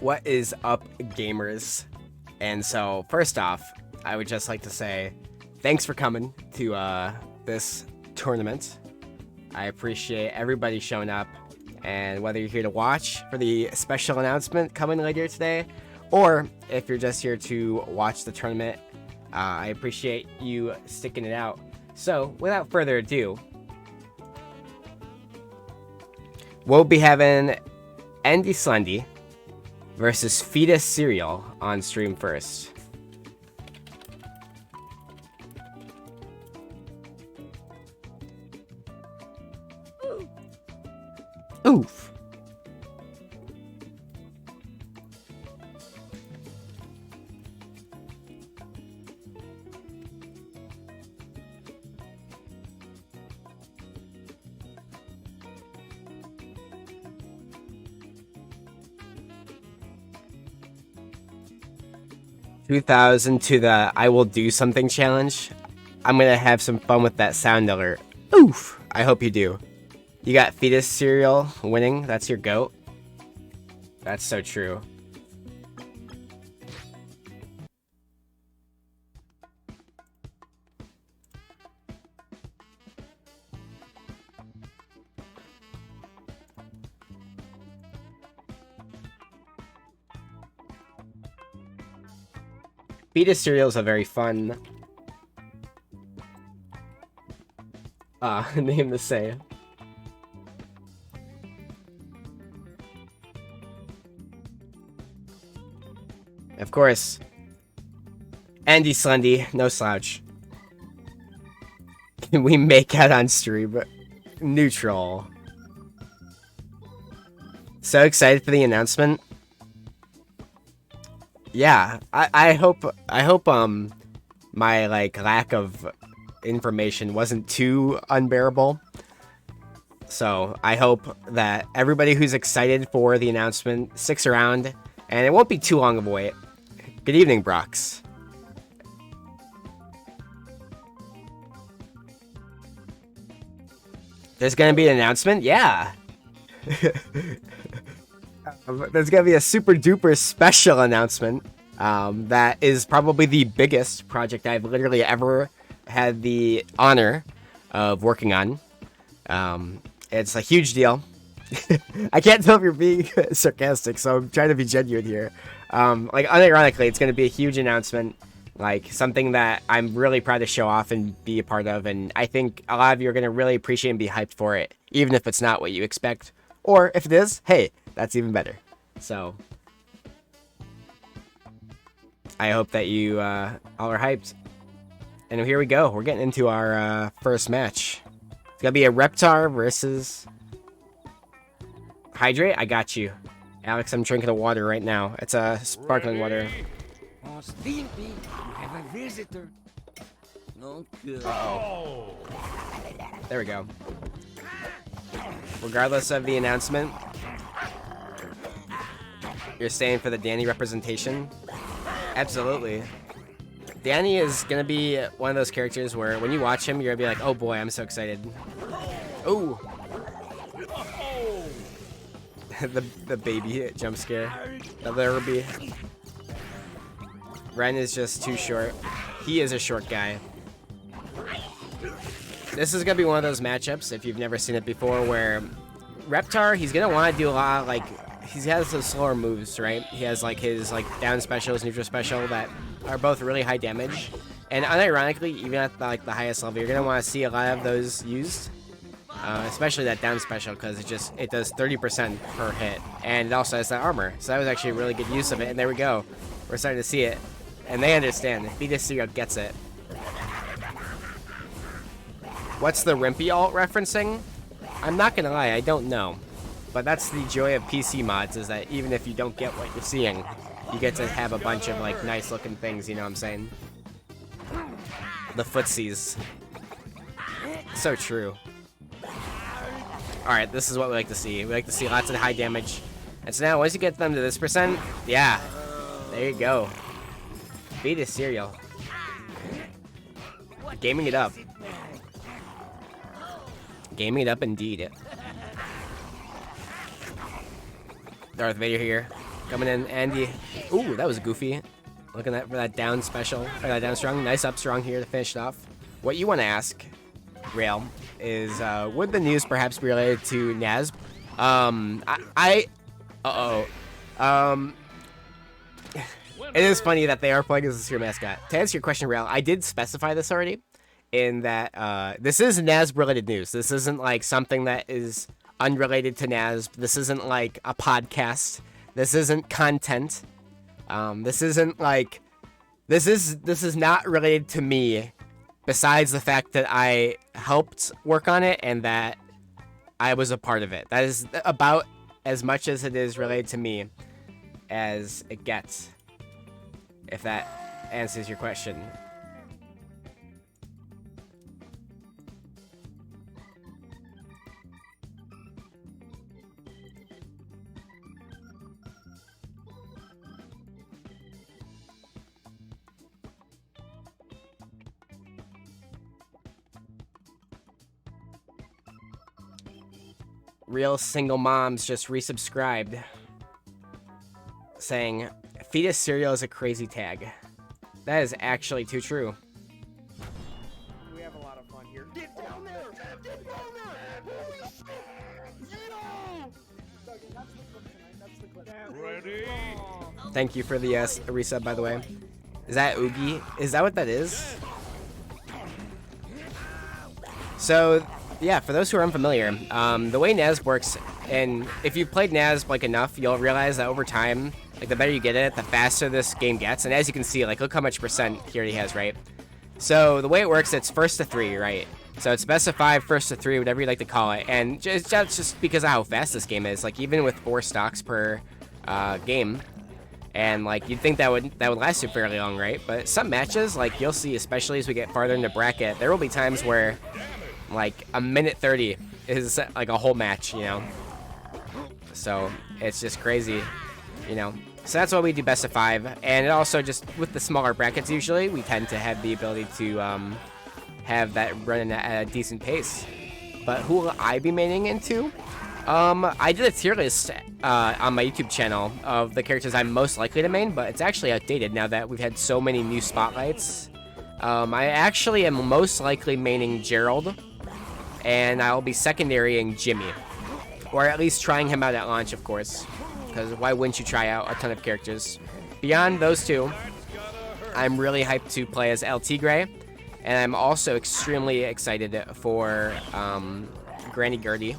What is up, gamers? And so, first off, I would just like to say thanks for coming to this tournament. I appreciate everybody showing up, and whether you're here to watch for the special announcement coming later today, or if you're just here to watch the tournament, I appreciate you sticking it out. So, without further ado, we'll be having Andy Slendy versus Fetus Cereal on stream first. Oof. 2000 to the I will do something challenge. I'm gonna have some fun with that sound alert. Oof. I hope you do. You got Fetus Cereal winning. That's your goat. That's so true. Fetus Cereal is a very fun name to say. Of course, Andy Slendy, no slouch. Can we make out on stream? Neutral. So excited for the announcement. Yeah, I hope my lack of information wasn't too unbearable. So I hope that everybody who's excited for the announcement sticks around, and it won't be too long of a wait. Good evening, Brox. There's gonna be an announcement? Yeah. There's gonna be a super duper special announcement that is probably the biggest project I've literally ever had the honor of working on. It's a huge deal. I can't tell if you're being sarcastic, so I'm trying to be genuine here. Unironically, it's gonna be a huge announcement, like something that I'm really proud to show off and be a part of, and I think a lot of you are gonna really appreciate and be hyped for it, even if it's not what you expect, or if it is, hey, that's even better. So I hope that you all are hyped. And here we go. We're getting into our first match. It's gonna be a Reptar versus Hydrate. I got you, Alex. I'm drinking the water right now. It's a sparkling water. Oh, Stimpy, you have a visitor. Okay. Uh-oh. There we go. Regardless of the announcement, you're staying for the Danny representation? Absolutely. Danny is gonna be one of those characters where when you watch him, you're gonna be like, oh boy, I'm so excited. Ooh. the baby jump scare. The Larrabee. Ren is just too short. He is a short guy. This is gonna be one of those matchups, if you've never seen it before, where Reptar, he's gonna want to do a lot of, he has those slower moves, right? He has his down specials, neutral special that are both really high damage. And unironically, even at the highest level, you're gonna want to see a lot of those used. Especially that down special, because it does 30% per hit, and it also has that armor. So that was actually a really good use of it, and there we go. We're starting to see it. And they understand. Fetus Cereal gets it. What's the Rimpy alt referencing? I'm not gonna lie, I don't know. But that's the joy of PC mods, is that even if you don't get what you're seeing, you get to have a bunch of nice looking things, you know what I'm saying? The footsies. So true. Alright, this is what we like to see. We like to see lots of high damage. And so now once you get them to this percent, yeah. There you go. Fetus Cereal. Gaming it up. Gaming it up indeed. Darth Vader here. Coming in, Andy. Ooh, that was goofy. Looking at for that down special, or that down strong. Nice up strong here to finish it off. What you want to ask, Rail, is would the news perhaps be related to NASB? It is funny that they are playing as a secret mascot. To answer your question, Rail, I did specify this already, in that this is NASB related news. This isn't like something that is unrelated to NASB. This isn't like a podcast. This isn't content. This isn't like this is not related to me, besides the fact that I helped work on it and that I was a part of it. That is about as much as it is related to me as it gets, if that answers your question. Real single moms just resubscribed, saying fetus cereal is a crazy tag. That is actually too true. We have a lot of fun here. Get down there! Get down there! Holy shit! Ready? Thank you for the resub, by the way. Is that Oogie? Is that what that is? So, yeah, for those who are unfamiliar, the way NASB works, and if you've played NASB like enough, you'll realize that over time, like the better you get at it, the faster this game gets. And as you can see, like look how much percent he already has, right? So the way it works, it's first to 3, right? So it's best of 5, first to 3, whatever you like to call it. And just because of how fast this game is, like even with 4 stocks per game, and like you'd think that would last you fairly long, right? But some matches, like you'll see, especially as we get farther into bracket, there will be times where like a minute 30 is like a whole match, you know? So it's just crazy, you know? So that's why we do best of 5. And it also just, with the smaller brackets usually, we tend to have the ability to have that run at a decent pace. But who will I be maining into? I did a tier list on my YouTube channel of the characters I'm most likely to main, but it's actually outdated now that we've had so many new spotlights. I actually am most likely maining Gerald, and I'll be secondarying Jimmy. Or at least trying him out at launch, of course. Because why wouldn't you try out a ton of characters? Beyond those two, I'm really hyped to play as El Tigre. And I'm also extremely excited for Granny Gertie.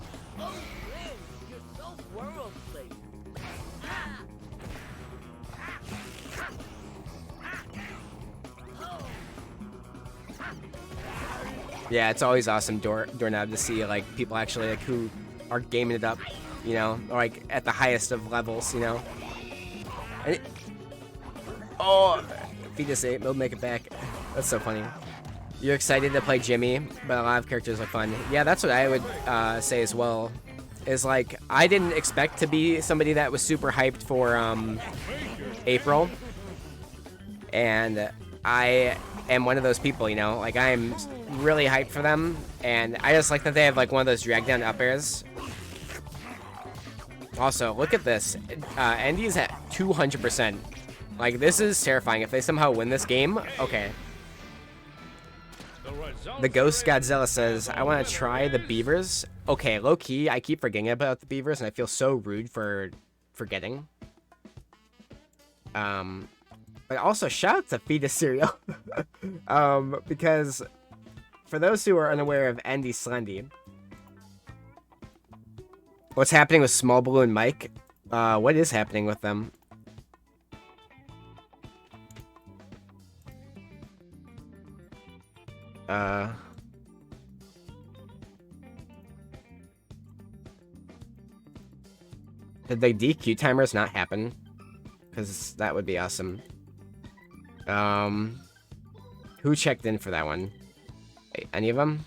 Yeah, it's always awesome, Doorknob, to see like people actually like who are gaming it up, you know, or like at the highest of levels, you know. And oh, Fetus 8, they'll make it back. That's so funny. You're excited to play Jimmy, but a lot of characters are fun. Yeah, that's what I would say as well. Is like I didn't expect to be somebody that was super hyped for April, and I am one of those people, you know. Like I'm really hyped for them, and I just like that they have like one of those drag down up airs. Also, look at this. Andy's at 200%. Like this is terrifying. If they somehow win this game, okay. The Ghost Godzilla says, I want to try the beavers. Okay, low-key, I keep forgetting about the beavers, and I feel so rude for forgetting. But also, shout out to Fetus Cereal. Because for those who are unaware of Andy Slendy, what's happening with Small Blue and Mike? What is happening with them? Did the DQ timers not happen? Because that would be awesome. Who checked in for that one? Any of them?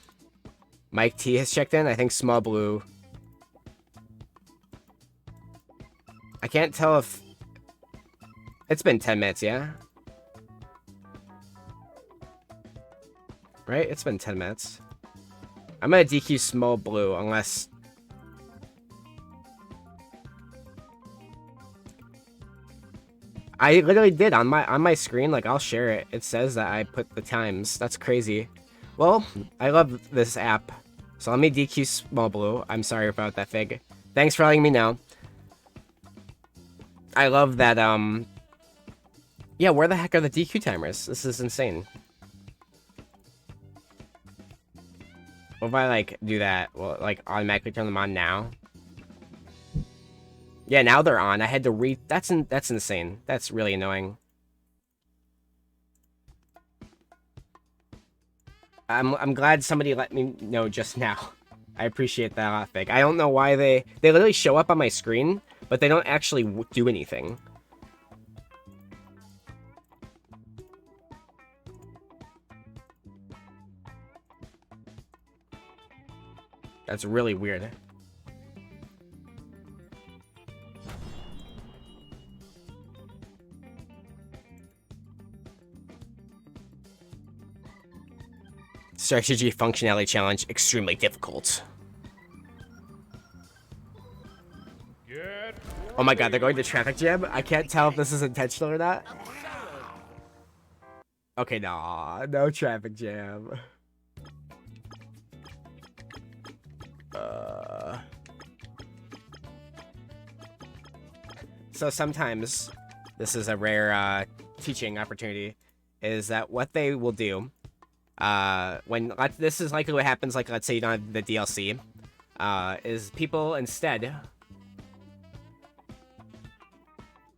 Mike T has checked in. I think Small Blue. I can't tell if... It's been 10 minutes, yeah? Right? It's been 10 minutes. I'm gonna DQ Small Blue unless... I literally did on my screen. Like, I'll share it. It says that I put the times. That's crazy. Well, I love this app. So let me DQ Small Blue. I'm sorry about that, Fig. Thanks for letting me know. I love that, yeah, where the heck are the DQ timers? This is insane. What if I, like, do that? Well, like, automatically turn them on now? Yeah, now they're on. I had to that's insane. That's really annoying. I'm glad somebody let me know just now. I appreciate that a lot, Fig. I don't know why they literally show up on my screen, but they don't actually do anything. That's really weird. Strategy functionality challenge, extremely difficult. Oh my god, they're going to traffic jam? I can't tell if this is intentional or not. Okay, no traffic jam. So sometimes, this is a rare teaching opportunity, is that what they will do, this is likely what happens, like, let's say you don't have the DLC, is people instead,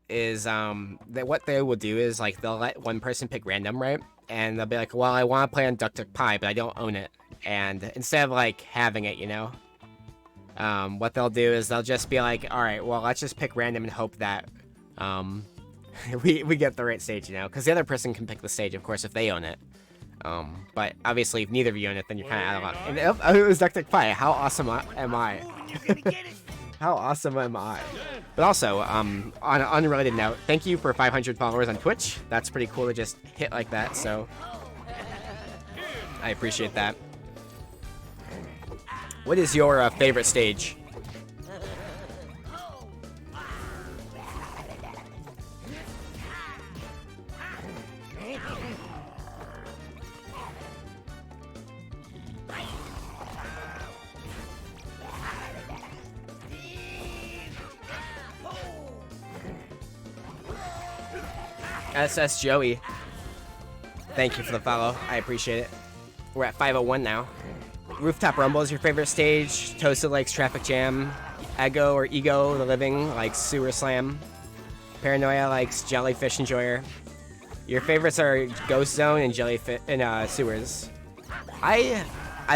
that what they will do is, like, they'll let one person pick random, right? And they'll be like, well, I want to play on Duck Duck Pie, but I don't own it. And instead of, like, having it, you know, what they'll do is they'll just be like, all right, well, let's just pick random and hope that, we get the right stage, you know? Because the other person can pick the stage, of course, if they own it. But obviously, if neither of you own it, then you're kind of out of luck. And it was Duck Duck Pie. How awesome am I? How awesome am I? But also, on an unrelated note, thank you for 500 followers on Twitch. That's pretty cool to just hit like that, so I appreciate that. What is your favorite stage? SS Joey, thank you for the follow. I appreciate it. We're at 501 now. Rooftop Rumble is your favorite stage. Toasted likes Traffic Jam. Ego or Ego the Living likes Sewer Slam. Paranoia likes Jellyfish Enjoyer. Your favorites are Ghost Zone and Jellyfish and Sewers. I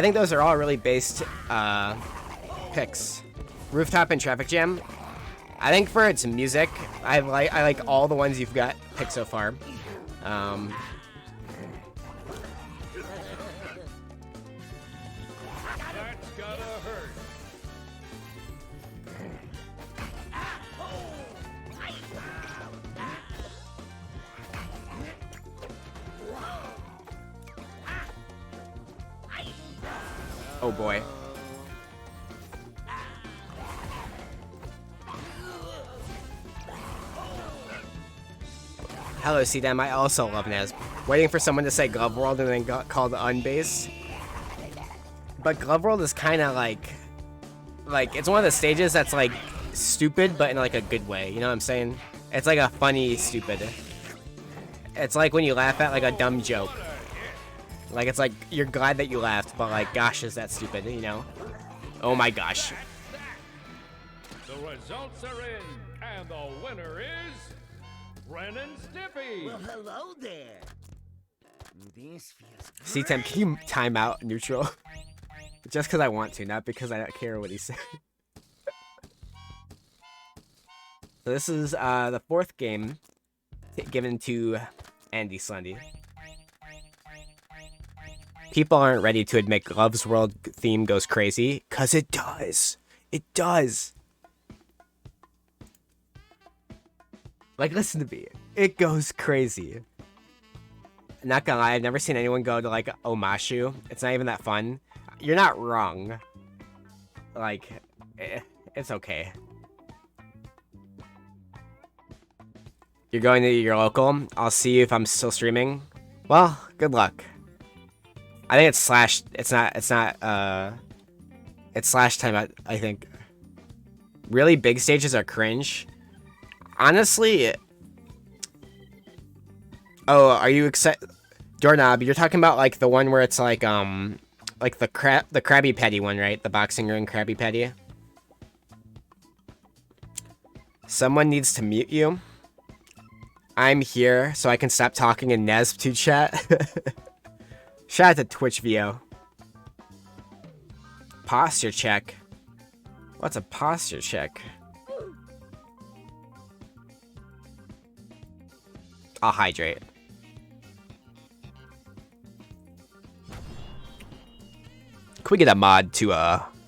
think those are all really based picks. Rooftop and Traffic Jam. I think for its music, I like all the ones you've got picked so far. Oh boy. Hello, CDM. I also love Naz. Waiting for someone to say Glove World and then got called Unbase. But Glove World is kind of like it's one of the stages that's like stupid, but in like a good way. You know what I'm saying? It's like a funny stupid. It's like when you laugh at like a dumb joke. Like it's like you're glad that you laughed, but like, gosh, is that stupid? You know? Oh my gosh. The results are in, and the winner is Brennan Stiffy. Well, hello there. This feels C-Temp, can you time out neutral? Just because I want to, not because I don't care what he said. So this is the fourth game given to Andy Slendy. People aren't ready to admit Glove's World theme goes crazy, because it does. It does. Like, listen to me. It goes crazy. Not gonna lie, I've never seen anyone go to, like, Omashu. It's not even that fun. You're not wrong. Like, it's okay. You're going to your local. I'll see you if I'm still streaming. Well, good luck. I think it's slash. It's not. It's slash time. I think. Really big stages are cringe. Honestly. Oh, are you excited? Doorknob, you're talking about like the one where it's like the Krabby Patty one, right? The boxing ring Krabby Patty. Someone needs to mute you. I'm here, so I can stop talking in Nasb2 chat. Shout out to Twitch VO. Posture check. What's a posture check? I'll hydrate. Can we get a mod to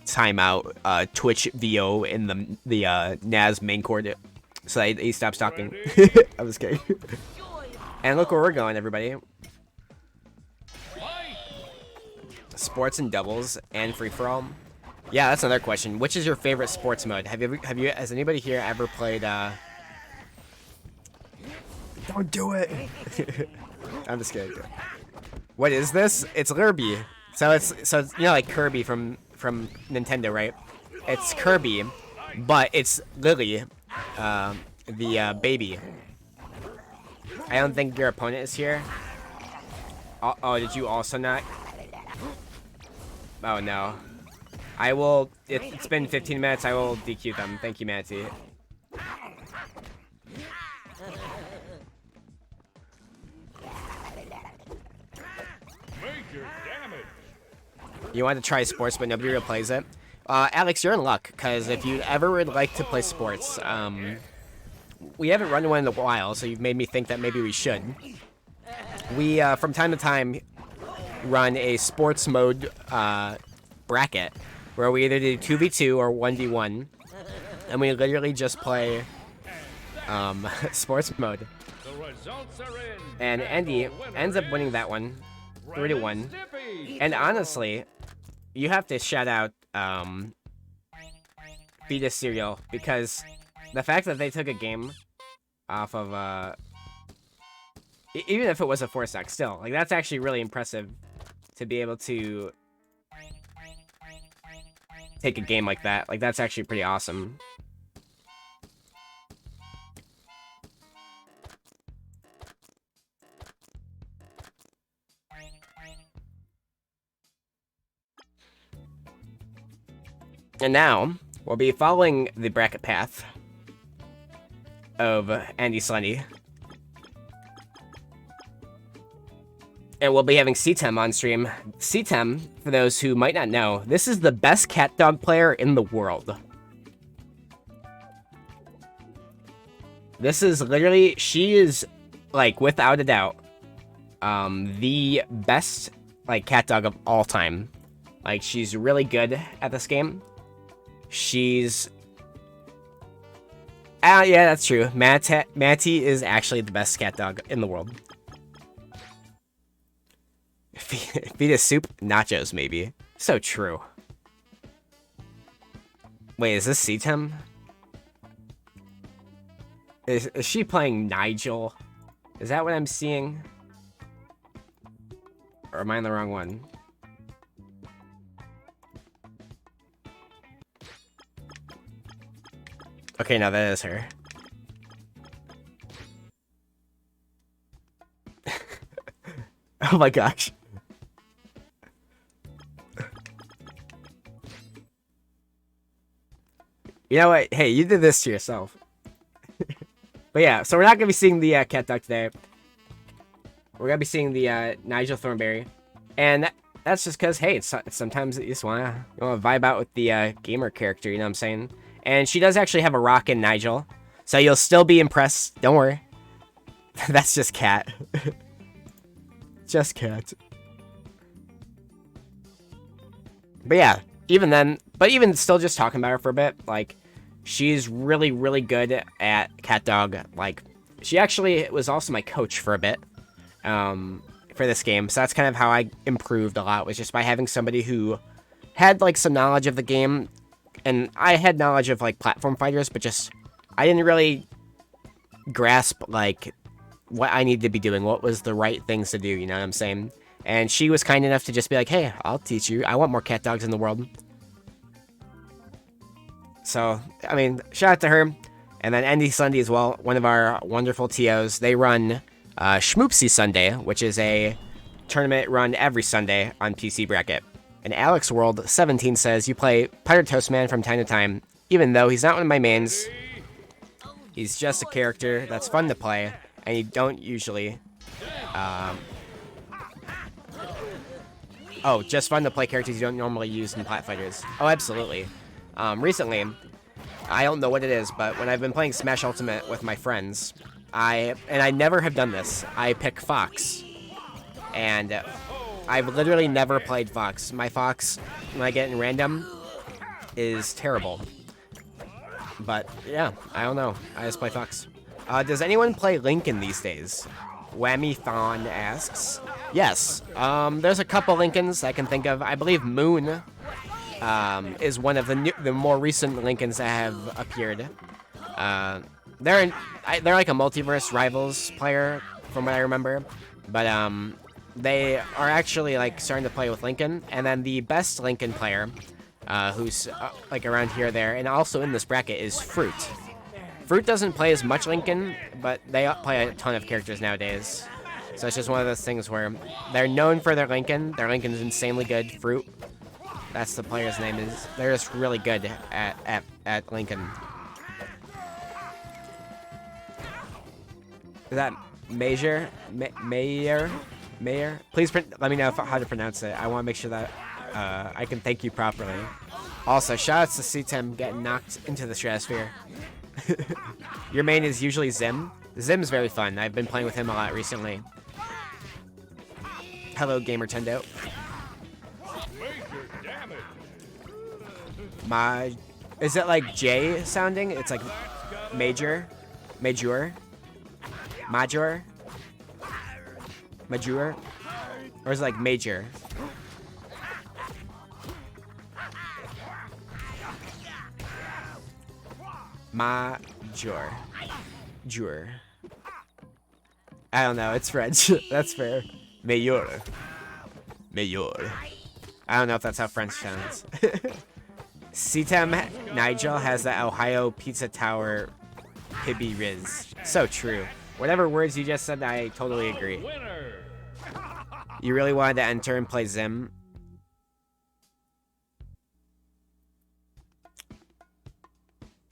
timeout Twitch VO in the Naz main court so that he stops talking? I'm just kidding. And look where we're going, everybody. Sports and doubles and free for all. Yeah, that's another question. Which is your favorite sports mode? Has anybody here ever played Don't do it. I'm just kidding. What is this? It's Kirby. So it's you know, like Kirby from Nintendo, right? It's Kirby, but it's Lily, the baby. I don't think your opponent is here. Oh, did you also not? Oh no. I will. It's been 15 minutes. I will DQ them. Thank you, Manti. You want to try sports, but nobody really plays it. Alex, you're in luck, because if you ever would like to play sports, we haven't run one in a while, so you've made me think that maybe we should. We, from time to time, run a sports mode bracket, where we either do 2v2 or 1v1, and we literally just play sports mode. And Andy ends up winning that one, 3-1. And honestly, you have to shout out Fetus Cereal, because the fact that they took a game off of even if it was a 4-stack, still, like, that's actually really impressive to be able to take a game like that. Like, that's actually pretty awesome. And now, we'll be following the bracket path of Andy Slendy. And we'll be having CTEM on stream. CTEM, for those who might not know, this is the best cat dog player in the world. This is literally, she is, like, without a doubt, the best, like, cat dog of all time. Like, she's really good at this game. She's... yeah, that's true. Matty is actually the best cat dog in the world. Fetus soup? Nachos, maybe. So true. Wait, is this CTEM? Is she playing Nigel? Is that what I'm seeing? Or am I on the wrong one? Okay, now that is her. Oh my gosh. You know what? Hey, you did this to yourself. But yeah, so we're not going to be seeing the cat dog today. We're going to be seeing the Nigel Thornberry. And that's just because, hey, it's sometimes you just want to vibe out with the gamer character, you know what I'm saying? And she does actually have a rock in Nigel. So you'll still be impressed. Don't worry. That's just cat. Just cat. But yeah, even then, but even still just talking about her for a bit, like, she's really, really good at cat dog. Like, she actually was also my coach for a bit, for this game. So that's kind of how I improved a lot, was just by having somebody who had, like, some knowledge of the game. And I had knowledge of, like, platform fighters, but just, I didn't really grasp like what I need to be doing, what was the right things to do, you know what I'm saying? And she was kind enough to just be like, hey, I'll teach you. I want more cat dogs in the world. So, I mean, shout out to her. And then Andy Sunday as well, one of our wonderful TOs. They run Schmoopsy Sunday, which is a tournament run every Sunday on PC Bracket. And Alex World 17 says, you play Pirate Toastman from time to time, even though he's not one of my mains. He's just a character that's fun to play, and you don't usually... Oh, just fun to play characters you don't normally use in Plat Fighters. Oh, absolutely. Recently, I don't know what it is, but when I've been playing Smash Ultimate with my friends, I never have done this, I pick Fox. And I've literally never played Fox. My Fox, when I get in random, is terrible. But, yeah, I don't know. I just play Fox. Does anyone play Lincoln these days? Whammy Thon asks. Yes, there's a couple Lincolns I can think of. I believe Moon is one of the more recent Lincolns that have appeared. They're like a Multiverse Rivals player, from what I remember. But they are actually like starting to play with Lincoln. And then the best Lincoln player, who's like around here or there, and also in this bracket, is Fruit. Fruit doesn't play as much Lincoln, but they play a ton of characters nowadays. So it's just one of those things where they're known for their Lincoln. Their Lincoln's insanely good. Fruit. That's the player's name is. They're just really good at Lincoln. Is that Major? Mayor? Please let me know how to pronounce it. I want to make sure that I can thank you properly. Also, shoutouts to C-Tem getting knocked into the stratosphere. Your main is usually Zim. Zim's very fun. I've been playing with him a lot recently. Hello, Gamer Tendo. Is it like J sounding? It's like major, major, or is it like major? Jur. I don't know, it's French. That's fair. Mayor. I don't know if that's how French sounds. C-Tem Nigel has the Ohio Pizza Tower Pibby Riz. So true. Whatever words you just said, I totally agree. You really wanted to enter and play Zim?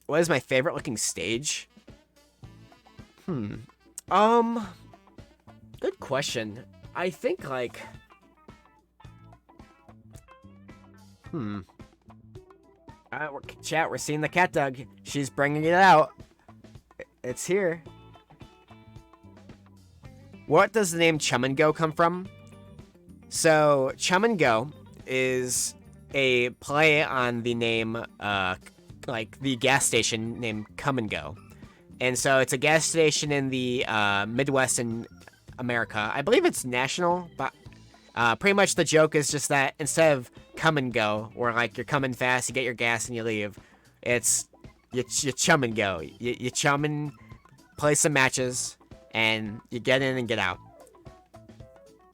What is my favorite looking stage? Good question. I think like... Chat, we're seeing the cat dog. She's bringing it out. It's here. What does the name Chum and Go come from? So, Chum and Go is a play on the name, like the gas station named Come and Go. And so it's a gas station in the Midwest in America. I believe it's national, but pretty much the joke is just that instead of come and go, where like you're coming fast, you get your gas and you leave, it's you chum and go. You chum and play some matches, and you get in and get out.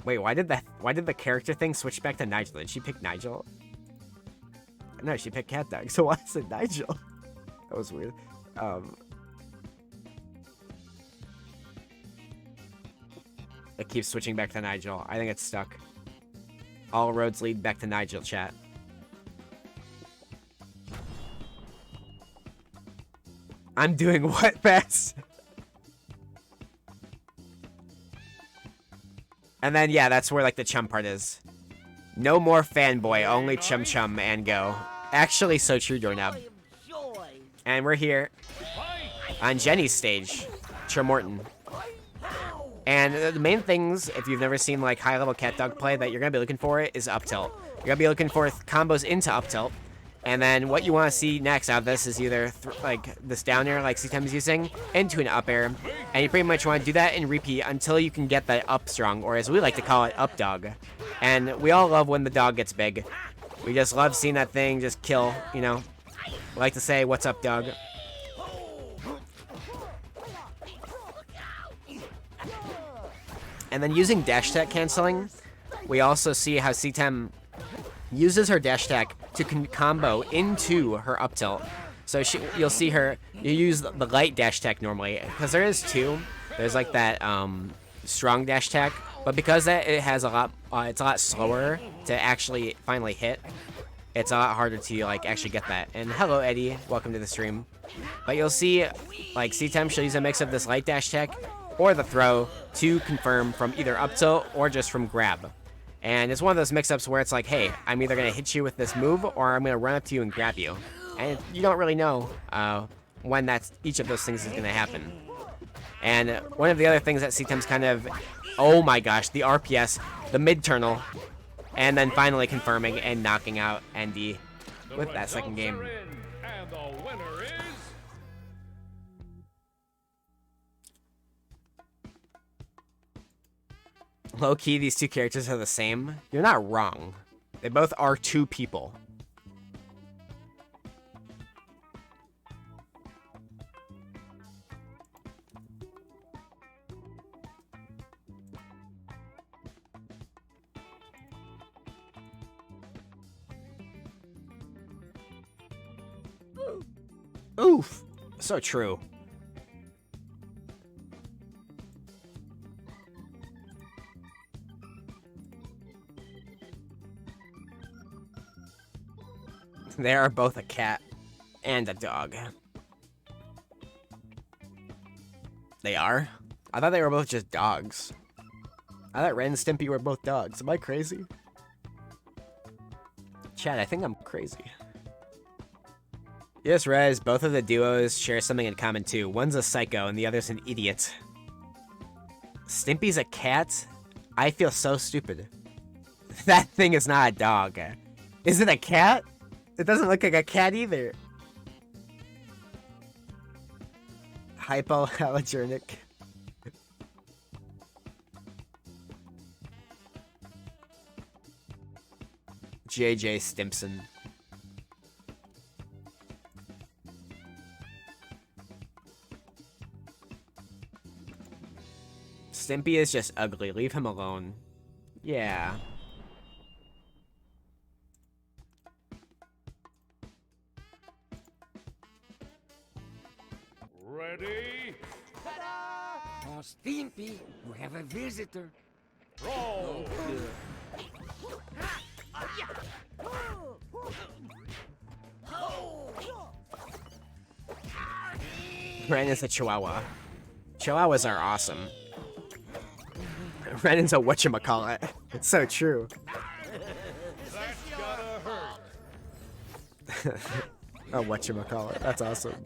Wait, why did the character thing switch back to Nigel? Did she pick Nigel? No, she picked Cat Dog, so why is it Nigel? That was weird. It keeps switching back to Nigel. I think it's stuck. All roads lead back to Nigel, chat. I'm doing what, Fast? And then, yeah, that's where, like, the chum part is. No more fanboy, only chum chum and go. Actually, so true, Doorknob. And we're here on Jenny's stage, Tremorton. And the main things, if you've never seen, like, high-level cat dog play, that you're going to be looking for is up tilt. You're going to be looking for combos into up tilt. And then what you want to see next out of this is either, like, this down air, like C-Tem is using, into an up air. And you pretty much want to do that and repeat until you can get that up strong, or as we like to call it, up dog. And we all love when the dog gets big. We just love seeing that thing just kill, you know. We like to say, what's up, dog? And then using dash attack canceling, we also see how C-Tem uses her dash attack to combo into her up tilt. So you'll see her, you use the light dash attack normally, because there is two. There's like that strong dash attack, but because it has a lot, it's a lot slower to actually finally hit. It's a lot harder to like actually get that. And hello Eddie, welcome to the stream. But you'll see like C-Tem, she'll use a mix of this light dash attack or the throw to confirm from either up tilt or just from grab. And it's one of those mix-ups where it's like, hey, I'm either going to hit you with this move or I'm going to run up to you and grab you. And you don't really know when each of those things is going to happen. And one of the other things that C-Tem's kind of, oh my gosh, the RPS, the mid-turnal, and then finally confirming and knocking out ND with that second game. And the winner is... Low-key, these two characters are the same. You're not wrong. They both are two people. Oof. So true. They are both a cat and a dog. They are? I thought they were both just dogs. I thought Ren and Stimpy were both dogs. Am I crazy? Chad, I think I'm crazy. Yes, Rez, both of the duos share something in common too. One's a psycho and the other's an idiot. Stimpy's a cat? I feel so stupid. That thing is not a dog. Is it a cat? It doesn't look like a cat either. Hypoallergenic. JJ Stimpson. Stimpy is just ugly. Leave him alone. Yeah. Ready? Oh, Stimpy, you have a visitor. Roll! Ren is a chihuahua. Chihuahuas are awesome. Renan's a whatchamacallit. It's so true. That's gotta hurt. A whatchamacallit. That's awesome.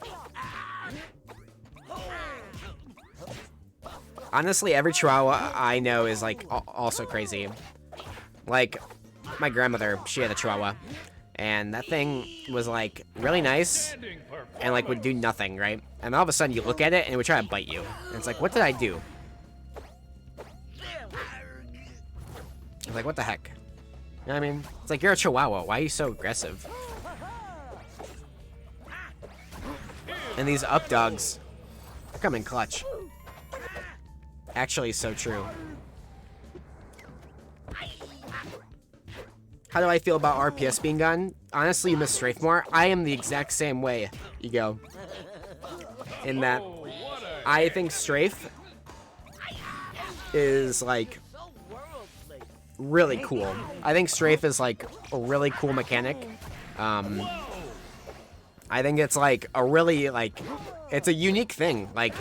Honestly, every chihuahua I know is like also crazy. Like, my grandmother, she had a chihuahua. And that thing was like really nice and like would do nothing, right? And all of a sudden you look at it and it would try to bite you. And it's like, what did I do? It's like, what the heck? You know what I mean? It's like, you're a chihuahua. Why are you so aggressive? And these up dogs, they're coming clutch. Actually, so true. How do I feel about RPS being gone? Honestly, you miss Strafe more. I am the exact same way, Ego. In that, I think Strafe is like really cool. I think Strafe is like a really cool mechanic. I think it's like a really like, it's a unique thing. Like,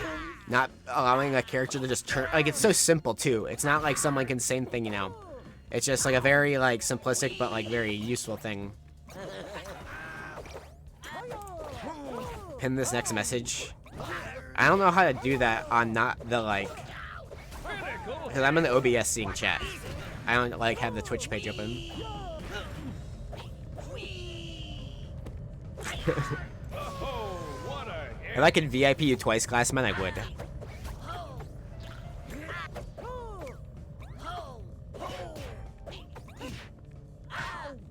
not allowing a character to just turn, like, it's so simple too. It's not like some like insane thing, you know. It's just like a very like simplistic but like very useful thing. Pin this next message. I don't know how to do that on not the like, because I'm in the OBS seeing chat. I don't like have the Twitch page open. If I could VIP you twice, Glassman, I would.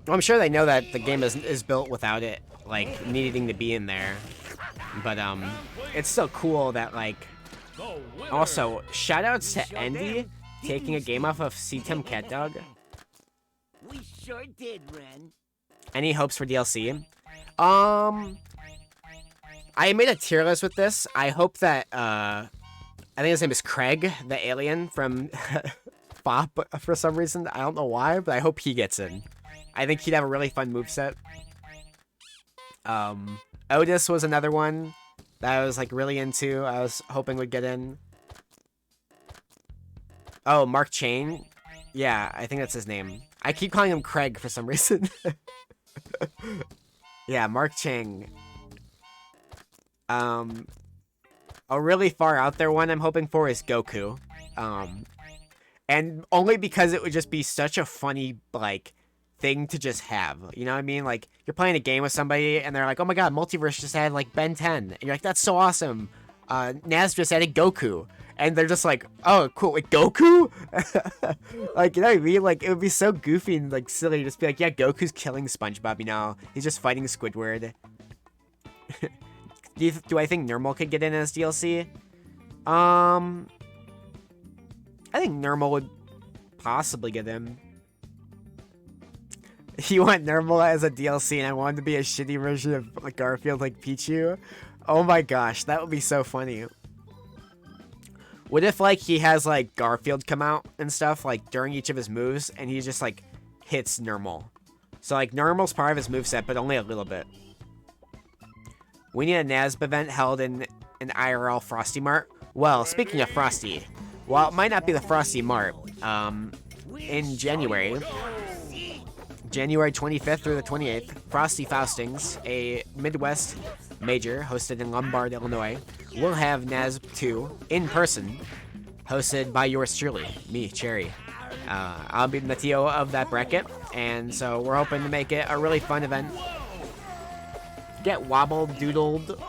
Well, I'm sure they know that the game is built without it, like, needing to be in there. But, it's still cool that, like... Also, shoutouts to Endy taking a game off of CTEM Cat Dog. We sure did, Ren. Any hopes for DLC? I made a tier list with this. I hope that, I think his name is Craig, the alien from Bop for some reason. I don't know why, but I hope he gets in. I think he'd have a really fun moveset. Otis was another one that I was, like, really into. I was hoping would get in. Oh, Mark Chain? Yeah, I think that's his name. I keep calling him Craig for some reason. Yeah, Mark Chang. A really far out there one I'm hoping for is Goku. And only because it would just be such a funny, like, thing to just have. You know what I mean? Like, you're playing a game with somebody and they're like, oh my god, Multiverse just added, like, Ben 10. And you're like, that's so awesome. Naz just added Goku. And they're just like, oh, cool, like, Goku? Like, you know what I mean? Like, it would be so goofy and, like, silly to just be like, yeah, Goku's killing SpongeBob, you know? He's just fighting Squidward. Do I think Nermal could get in as DLC? I think Nermal would possibly get in. You want Nermal as a DLC and I want him to be a shitty version of, like, Garfield, like Pichu? Oh my gosh, that would be so funny. What if, like, he has, like, Garfield come out and stuff, like, during each of his moves, and he just, like, hits Nermal? So, like, Nermal's part of his moveset, but only a little bit. We need a NASB event held in an IRL Frosty Mart. Well, speaking of Frosty, while it might not be the Frosty Mart, in January 25th through the 28th, Frosty Faustings, a Midwest major hosted in Lombard, Illinois, will have NASB 2 in person, hosted by yours truly, me, Cherry. I'll be the TO of that bracket, and so we're hoping to make it a really fun event. Get wobbled, doodled.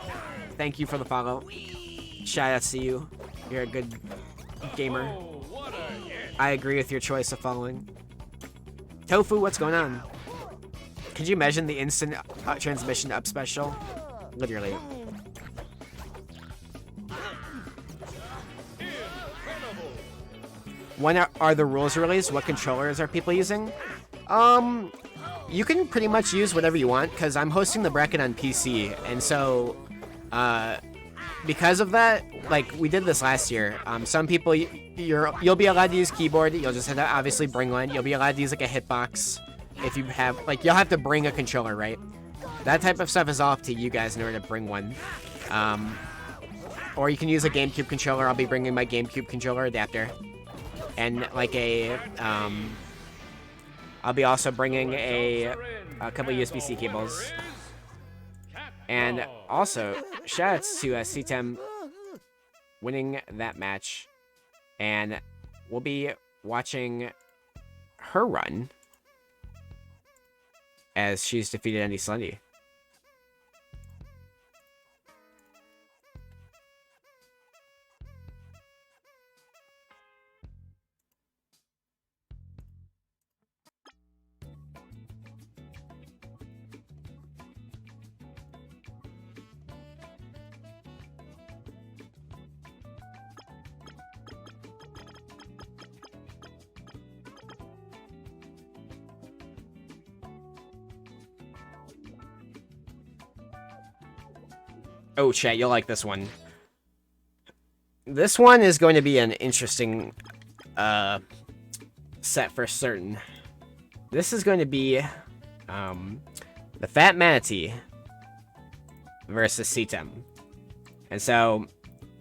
Thank you for the follow. Shout out to you. You're a good gamer. I agree with your choice of following. Tofu, what's going on? Could you imagine the instant transmission up special? Literally. When are the rules released? What controllers are people using? You can pretty much use whatever you want, because I'm hosting the bracket on PC, and so, because of that, like, we did this last year, some people, you'll be allowed to use keyboard, you'll just have to obviously bring one, you'll be allowed to use, like, a hitbox, if you have, like, you'll have to bring a controller, right? That type of stuff is all up to you guys in order to bring one. Or you can use a GameCube controller, I'll be bringing my GameCube controller adapter. And, like, I'll be also bringing a couple USB-C cables. And also, shoutouts to CTEM winning that match. And we'll be watching her run as she's defeated Andy Slendy. Oh, chat, you'll like this one. This one is going to be an interesting set for certain. This is going to be the Fat Manatee versus CTEM. And so,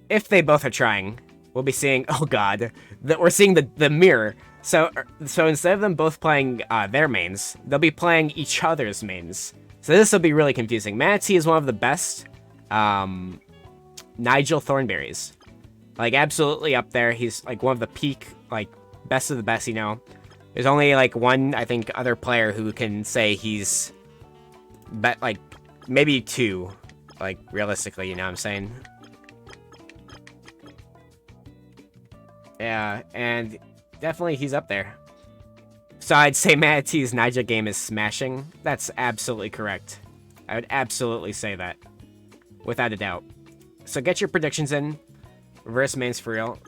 if they both are trying, we'll be seeing, oh god, that we're seeing the mirror. So instead of them both playing their mains, they'll be playing each other's mains. So this will be really confusing. Manatee is one of the best Nigel Thornberrys. Like, absolutely up there. He's, like, one of the peak, like, best of the best, you know? There's only, like, one, I think, other player who can say he's, like, maybe two, like, realistically, you know what I'm saying? Yeah, and definitely he's up there. So I'd say Manatee's Nigel game is smashing. That's absolutely correct. I would absolutely say that. Without a doubt. So get your predictions in. Reverse mains for real.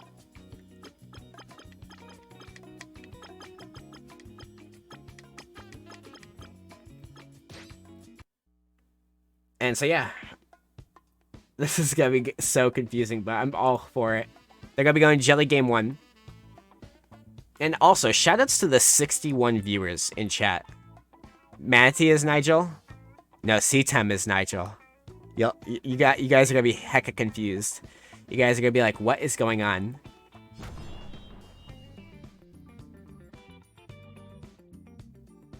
And so yeah, this is gonna be so confusing, but I'm all for it. They're gonna be going Jelly Game 1. And also, shoutouts to the 61 viewers in chat. Manatee is Nigel? No, CTEM is Nigel. You guys are gonna be hecka confused. You guys are gonna be like, what is going on?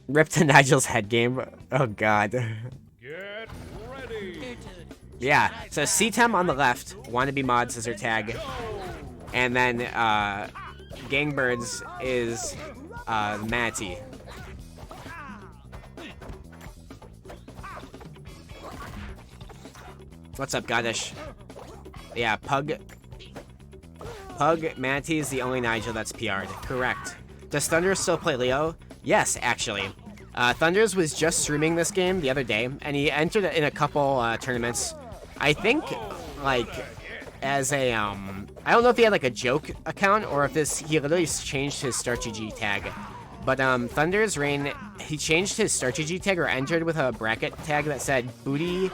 Rip to Nigel's head game. Oh god. Get ready. Yeah, so CTEM on the left, wannabe mods is her tag. And then Gangbirds is Manatee. What's up, Goddish? Yeah, Pug Manatee is the only Nigel that's PR'd. Correct. Does Thunders still play Leo? Yes, actually. Thunders was just streaming this game the other day, and he entered in a couple tournaments. I think, like, as a, I don't know if he had, like, a joke account, or if he literally changed his StartGG tag. But, Thunders Rain, he changed his StartGG tag, or entered with a bracket tag that said Booty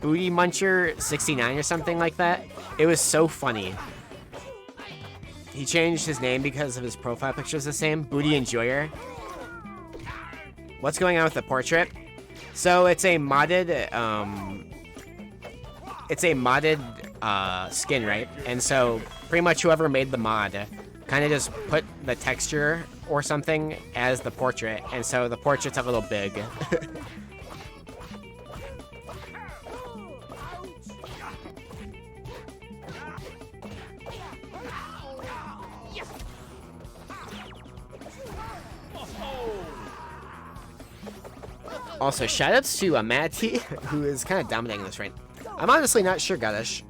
Muncher 69 or something like that. It was so funny. He changed his name because of his profile picture is the same, Booty Enjoyer. What's going on with the portrait? So it's a modded, skin, right? And so pretty much whoever made the mod kind of just put the texture or something as the portrait, and so the portrait's a little big. Also, shoutouts to Manatee, who is kind of dominating this right. I'm honestly not sure, Goddish.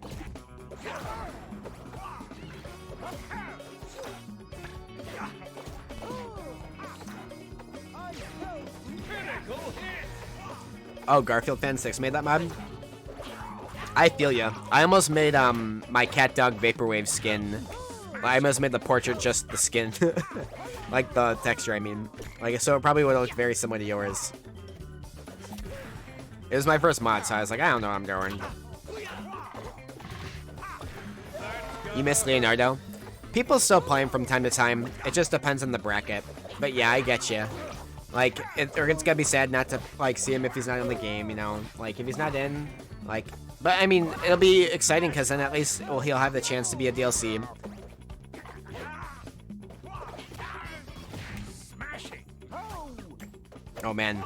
Oh, Garfield Fan 6 made that mod? I feel ya. I almost made my cat dog vaporwave skin. I almost made the portrait just the skin. Like the texture, I mean. Like, so it probably would look very similar to yours. It was my first mod, so I was like, I don't know where I'm going. You miss Leonardo? People still play him from time to time. It just depends on the bracket. But yeah, I get you. Like, it's gonna be sad not to, like, see him if he's not in the game, you know? Like, if he's not in, like... But, I mean, it'll be exciting, because then at least, well, he'll have the chance to be a DLC. Oh, man.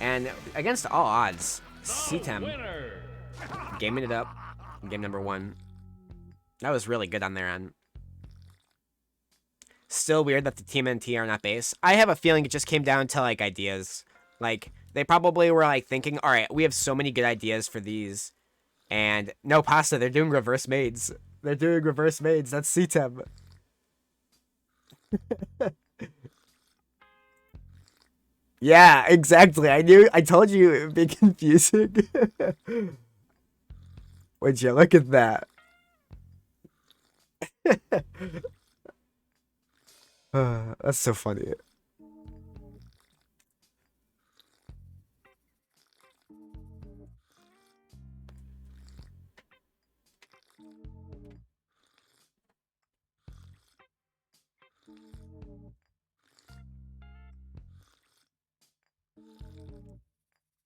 And against all odds, CTEM gaming it up. Game number 1. That was really good on their end. Still weird that the Team NT are not base. I have a feeling it just came down to, like, ideas. Like, they probably were, like, thinking, alright, we have so many good ideas for these. And, no, Pasta, they're doing reverse maids. They're doing reverse maids. That's CTEM. Yeah, exactly. I told you it would be confusing. Would you look at that? That's so funny.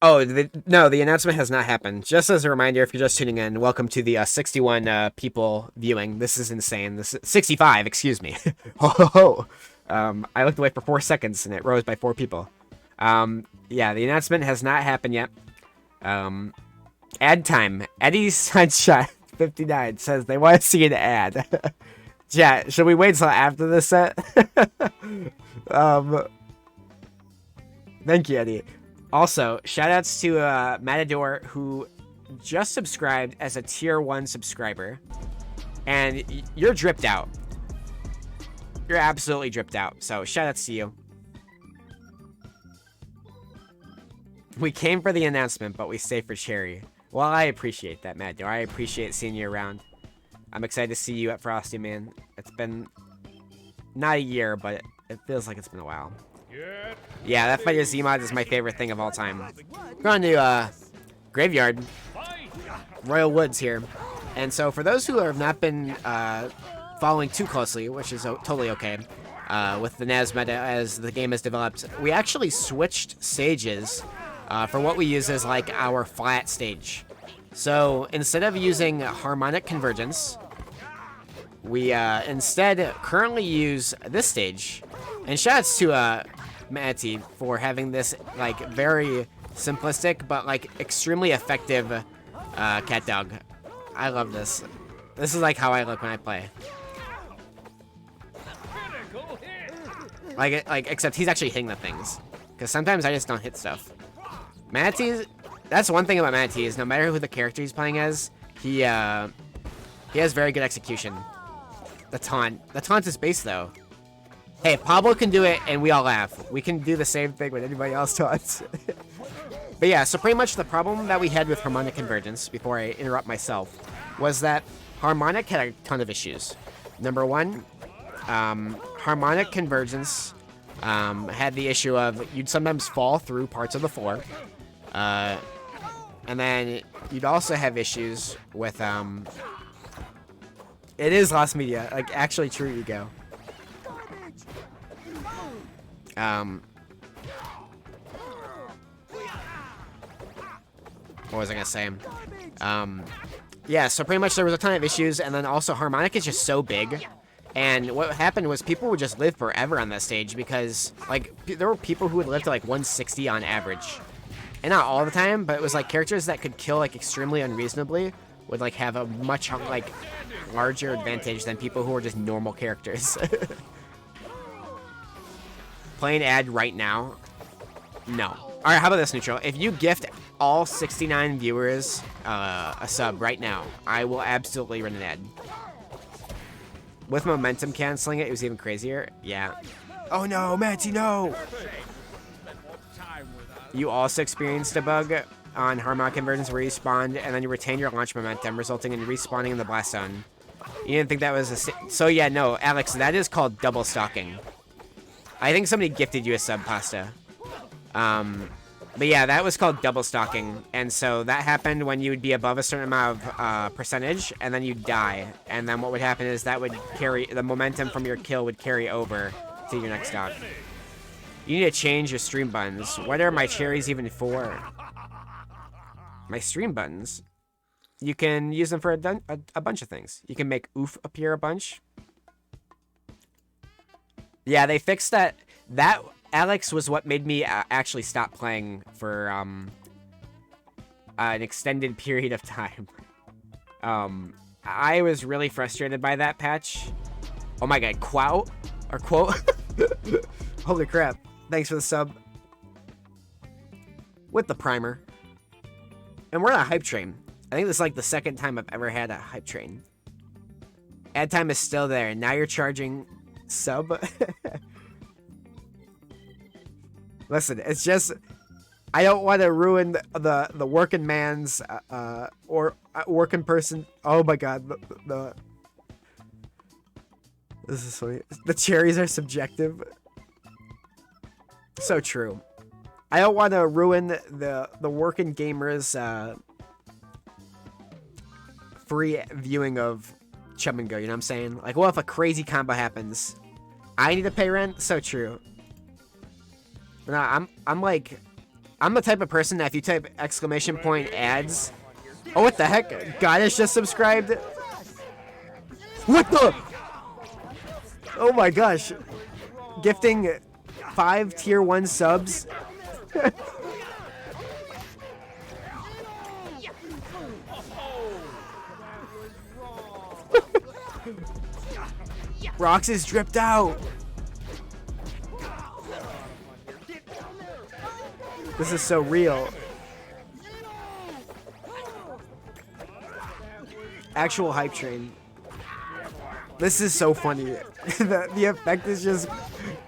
Oh, no, the announcement has not happened. Just as a reminder, if you're just tuning in, welcome to the 61 people viewing. This is insane. This is 65, excuse me. Ho, ho, ho. I looked away for 4 seconds, and it rose by 4 people. Yeah, the announcement has not happened yet. Ad time. Eddie Sunshine 59 says they want to see an ad. Chat, should we wait until after this set? Thank you, Eddie. Also, shoutouts to Matador, who just subscribed as a tier 1 subscriber. And you're dripped out. You're absolutely dripped out. So, shoutouts to you. We came for the announcement, but we stay for Cherry. Well, I appreciate that, Matador. I appreciate seeing you around. I'm excited to see you at Frosty, man. It's been not a year, but it feels like it's been a while. Yeah, that Fighter Z mod is my favorite thing of all time. We're going to graveyard, Royal Woods here. And so for those who have not been following too closely, which is totally okay, with the NAS meta as the game has developed, we actually switched stages for what we use as like our flat stage. So instead of using harmonic convergence, we instead currently use this stage. And shoutouts to Matty for having this like very simplistic but like extremely effective cat dog. I love this. This is like how I look when I play. Like except he's actually hitting the things. Because sometimes I just don't hit stuff. Manatee's, that's one thing about Manatee is no matter who the character he's playing as, he has very good execution. The taunt is base though. Hey, if Pablo can do it and we all laugh, we can do the same thing when anybody else taunts. But yeah, so pretty much the problem that we had with harmonic convergence, before I interrupt myself, was that harmonic had a ton of issues. Number one, harmonic convergence had the issue of you'd sometimes fall through parts of the floor. And then you'd also have issues with, it is lost media, like actually true you go. What was I gonna say? Yeah, so pretty much there was a ton of issues, and then also harmonic is just so big. And what happened was people would just live forever on that stage because, like, there were people who would live to, like, 160 on average. And not all the time, but it was, like, characters that could kill, like, extremely unreasonably would, like, have a much, like, larger advantage than people who are just normal characters. Playing ad right now? No. Alright, how about this, Neutral? If you gift all 69 viewers a sub right now, I will absolutely run an ad. With momentum canceling it was even crazier. Yeah. Oh no, Matty, no! You also experienced a bug on harmonic convergence where you spawned and then you retain your launch momentum, resulting in respawning in the blast zone. You didn't think that was a... So yeah, no, Alex, that is called double stalking. I think somebody gifted you a sub, Pasta. But yeah, that was called double stalking, and so that happened when you would be above a certain amount of percentage, and then you'd die. And then what would happen is that would carry, the momentum from your kill would carry over to your next stock. You need to change your stream buttons. What are my cherries even for? My stream buttons? You can use them for a bunch of things. You can make oof appear a bunch. Yeah, they fixed that. That... Alex was what made me actually stop playing for an extended period of time. I was really frustrated by that patch. Oh my god, quote? Or quote? Holy crap. Thanks for the sub. With the primer. And we're on a hype train. I think this is like the second time I've ever had a hype train. Ad time is still there. Now you're charging sub. Listen, it's just, I don't want to ruin the working man's, or working person. Oh my god, this is funny. The cherries are subjective. So true. I don't want to ruin the working gamers, free viewing of Chum and Go, you know what I'm saying? Like, what if a crazy combo happens? I need to pay rent? So true. No, I'm like, I'm the type of person that if you type exclamation point ads, oh what the heck, God has just subscribed. What the? Oh my gosh, gifting 5 tier 1 subs. Rox is dripped out. This is so real. Actual hype train. This is so funny. the effect is just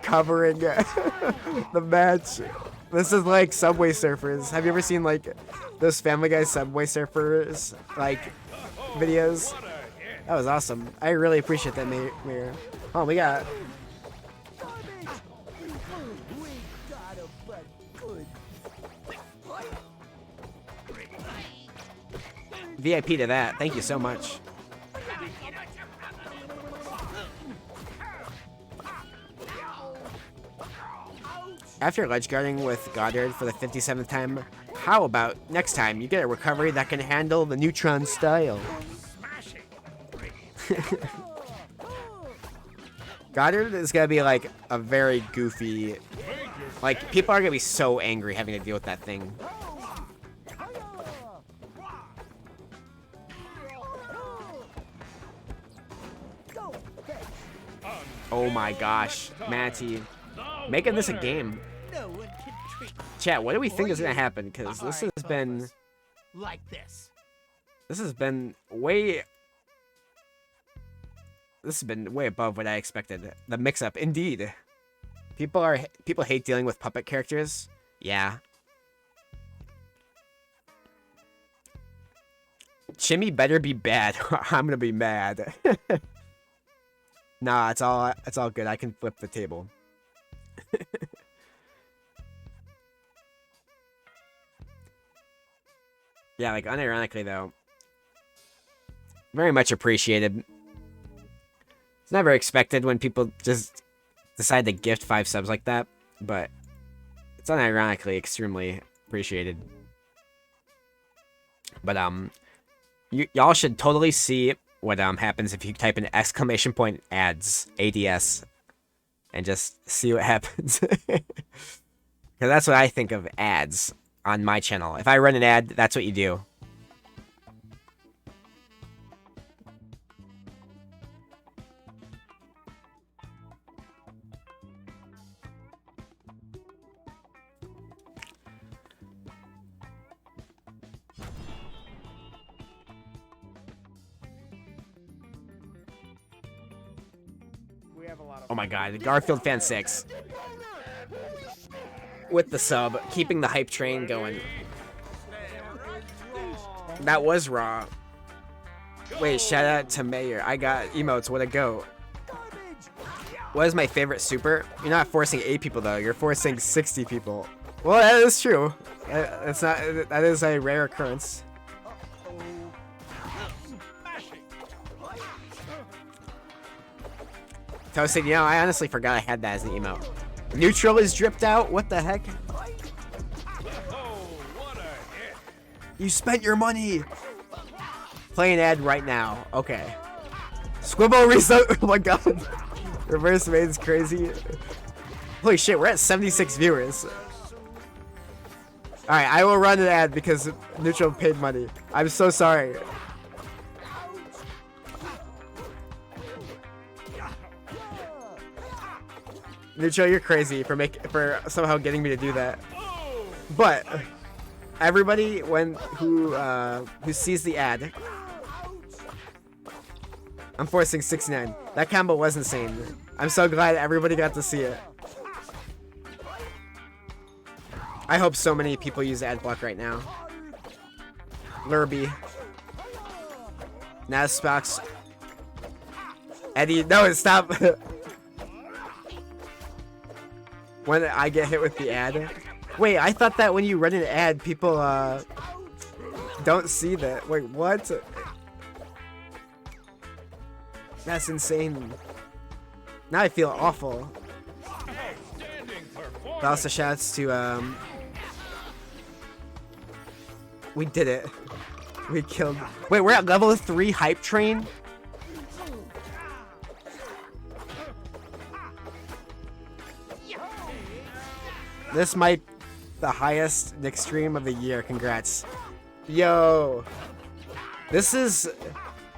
covering the match. This is like Subway Surfers. Have you ever seen like those Family Guy Subway Surfers like videos? That was awesome. I really appreciate that, Mayor. Oh, we got... VIP to that. Thank you so much. After ledge guarding with Goddard for the 57th time, how about next time you get a recovery that can handle the neutron style? Goddard is gonna be like a very goofy, like people are gonna be so angry having to deal with that thing. Oh my gosh, Matty, making this a game. Chat, what do we think is gonna happen? Because this has been like this. This has been way above what I expected. The mix-up, indeed. People hate dealing with puppet characters. Yeah. Chimmy better be bad, or I'm gonna be mad. Nah, it's all good. I can flip the table. Yeah, like unironically though, very much appreciated. It's never expected when people just decide to gift 5 subs like that, but it's unironically extremely appreciated. But y'all should totally see what happens if you type in exclamation point ads, ADS, and just see what happens. Because that's what I think of ads on my channel. If I run an ad, that's what you do. We have a lot of Oh my god, Garfield Fan 6. With the sub, keeping the hype train going. That was raw. Wait, shout out to Mayor. I got emotes, what a go. What is my favorite super? You're not forcing 8 people though, you're forcing 60 people. Well, that is true. That is a rare occurrence. Toasted, you know, I honestly forgot I had that as an emote. Neutral is dripped out? What the heck? You spent your money! Play an ad right now. Okay. Squibble reset. Oh my god. Reverse maid's crazy. Holy shit, we're at 76 viewers. Alright, I will run an ad because Neutral paid money. I'm so sorry. Neutral, you're crazy for somehow getting me to do that. But everybody who sees the ad, I'm forcing 69. That combo was insane. I'm so glad everybody got to see it. I hope so many people use ad block right now. Lurby, Nasbox, Eddie. No, stop. When I get hit with the ad. Wait, I thought that when you run an ad, people don't see that. Wait, what? That's insane. Now I feel awful. But also shouts to we did it. We killed. Wait, we're at level 3 hype train? This might be the highest Nick stream of the year. Congrats. Yo. This is,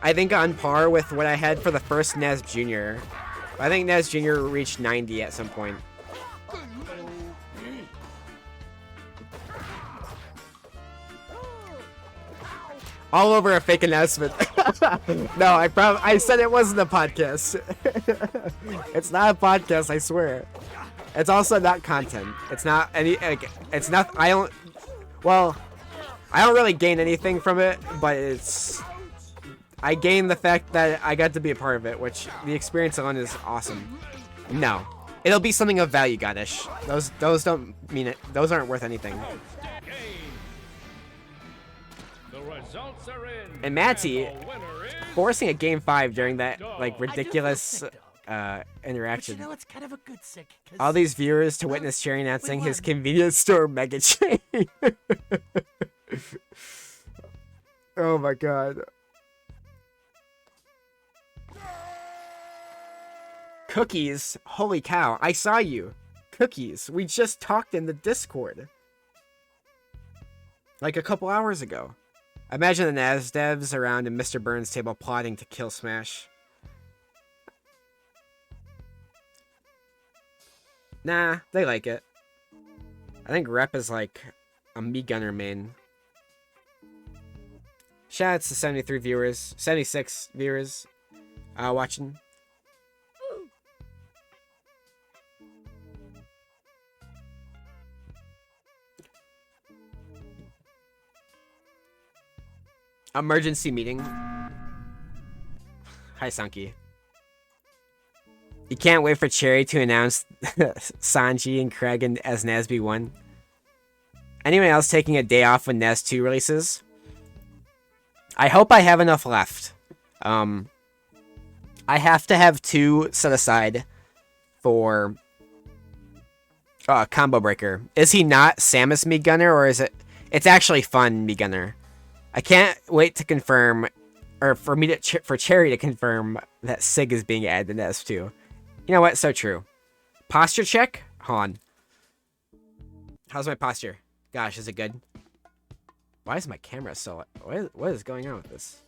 I think, on par with what I had for the first Nez Jr. I think Nez Jr. reached 90 at some point. All over a fake announcement. No, I said it wasn't a podcast. It's not a podcast, I swear. It's also not content. It's not any, like, it's not, I don't really gain anything from it, but I gain the fact that I got to be a part of it, which the experience alone is awesome. No. It'll be something of value, Goddish. Those don't mean it. Those aren't worth anything. results are in. And Matty And the winner is forcing a game 5 during that like I do feel ridiculous sick, dog. interaction. But you know, it's kind of a good sick. 'Cause All these viewers to well, witness Cherry announcing we his won. convenience store mega chain. Oh my god. Cookies? Holy cow, I saw you. Cookies, we just talked in the Discord. Like a couple hours ago. Imagine the NAS devs around in Mr. Burns' table plotting to kill Smash. Nah, they like it. I think Rep is like a me gunner main. Shout out to 73 viewers, 76 viewers watching. Emergency meeting. Hi, Sunky. You can't wait for Cherry to announce Sanji and Craig as Nasby 1. Anyone else taking a day off when Nas 2 releases? I hope I have enough left. I have to have 2 set aside for Combo Breaker. Is he not Samus Me Gunner, or is it? It's actually fun Me Gunner. I can't wait to confirm, or for me to for Cherry to confirm that Sig is being added to S2. You know what? So true. Posture check? Hold on. How's my posture? Gosh, is it good? Why is my camera so... What is going on with this?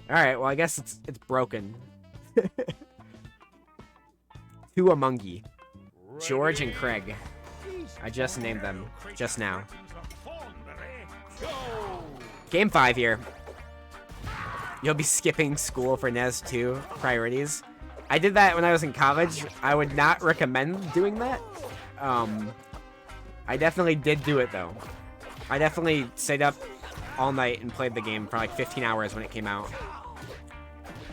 Alright, well, I guess it's broken. 2 Among Ye. George and Craig. I just named them just now. Game 5 here. You'll be skipping school for NES 2 priorities. I did that when I was in college. I would not recommend doing that. I definitely did do it though. I definitely stayed up all night and played the game for like 15 hours when it came out.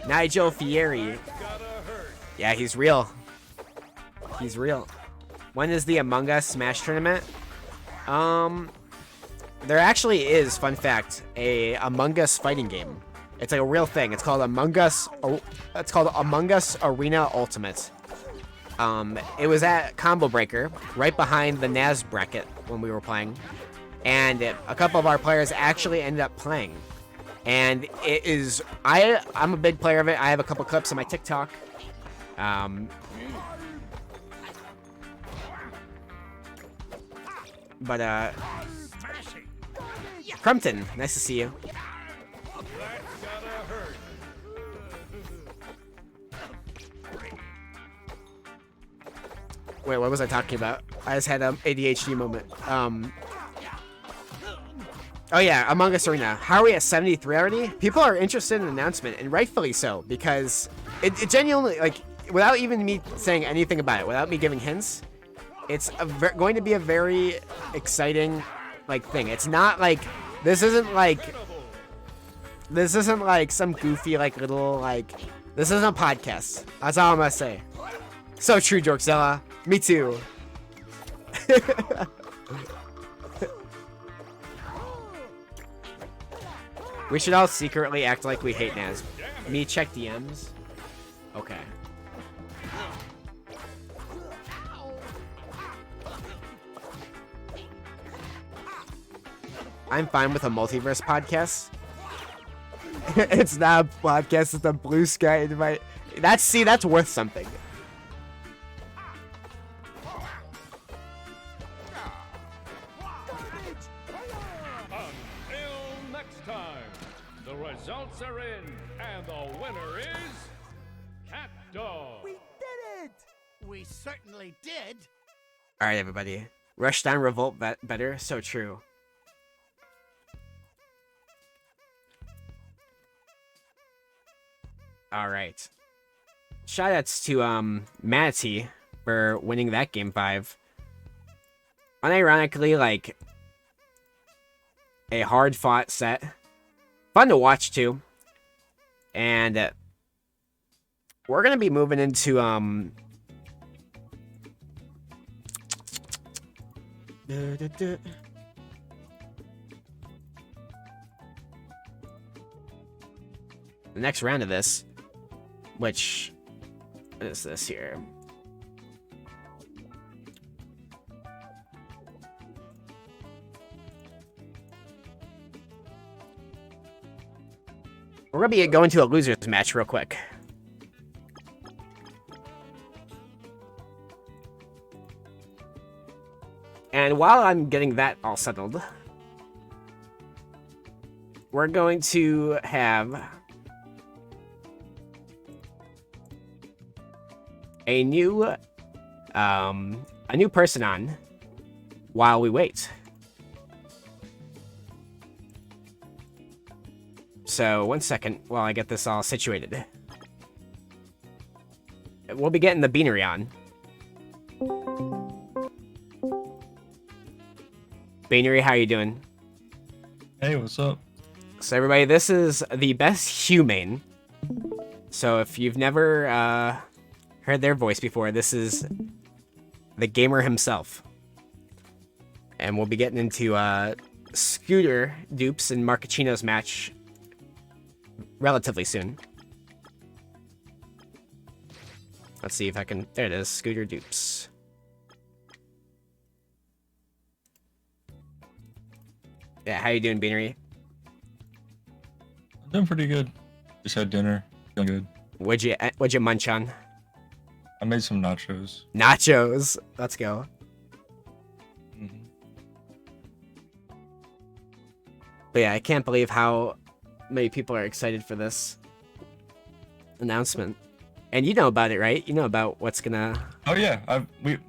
Nigel Fieri. Yeah, he's real. He's real. When is the Among Us Smash tournament? There actually is, fun fact, a Among Us fighting game. It's like a real thing. It's called Among Us. It's called Among Us Arena Ultimate. It was at Combo Breaker, right behind the NAS bracket when we were playing, and a couple of our players actually ended up playing. And it is, I'm a big player of it. I have a couple clips on my TikTok. Crumpton, nice to see you. Wait, what was I talking about? I just had an ADHD moment. Oh yeah, Among Us Arena. How are we at 73 already? People are interested in the announcement, and rightfully so, because it genuinely, like, without even me saying anything about it, without me giving hints, it's going to be a very exciting, like, thing. It's not like, this isn't like some goofy, like, little, like, this isn't a podcast. That's all I'm gonna say. So true, Jorkzilla. Me too. We should all secretly act like we hate Naz. Me check DMs? Okay. I'm fine with a multiverse podcast. It's not a podcast, it's a blue sky invite. That's worth something. Until next time, the results are in, and the winner is Cat Dog. We did it! We certainly did. All right, everybody. Rushdown Revolt better. So true. All right. Shoutouts to Manatee for winning that game 5. Unironically, like, a hard-fought set. Fun to watch too. And we're gonna be moving into the next round of this, which, what is this here? We're gonna be going to a losers match real quick. And while I'm getting that all settled, we're going to have a new person on while we wait. So, 1 second while I get this all situated. We'll be getting the beanery on. Beanery, how you doing? Hey, what's up? So everybody, this is the best humane. So if you've never heard their voice before, this is the gamer himself. And we'll be getting into Scooter Dupes and Marcachino's match relatively soon. Let's see if I can... There it is, Scooter Dupes. Yeah, how you doing, Beanery? I'm doing pretty good. Just had dinner. Feeling good. What'd you munch on? I made some nachos. Nachos. Let's go. Mm-hmm. But yeah, I can't believe how many people are excited for this announcement. And you know about it, right? You know about what's gonna... Oh yeah,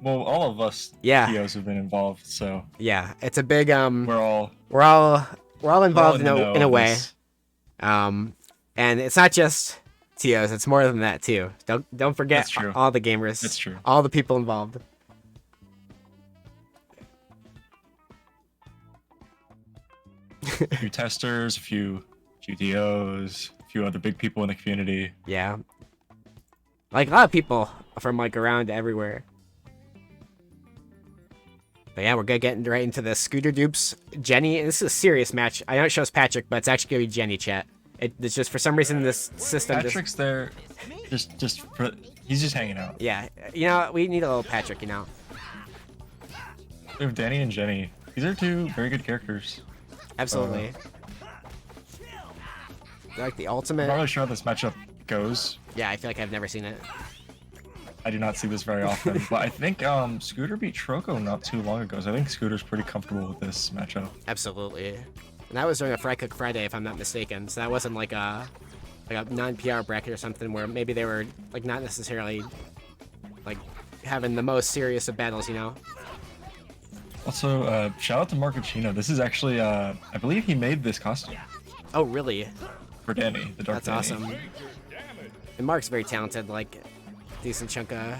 all of us Yeah. TOs have been involved, so Yeah, it's a big we're all involved in the know in a of way. this. And it's not just TOs, it's more than that too. Don't forget That's true. all the gamers. That's true. All the people involved. A few testers, a few TOs, a few other big people in the community. Yeah. Like a lot of people from like around everywhere. But yeah, we're gonna get right into the Scooter Dupes. Jenny, this is a serious match. I know it shows Patrick, but it's actually gonna be Jenny, chat. It's just for some reason this system Patrick's there, he's just hanging out. Yeah, you know, we need a little Patrick, you know. We have Danny and Jenny. These are two very good characters. Absolutely. They're like the ultimate. I'm not really sure how this matchup goes. Yeah, I feel like I've never seen it. I do not see this very often, but I think Scooter beat Troko not too long ago, so I think Scooter's pretty comfortable with this matchup. Absolutely. And that was during a Fry Cook Friday, if I'm not mistaken. So that wasn't like a non-PR bracket or something where maybe they were like not necessarily like having the most serious of battles, you know? Also, shout out to Marcachino. This is actually, I believe he made this costume Oh, really? for Danny, the Dark That's Danny. awesome. And Mark's very talented, like, decent chunk of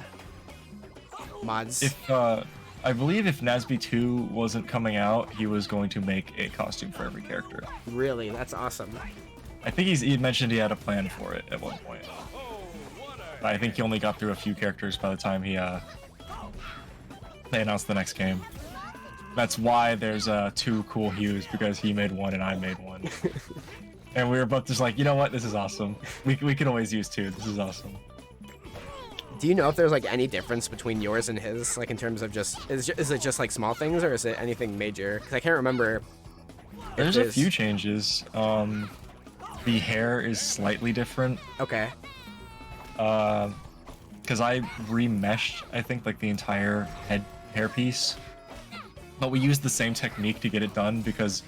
mods. If, I believe if Nasby 2 wasn't coming out, he was going to make a costume for every character. Really, that's awesome. I think he mentioned he had a plan for it at one point. But I think he only got through a few characters by the time they announced the next game. That's why there's two cool hues, because he made one and I made one. And we were both just like, you know what, this is awesome. We can always use two. This is awesome. Do you know if there's like any difference between yours and his, like in terms of just is it just like small things or is it anything major? Because I can't remember. There's a few changes. The hair is slightly different. Okay. Because I remeshed, I think, like the entire hair piece. But we used the same technique to get it done because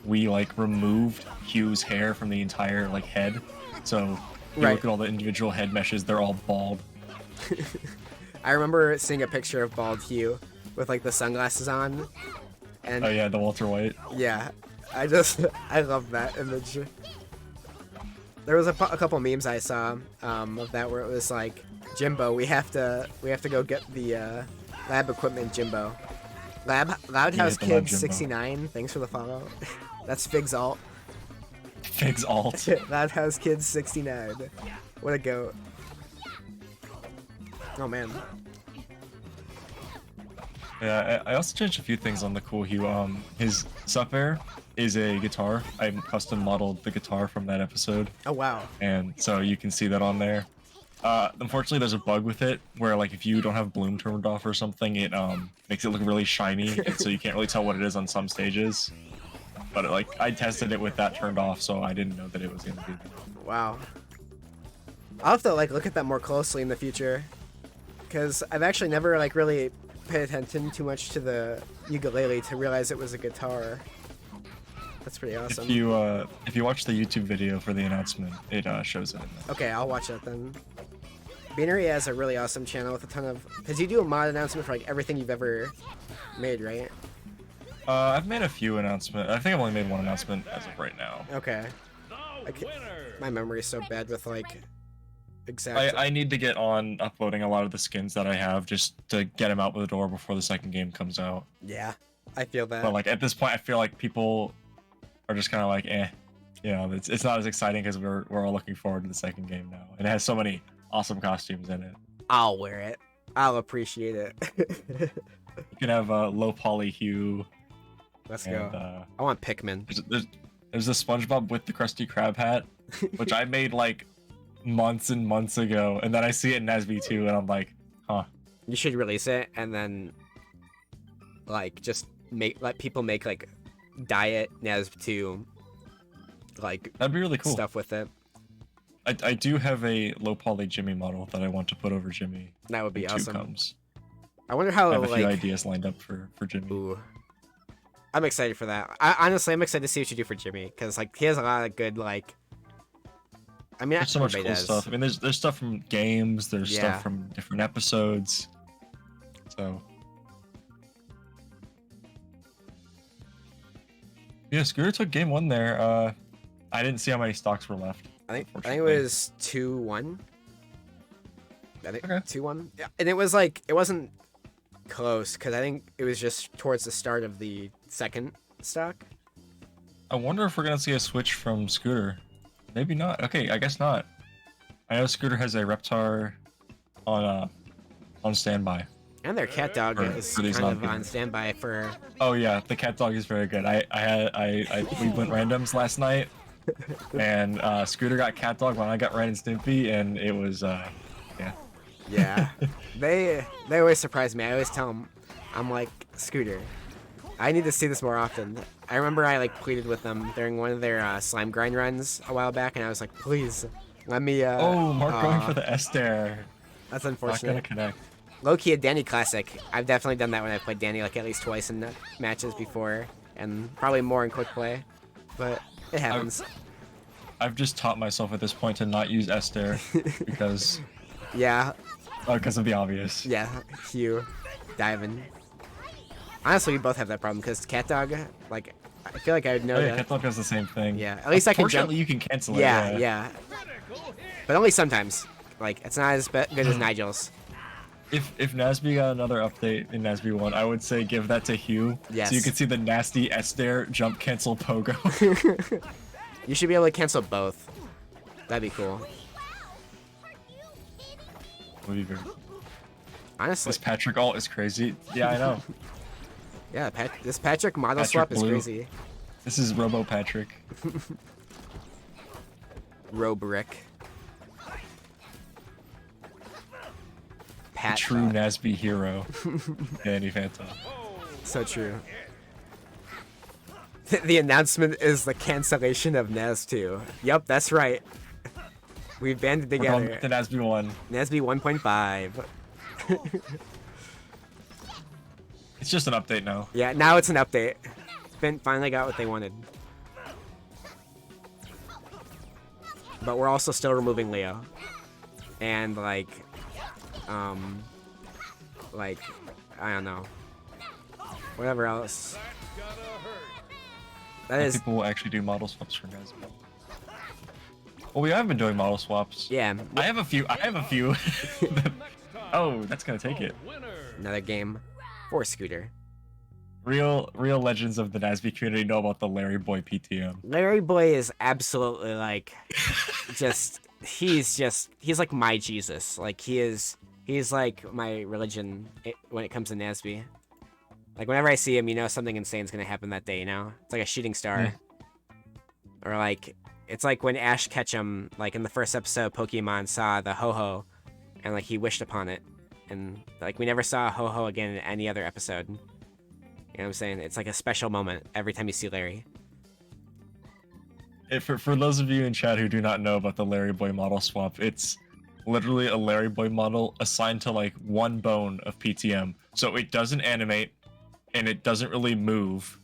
we like removed Hugh's hair from the entire like head. So you Right. look at all the individual head meshes, they're all bald. I remember seeing a picture of bald Hugh with like the sunglasses on. And Oh yeah, the Walter White. yeah, I love that image. There was a couple memes I saw of that where it was like, Jimbo, we have to go get the lab equipment, Jimbo. Loudhouse the lab Kid Jimbo. 69, thanks for the follow. That's Fig's alt. Fig's alt. Loudhouse Kid 69. What a goat. Oh man. Yeah, I also changed a few things on the Cool Hue. His Sup Air is a guitar. I custom modeled the guitar from that episode, Oh wow. and so you can see that on there. Unfortunately, there's a bug with it where, like, if you don't have bloom turned off or something, it makes it look really shiny, and so you can't really tell what it is on some stages. But like, I tested it with that turned off, so I didn't know that it was gonna do that. Wow. I'll have to like look at that more closely in the future, because I've actually never like really paid attention too much to the ukulele to realize it was a guitar. That's pretty awesome. If you watch the YouTube video for the announcement, it shows it in there. Okay, I'll watch that then. Beanery has a really awesome channel with a ton of, because you do a mod announcement for like everything you've ever made, right? I've made a few announcements. I think I've only made one announcement as of right now. Okay. The winner. My memory is so bad with like exact. I need to get on uploading a lot of the skins that I have just to get them out the door before the second game comes out. Yeah, I feel that. But like at this point, I feel like people are just kind of like, you know, it's not as exciting because we're all looking forward to the second game now, and it has so many awesome costumes in it. I'll wear it. I'll appreciate it. You can have low poly hue. Let's and, go. I want Pikmin. There's a SpongeBob with the Krusty Krab hat, which I made like months and months ago, and then I see it in Nasby 2, and I'm like, huh. You should release it and then like just let people make like diet Nasb 2 like That'd be really cool. stuff with it. I do have a low poly Jimmy model that I want to put over Jimmy. That would be when 2 awesome. comes. I wonder how I have a few like ideas lined up for Jimmy. ooh. I'm excited for that. Honestly, I'm excited to see what you do for Jimmy, because like he has a lot of good like. I mean, There's so much cool everybody does. stuff. I mean, there's stuff from games. There's Yeah. stuff from different episodes. So yeah, Scooter took game 1 there. I didn't see how many stocks were left. I think it unfortunately. was 2-1. I think Okay. 2-1. Yeah, and it was like it wasn't close because I think it was just towards the start of the second stock. I wonder if we're gonna see a switch from Scooter. Maybe not. Okay, I guess not. I know Scooter has a Reptar on standby. And their cat dog For- is for these kind of non-people. on standby for. Oh yeah, the cat dog is very good. We went randoms last night, and Scooter got cat dog when I got Ren and Stimpy, and it was yeah. Yeah, they always surprise me. I always tell them, I'm like, Scooter, I need to see this more often. I remember I like pleaded with them during one of their slime grind runs a while back, and I was like, please, let me. Oh, Mark going for the Esther. That's Not gonna unfortunate. connect. Low-key a Danny classic. I've definitely done that when I played Danny like at least twice in matches before, and probably more in quick play, but it happens. I've just taught myself at this point to not use Esther because Yeah, of the obvious. yeah, Hugh, diving. Honestly, we both have that problem because cat dog, like, I feel like I would know Oh yeah, that. cat dog does the same thing. Yeah, at least I can jump. Fortunately, you can cancel it. Yeah, yeah, but only sometimes. Like, it's not as good as Nigel's. If Nasby got another update in Nasby 1, I would say give that to Hugh. Yes. So you could see the nasty Esther jump cancel pogo. You should be able to cancel both. That'd be cool. Would be very- Honestly, This Patrick ult is crazy. Yeah, I know. yeah, this Patrick model Patrick swap is Blue. crazy. This is Robo Patrick. Robrick. Pat. True Nasby hero. Danny Phantom. So true. The announcement is the cancellation of Naz 2. Yup, that's right. We've banded We're going together. to Nasby 1. Nasby 1.5. It's just an update now. Yeah, now it's an update. Finn finally got what they wanted. But we're also still removing Leo. And like, I don't know. Whatever else. That is, People will actually do model swaps for Nasby. Well, we have been doing model swaps. yeah, I have a few. Oh, that's gonna take it. another game for Scooter. Real legends of the Nasby community know about the Larry Boy PTM. Larry Boy is absolutely like, he's like my Jesus. Like he's like my religion when it comes to Nasby. Like whenever I see him, you know something insane's gonna happen that day. You know, it's like a shooting star. Yeah. Or like it's like when Ash Ketchum, like in the first episode of Pokemon, saw the Ho-Ho, and like he wished upon it, and like we never saw Ho-Ho again in any other episode. You know what I'm saying? It's like a special moment every time you see Larry. For those of you in chat who do not know about the Larry Boy model swap, it's literally a Larry Boy model assigned to like one bone of PTM. So it doesn't animate and it doesn't really move.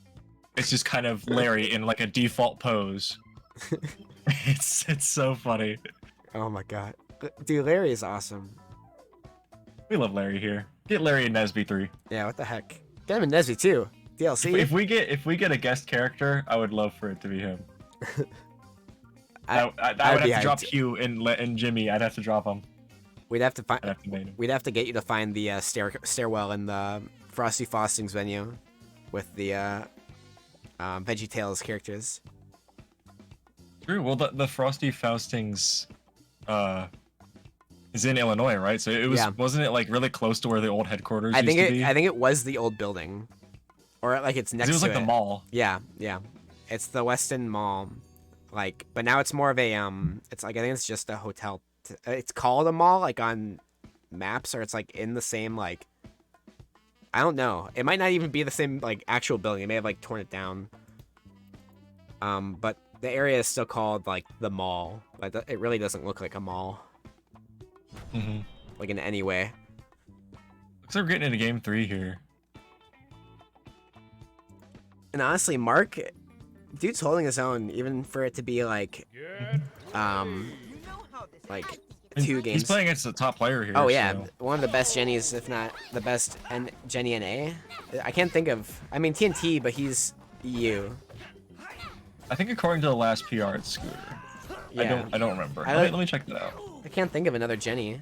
It's just kind of Larry in like a default pose. It's so funny. Oh my god. Dude, Larry is awesome. We love Larry here. Get Larry in Nesby 3. Yeah, what the heck? Get him in Nesby too. DLC. If we get a guest character, I would love for it to be him. I would have to drop Hugh and Jimmy. I'd have to drop them. We'd have to find. I'd have to name him. We'd have to get you to find the stairwell in the Frosty Faustings venue with the VeggieTales characters. True. Well, the Frosty Faustings is in Illinois, right? So it was wasn't it like really close to where the old headquarters used to be? I think it was the old building, or like it's next to it. It was like the mall. Yeah. It's the Weston Mall, like, but now it's more of a it's like I think it's just a hotel. It's called a mall, like on maps, or it's like in the same like. I don't know. It might not even be the same like actual building. It may have like torn it down. But the area is still called like the mall, but it really doesn't look like a mall. Mm-hmm. Like in any way. Looks like we're getting into game 3 here. And honestly, Mark, dude's holding his own, even for it to be like, like 2 games. He's playing against the top player here. Oh yeah, so. one of the best Jennies, if not the best Jenny NA. I can't think of. I mean TNT, but he's EU. I think according to the last PR, it's Scooter. Yeah. I don't remember. Let me check that out. I can't think of another Jenny.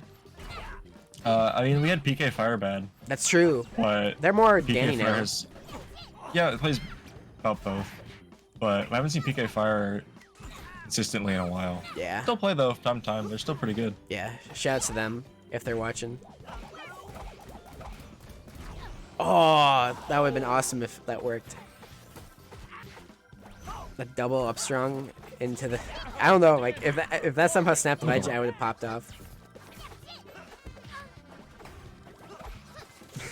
I mean, we had PK Firebad. That's true. But they're more PK Danny now. Yeah, it plays about both. But I haven't seen PK Fire consistently in a while. Yeah. Still play though, from time to time. They're still pretty good. Yeah. Shouts to them if they're watching. Oh, that would have been awesome if that worked. The double upstrung into the. I don't know, like if that somehow snapped the ledge, I would have popped off.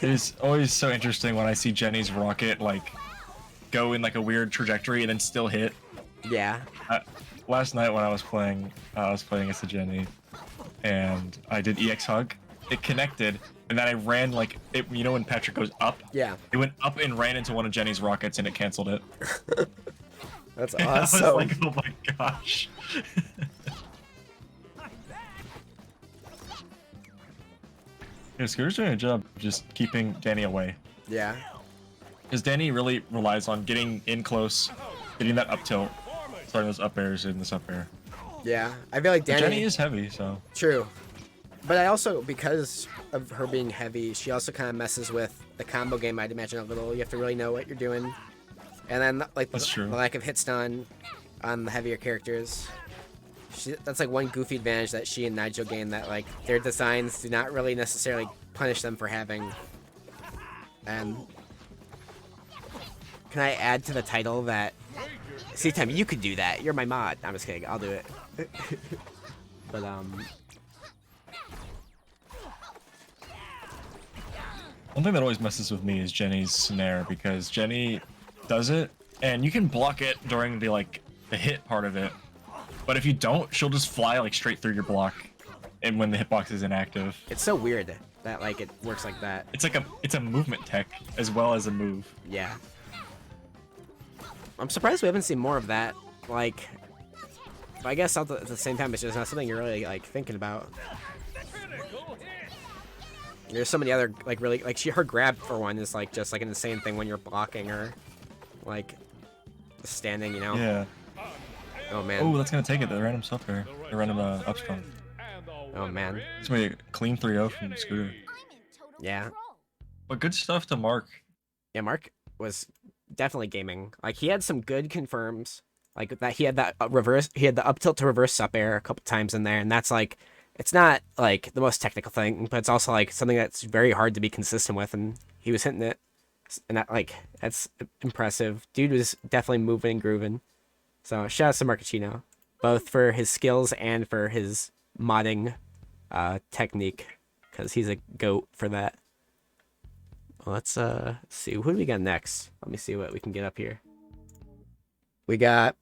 It is always so interesting when I see Jenny's rocket like go in like a weird trajectory and then still hit. Yeah. Last night when I was playing against a Jenny, and I did EX hug. It connected, and then I ran like it. You know when Patrick goes up? Yeah. It went up and ran into one of Jenny's rockets, and it canceled it. That's I awesome. was like, oh my gosh. Yeah, Scooter's doing a job just keeping Danny away. Yeah. Because Danny really relies on getting in close, getting that up tilt, starting those up airs in this up air. Yeah. I feel like But Danny Jenny is heavy, so. True. But I also, because of her being heavy, she also kind of messes with the combo game, I'd imagine, a little. You have to really know what you're doing. And then, like, the lack of hit stun on the heavier characters. That's, like, one goofy advantage that she and Nigel gain, that, like, their designs do not really necessarily punish them for having. And can I add to the title that, see, Tim, you could do that. You're my mod. I'm just kidding. I'll do it. But, one thing that always messes with me is Jenny's snare, because Jenny does it, and you can block it during the, like, the hit part of it. But if you don't, she'll just fly, like, straight through your block, and when the hitbox is inactive. it's so weird that, like, it works like that. It's a movement tech as well as a move. Yeah. I'm surprised we haven't seen more of that. Like, I guess at the same time, it's just not something you're really, like, thinking about. There's so many other, like, really, like, her grab, for one, is, like, just, like, an insane thing when you're blocking or, like, just standing, you know? Yeah. Oh, man. Oh, that's gonna take it. The random stuff there. The random upstrong. Oh, man. It's gonna be a clean 3-0 from Scooter. Yeah. But good stuff to Mark. Yeah, Mark was definitely gaming. Like, he had some good confirms. Like, that he had that reverse, he had the up tilt to reverse up air a couple times in there, and that's, like, it's not, like, the most technical thing, but it's also, like, something that's very hard to be consistent with, and he was hitting it. And that's impressive. Dude was definitely moving and grooving. So shout out to Marcachino, both for his skills and for his modding technique, because he's a goat for that. Well, let's see, who do we got next? Let me see what we can get up here. We got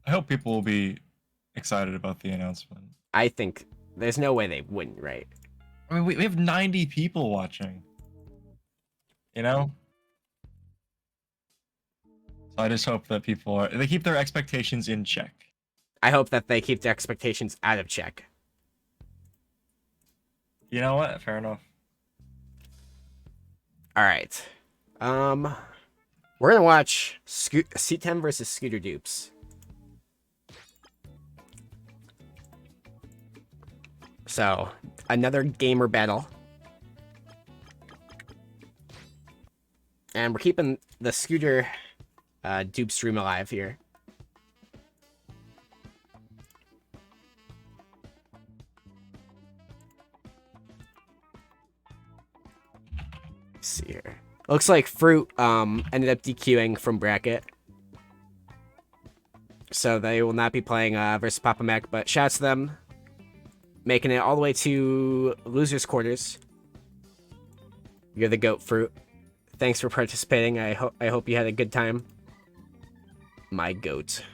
I hope people will be excited about the announcement. I think there's no way they wouldn't, right? I mean, we have 90 people watching. You know? So I just hope that they keep their expectations in check. I hope that they keep their expectations out of check. You know what? Fair enough. All right. We're gonna watch C10 versus Scooter Dupes. So, another gamer battle. And we're keeping the Scooter dupe stream alive here. Let's see here. Looks like Fruit ended up DQing from bracket. So they will not be playing versus Papa Mac, but shouts to them. Making it all the way to losers quarters. You're the goat, Fruit. Thanks for participating. I hope you had a good time. My goat.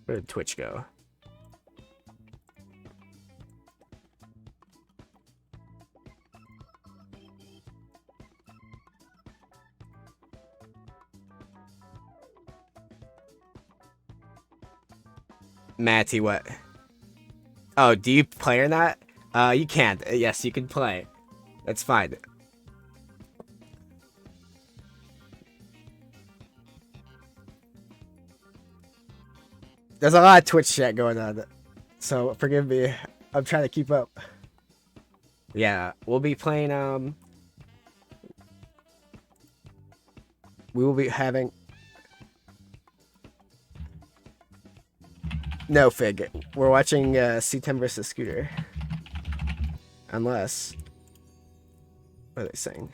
Where did Twitch go? Matty, what? Oh, do you play or not? You can't. Yes, you can play. That's fine. There's a lot of Twitch chat going on, so forgive me. I'm trying to keep up. Yeah, we'll be playing, we will be having... No, Fig. We're watching C10 versus Scooter. Unless... What are they saying?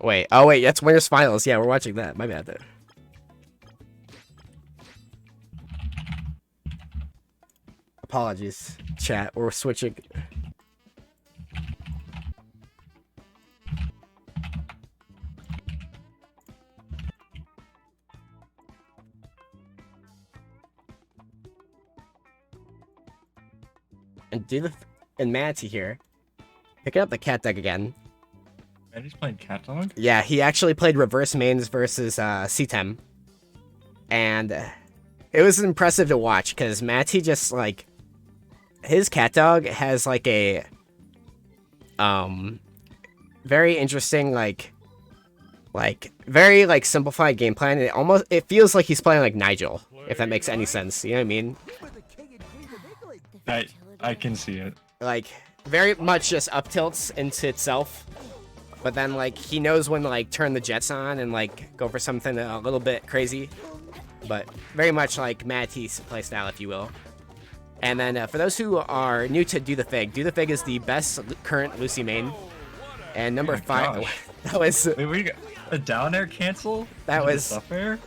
Wait. Oh, wait. That's Winners Finals. Yeah, we're watching that. My bad, though. Apologies, chat. We're switching. And Matty here, picking up the cat dog again. Matty's playing cat dog? Yeah, he actually played reverse mains versus C10, and it was impressive to watch because Matty just like. His cat dog has like a very interesting like very like simplified game plan. It feels like he's playing like Nigel, if that makes any sense. You know what I mean? I can see it. Like very much just up tilts into itself, but then like he knows when to like turn the jets on and like go for something a little bit crazy, but very much like Matty's playstyle, if you will. And then for those who are new to Do the Fig is the best current Lucy main. And number 5, that was... Wait, we got a down air cancel? That was... Up air?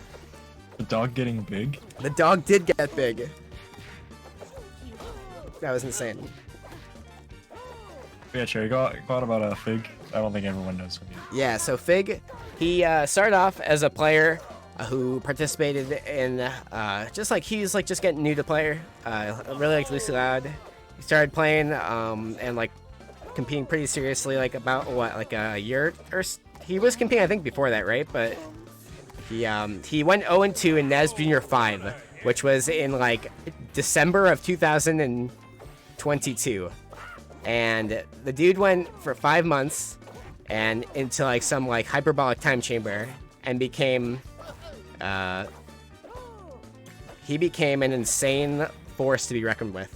The dog getting big? The dog did get big. That was insane. Yeah, Cherry, go on about Fig. I don't think everyone knows him yet. Yeah, so Fig, he started off as a player who participated in he's like just getting new to player. Really liked Lucy Loud. He started playing and like competing pretty seriously like about like a year or he was competing I think before that, right? But he went 0-2 in NES Junior 5, which was in like December of 2022. And the dude went for 5 months and into like some like hyperbolic time chamber and became he became an insane force to be reckoned with.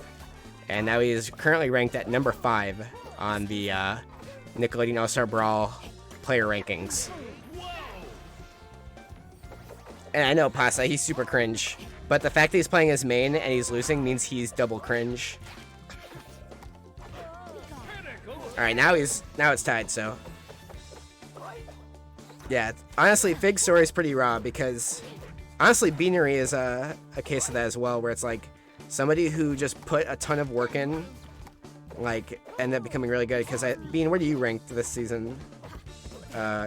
And now he is currently ranked at number 5 on the Nickelodeon All-Star Brawl player rankings. And I know, Pasta, he's super cringe. But the fact that he's playing his main and he's losing means he's double cringe. Alright, now it's tied, so. Yeah, honestly, Fig's story is pretty raw because, honestly, Beanery is a case of that as well, where it's like somebody who just put a ton of work in, like, ended up becoming really good. Because, Bean, where do you rank this season?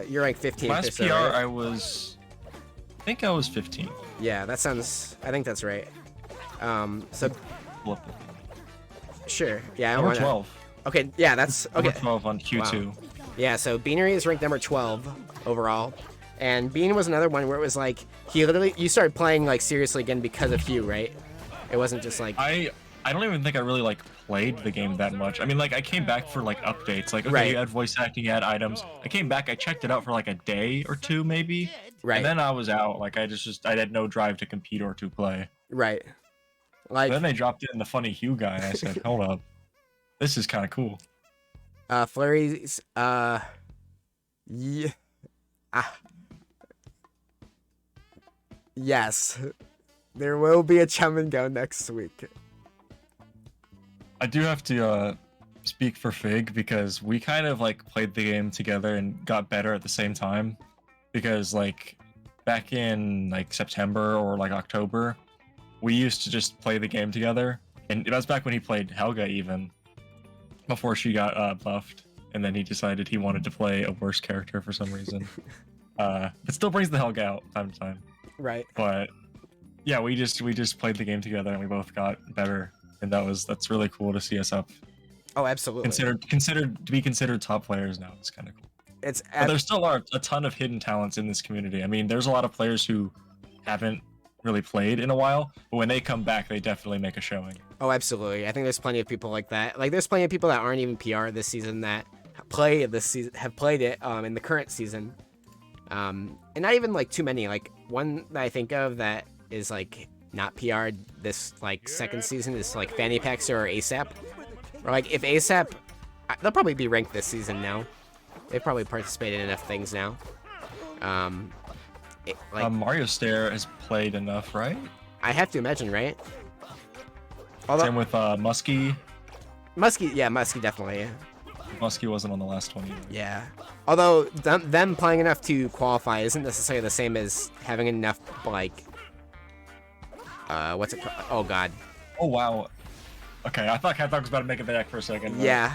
You're ranked 15th. Last PR, right? I think I was 15. Yeah, that sounds, I think that's right. So, sure, yeah. Number 12. Okay, yeah, that's, okay. Number 12 on Q2. Wow. Yeah, so Beanery is ranked number 12 overall. And Bean was another one where it was like, you started playing like seriously again because of Hugh, right? It wasn't just like... I don't even think I really like played the game that much. I mean, like, I came back for like updates, like, okay, right. You had voice acting, you had items. I came back, I checked it out for like a day or two maybe. Right. And then I was out, like, I had no drive to compete or to play. Right. Like, then they dropped in the funny Hugh guy, and I said, hold up, this is kind of cool. Flurry's, yes, there will be a Chum and Go next week. I do have to speak for Fig because we kind of like played the game together and got better at the same time. Because like back in like September or like October, we used to just play the game together, and that was back when he played Helga even before she got buffed, and then he decided he wanted to play a worse character for some reason. It still brings the Helga out time to time. Right. But yeah, we just played the game together and we both got better, and that's really cool to see us up. Oh, absolutely. Considered top players now. It's kind of cool. But there still are a ton of hidden talents in this community. I mean, there's a lot of players who haven't really played in a while, but when they come back, they definitely make a showing. Oh, absolutely. I think there's plenty of people like that. Like, there's plenty of people that aren't even PR this season that have played it in the current season. And not even like too many. Like, one that I think of that is like not PR'd this like second season is like Fanny Paxter or ASAP. Or like if ASAP, they'll probably be ranked this season now. They've probably participated in enough things now. Mario Stare has played enough, right? I have to imagine, right? Same with Muskie. Muskie definitely. Muskie wasn't on the last 20. Yeah. Although them playing enough to qualify isn't necessarily the same as having enough, like, what's it called? Oh god. Oh wow. Okay, I thought was about to make it back for a second. But... Yeah.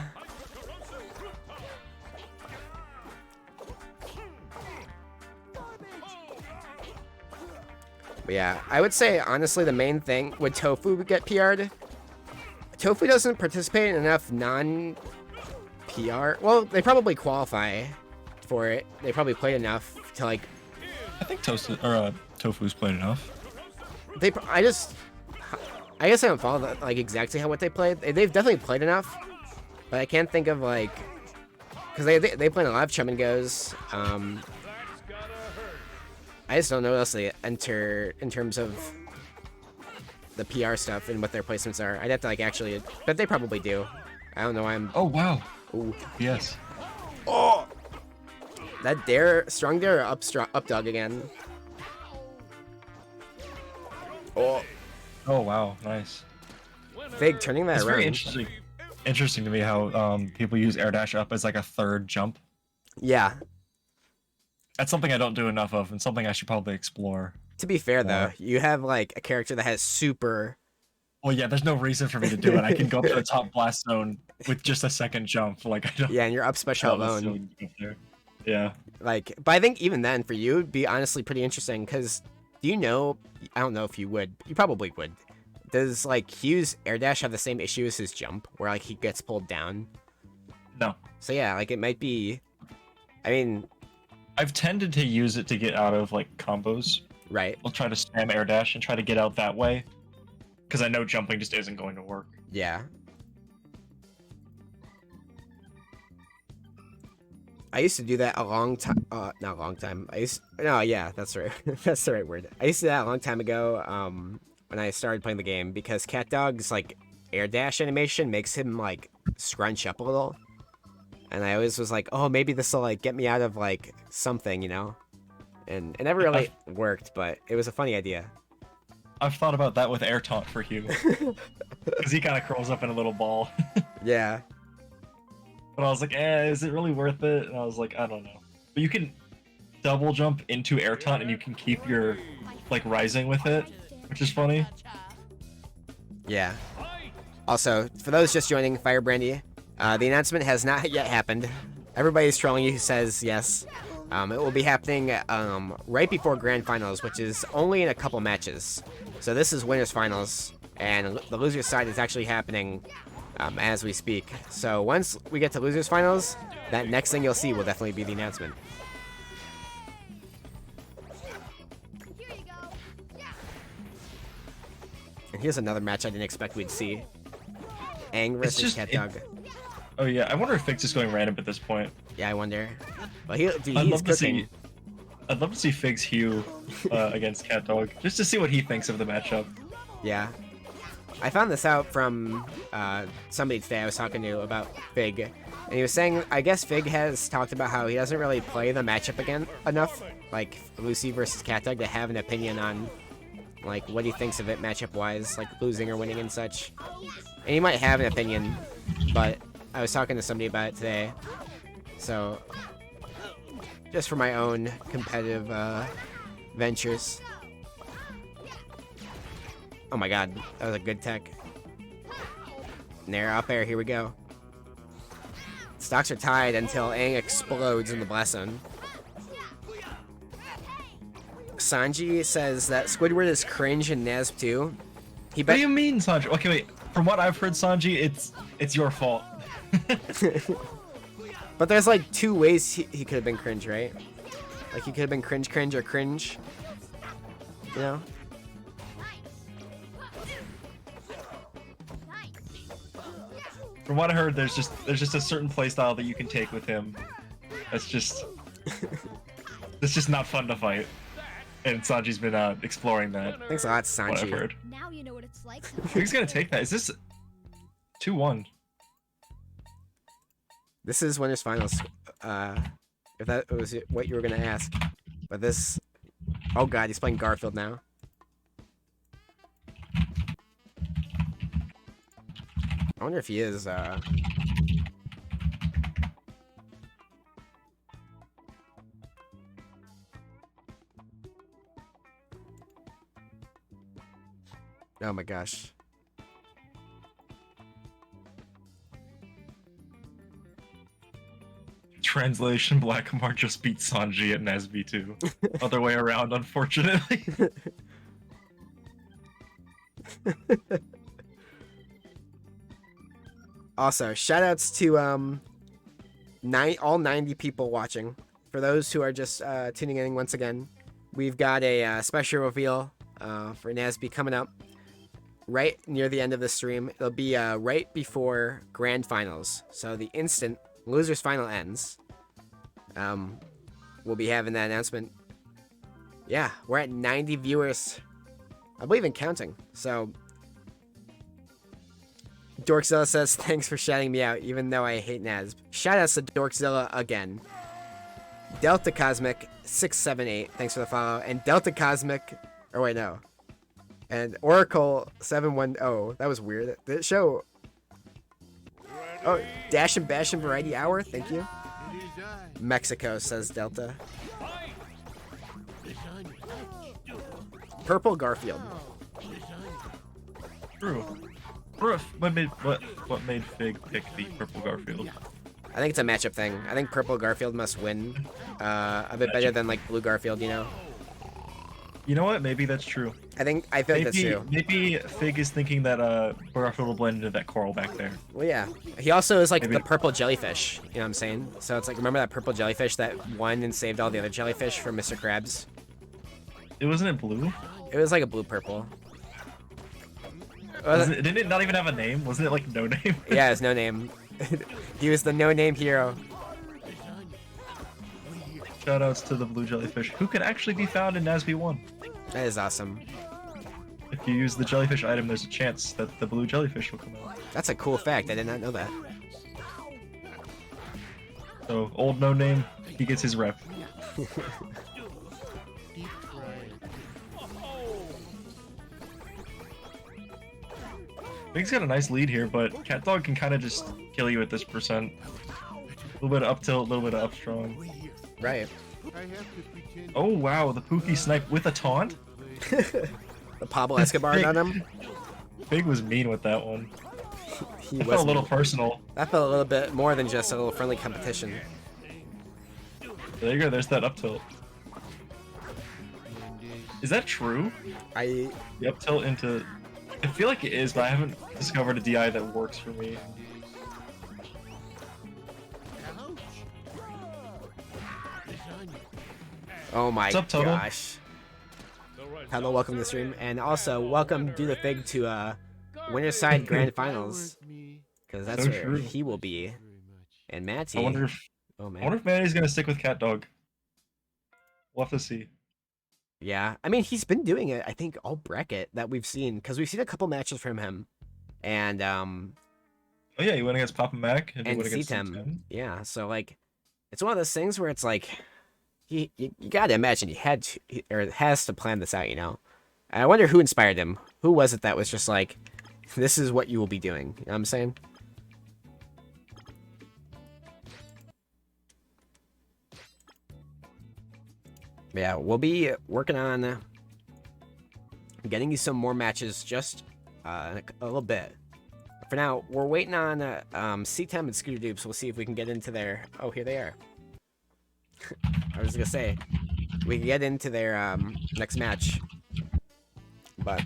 But yeah, I would say honestly the main thing would Tofu get PR'd. Tofu doesn't participate in enough non-PR. Well, they probably qualify for it. They probably played enough to like. I think Tofu's played enough. I guess I don't follow that, like exactly what they played. They've definitely played enough, but I can't think of like because they played a lot of Chum and Goes. I just don't know what else they enter in terms of the PR stuff and what their placements are. I'd have to like actually, but they probably do. I don't know why I'm. Oh wow. Ooh. Yes. Oh. That strong dare up dog again. Oh. Oh wow, nice. Fig turning that it's around. Very interesting to me how people use air dash up as like a third jump. Yeah. That's something I don't do enough of, and something I should probably explore. To be fair, though, you have like a character that has super. Well, yeah, there's no reason for me to do it. I can go up to the top blast zone with just a second jump. Like I don't. Yeah, and you're up special alone. Yeah. Like, but I think even then, for you, it'd be honestly pretty interesting because do you know? I don't know if you would. You probably would. Does like Hugh's air dash have the same issue as his jump, where like he gets pulled down? No. So yeah, like it might be. I mean. I've tended to use it to get out of like combos. Right. I'll try to spam air dash and try to get out that way, because I know jumping just isn't going to work. Yeah. I used to do that a long time. Not a long time. Yeah, that's right. That's the right word. I used to do that a long time ago. when I started playing the game because CatDog's like air dash animation makes him like scrunch up a little, and I always was like, oh, maybe this will like get me out of like something, you know. And it never really worked, but it was a funny idea. I've thought about that with air taunt for Hugh. Because he kind of curls up in a little ball. Yeah. But I was like, is it really worth it? And I was like, I don't know. But you can double jump into air taunt and you can keep your like rising with it, which is funny. Yeah. Also, for those just joining, Firebrandy, the announcement has not yet happened. Everybody's trolling you who says yes. It will be happening right before Grand Finals, which is only in a couple matches. So this is Winners Finals, and the Losers side is actually happening as we speak. So once we get to Losers Finals, that next thing you'll see will definitely be the announcement. And here's another match I didn't expect we'd see. Aang versus CatDog. Oh yeah, I wonder if Fig's just going random at this point. Yeah, I wonder. But he's cooking. I'd love to see Fig's Hugh against CatDog, just to see what he thinks of the matchup. Yeah. I found this out from somebody today I was talking to about Fig. And he was saying, I guess Fig has talked about how he doesn't really play the matchup again enough, like Lucy versus CatDog, to have an opinion on like what he thinks of it matchup-wise, like losing or winning and such. And he might have an opinion, but I was talking to somebody about it today. So, just for my own competitive ventures. Oh my god, that was a good tech. Nair up air, here we go. Stocks are tied until Aang explodes in the blast zone. Sanji says that Squidward is cringe in Nasb 2. What do you mean, Sanji? Okay, wait. From what I've heard, Sanji, it's your fault. But there's like two ways he could have been cringe, right? Like he could have been cringe, or cringe. You know? From what I heard, there's just a certain playstyle that you can take with him. That's just not fun to fight. And Sanji's been exploring that. Thanks a lot, Sanji. What I've heard. Now you know what it's like. Who's gonna take that? Is this 2-1? This is Winners Finals. If that was what you were gonna ask, but this. Oh god, he's playing Garfield now. I wonder if he is. Oh my gosh. Translation: Blackamar just beat Sanji at Nasby 2. Other way around, unfortunately. Also, shoutouts to all 90 people watching. For those who are just tuning in once again, we've got a special reveal for Nasby coming up right near the end of the stream. It'll be right before Grand Finals. So the instant Losers Final ends, we'll be having that announcement. Yeah, we're at 90 viewers, I believe, and counting. So Dorkzilla says, thanks for shouting me out, even though I hate Nasb. Shoutouts to Dorkzilla again. Delta Cosmic 678, thanks for the follow. And Delta Cosmic, or wait, no. And Oracle 710, that was weird. Did it show? Oh, Dash and Bash and Variety Hour, thank you. Mexico, says Delta. Purple Garfield. True. What made Fig pick the purple Garfield? I think it's a matchup thing. I think purple Garfield must win a bit better than like blue Garfield, you know? You know what? Maybe that's true. I feel like that's true. Maybe Fig is thinking that Garfield will blend into that coral back there. Well, yeah. He also is like the purple jellyfish, you know what I'm saying? So it's like, remember that purple jellyfish that won and saved all the other jellyfish from Mr. Krabs? Wasn't it blue? It was like a blue-purple. Didn't it not even have a name? Wasn't it like no name? Yeah, it's no name. He was the no-name hero. Shoutouts to the blue jellyfish, who can actually be found in Nasby 1. That is awesome. if you use the jellyfish item, there's a chance that the blue jellyfish will come out. That's a cool fact. I did not know that. So, old no name, he gets his rep. Deep fried. Big's got a nice lead here, but CatDog can kind of just kill you at this percent. A little bit of up tilt, a little bit of up strong. Right. I have to pretend. Oh wow, the Pookie snipe with a taunt? The Pablo Escobar on him. Big was mean with that one. He That was felt a little personal. That felt a little bit more than just a little friendly competition. There you go, there's that up tilt. Is that true? I The up tilt into... I feel like it is, but I haven't discovered a DI that works for me. Oh my What's up, Total? gosh. Hello, welcome to the stream, and also welcome Do the Fig to Winterside Grand Finals, because that's So where true. he will be. And Matty. I wonder if Oh I wonder man. if Manny's gonna stick with CatDog. We'll have to see. Yeah, I mean he's been doing it. I think all bracket that we've seen, because we've seen a couple matches from him, and Oh yeah, he went against Papa Mac and he and went against C-Tem. C10. Yeah, so like, it's one of those things where it's like, you gotta imagine he had to, or has to plan this out, you know. And I wonder who inspired him. Who was it that was just like, this is what you will be doing? You know what I'm saying? Yeah, we'll be working on getting you some more matches just in a little bit. For now, we're waiting on C-Tem and Scooter Dupes. We'll see if we can get into their... Oh, here they are. I was gonna say, we can get into their next match. But...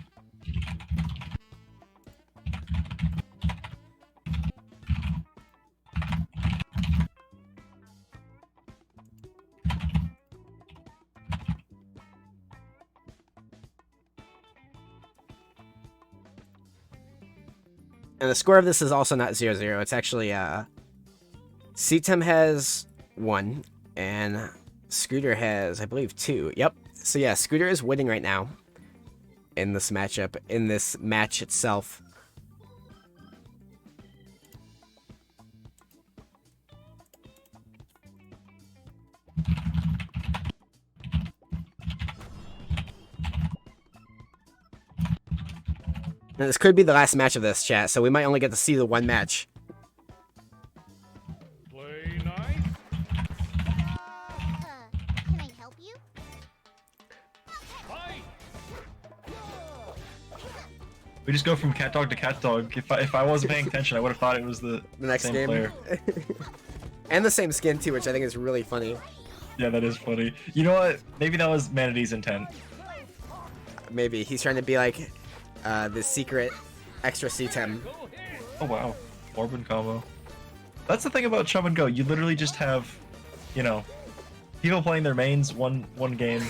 And the score of this is also not 0-0. It's actually, C-Tem has 1, and Scooter has, I believe, 2. Yep. So yeah, Scooter is winning right now in this matchup, in this match itself. And this could be the last match of this, chat, so we might only get to see the one match. Play nice. Can I help you? Fight. We just go from CatDog to CatDog. If I wasn't paying attention, I would have thought it was the The next same game. player. And the same skin, too, which I think is really funny. Yeah, that is funny. You know what? Maybe that was Manatee's intent. Maybe. He's trying to be like the secret extra C-Tem. Oh wow, Orban combo. That's the thing about Chum and Go. You literally just have, you know, people playing their mains one game,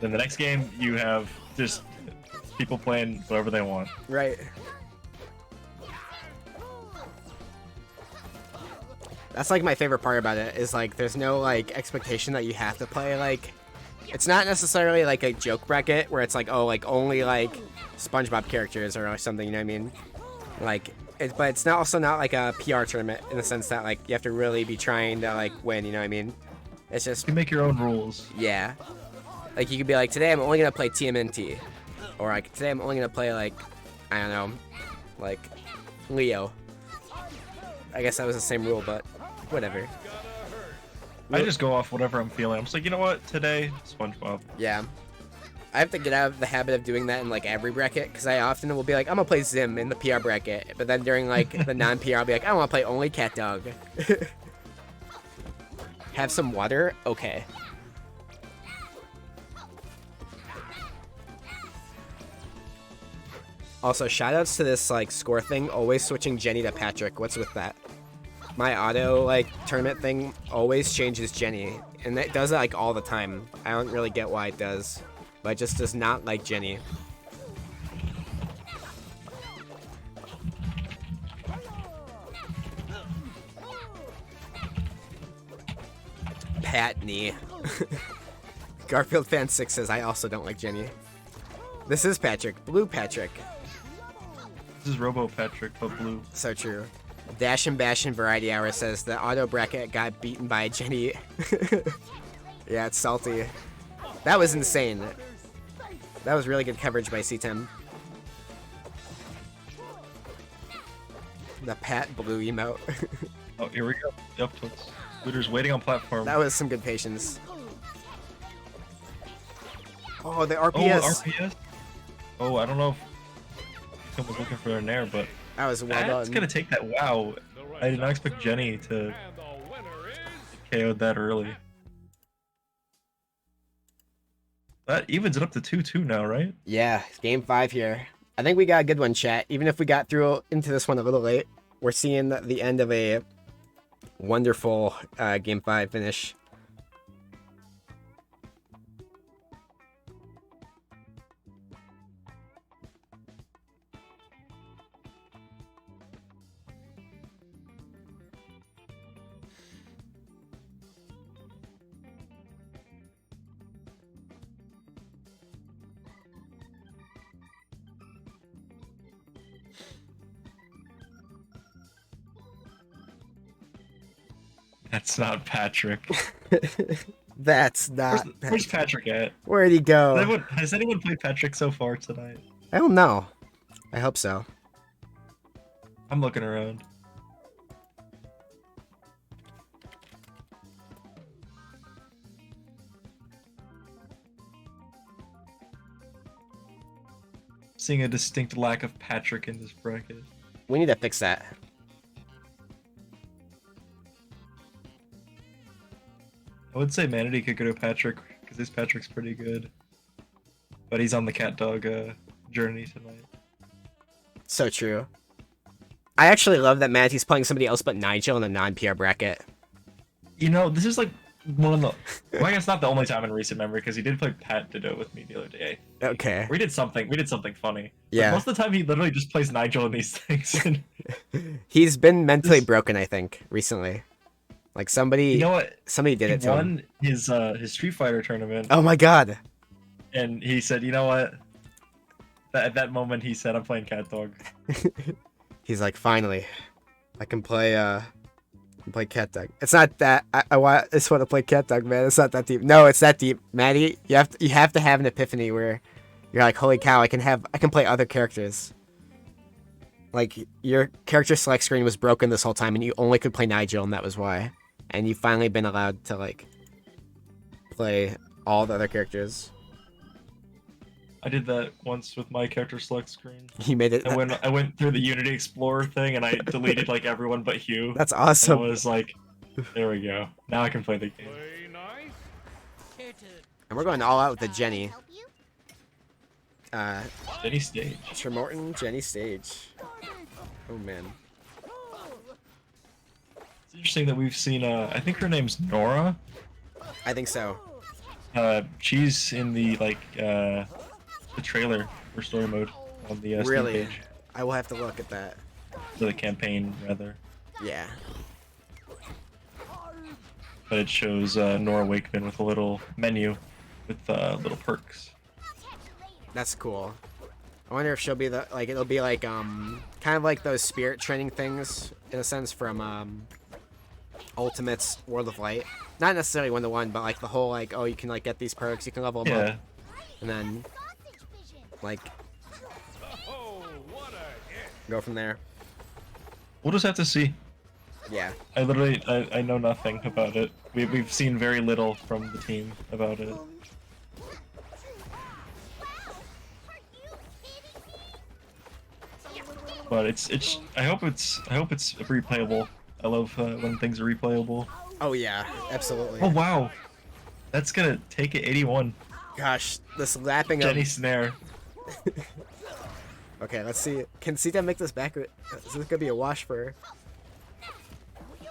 then the next game you have just people playing whatever they want. Right. That's like my favorite part about it, is like there's no like expectation that you have to play like, it's not necessarily like a joke bracket where it's like, oh, like only like SpongeBob characters or something, you know what I mean? Like, but it's not also not like a PR tournament in the sense that like you have to really be trying to like win, you know what I mean? It's You just, can make your own rules. yeah. Like you could be like, today I'm only gonna play TMNT, or like today I'm only gonna play like, I don't know, like Leo. I guess that was the same rule, but whatever. I just go off whatever I'm feeling. I'm just like, you know what? Today, SpongeBob. Yeah. I have to get out of the habit of doing that in like every bracket, because I often will be like, I'm gonna play Zim in the PR bracket, but then during like the non-PR, I'll be like, I want to play only CatDog. Have some water? Okay. Also, shoutouts to this like score thing, always switching Jenny to Patrick. What's with that? My auto like tournament thing always changes Jenny, and it does it like all the time. I don't really get why it does, but it just does not like Jenny. Patney. Garfield fan 6 says I also don't like Jenny. This is Patrick. Blue Patrick. This is Robo Patrick, but blue. So true. Dash and Bash in Variety Hour says the auto bracket got beaten by Jenny. Yeah, it's salty. That was insane. That was really good coverage by C10. The Pat Blue emote. Oh, here we go. The up tilts. Looters waiting on platform. That was some good patience. Oh, the Oh, RPS. RPS? Oh, I don't know if someone was looking for an air, but That was well that's done. gonna take that. Wow. I did not expect Jenny to And the winner is KO that early. That evens it up to 2-2 now, right? Yeah, game 5 here. I think we got a good one, chat. Even if we got through into this one a little late, we're seeing the end of a wonderful game 5 finish. That's not Patrick. That's not. Where's Patrick at? Where'd he go? Has anyone played Patrick so far tonight? I don't know. I hope so. I'm looking around. Seeing a distinct lack of Patrick in this bracket. We need to fix that. I would say Manatee could go to Patrick because his Patrick's pretty good, but he's on the cat dog journey tonight. So true. I actually love that Manatee's playing somebody else but Nigel in a non-PR bracket. You know, this is like one of the. Well, I guess not the only time in recent memory because he did play Pat Dido with me the other day. Okay. We did something. We did something funny. Yeah. But most of the time, he literally just plays Nigel in these things. And He's been mentally broken, I think, recently. Like somebody, you know what? somebody did it He to him. won his Street Fighter tournament, Oh my god. and he said, "You know what?" At that moment, he said, "I'm playing cat dog." He's like, finally, I can play cat dog. It's not that I just want to play cat dog, man. It's not that deep. No, it's that deep, Maddie. You have to have an epiphany where you're like, holy cow, I can play other characters. Like your character select screen was broken this whole time, and you only could play Nigel, and that was why. And you've finally been allowed to like play all the other characters. I did that once with my character select screen. You made it. I went through the Unity Explorer thing, and I deleted like everyone but Hugh. That's And awesome. I was like, "There we go. Now I can play the game." play nice. Here to And we're going all out with the Jenny. Help you? Jenny stage. Tremorton, Jenny stage. Oh man. It's interesting that we've seen. I think her name's Nora. I think so. She's in the the trailer for story mode on the Steam Really? page. I will have to look at that. For the campaign rather, Yeah. but it shows Nora Wakeman with a little menu with little perks. That's cool. I wonder if she'll be it'll be like kind of like those spirit training things in a sense from Ultimate's World of Light. Not necessarily 1-to-1, but like the whole like, oh, you can like get these perks, you can level them Yeah, up, and then like Oh, what a hit. go from there. we'll just have to see. Yeah. I know nothing about it. We've seen very little from the team about it. But it's I hope it's replayable. I love when things are replayable. Oh yeah, absolutely. Oh wow, that's gonna take it 81. Gosh, this lapping Jenny of. snare. Okay, let's see. Can Sita make this back? Is this gonna be a wash for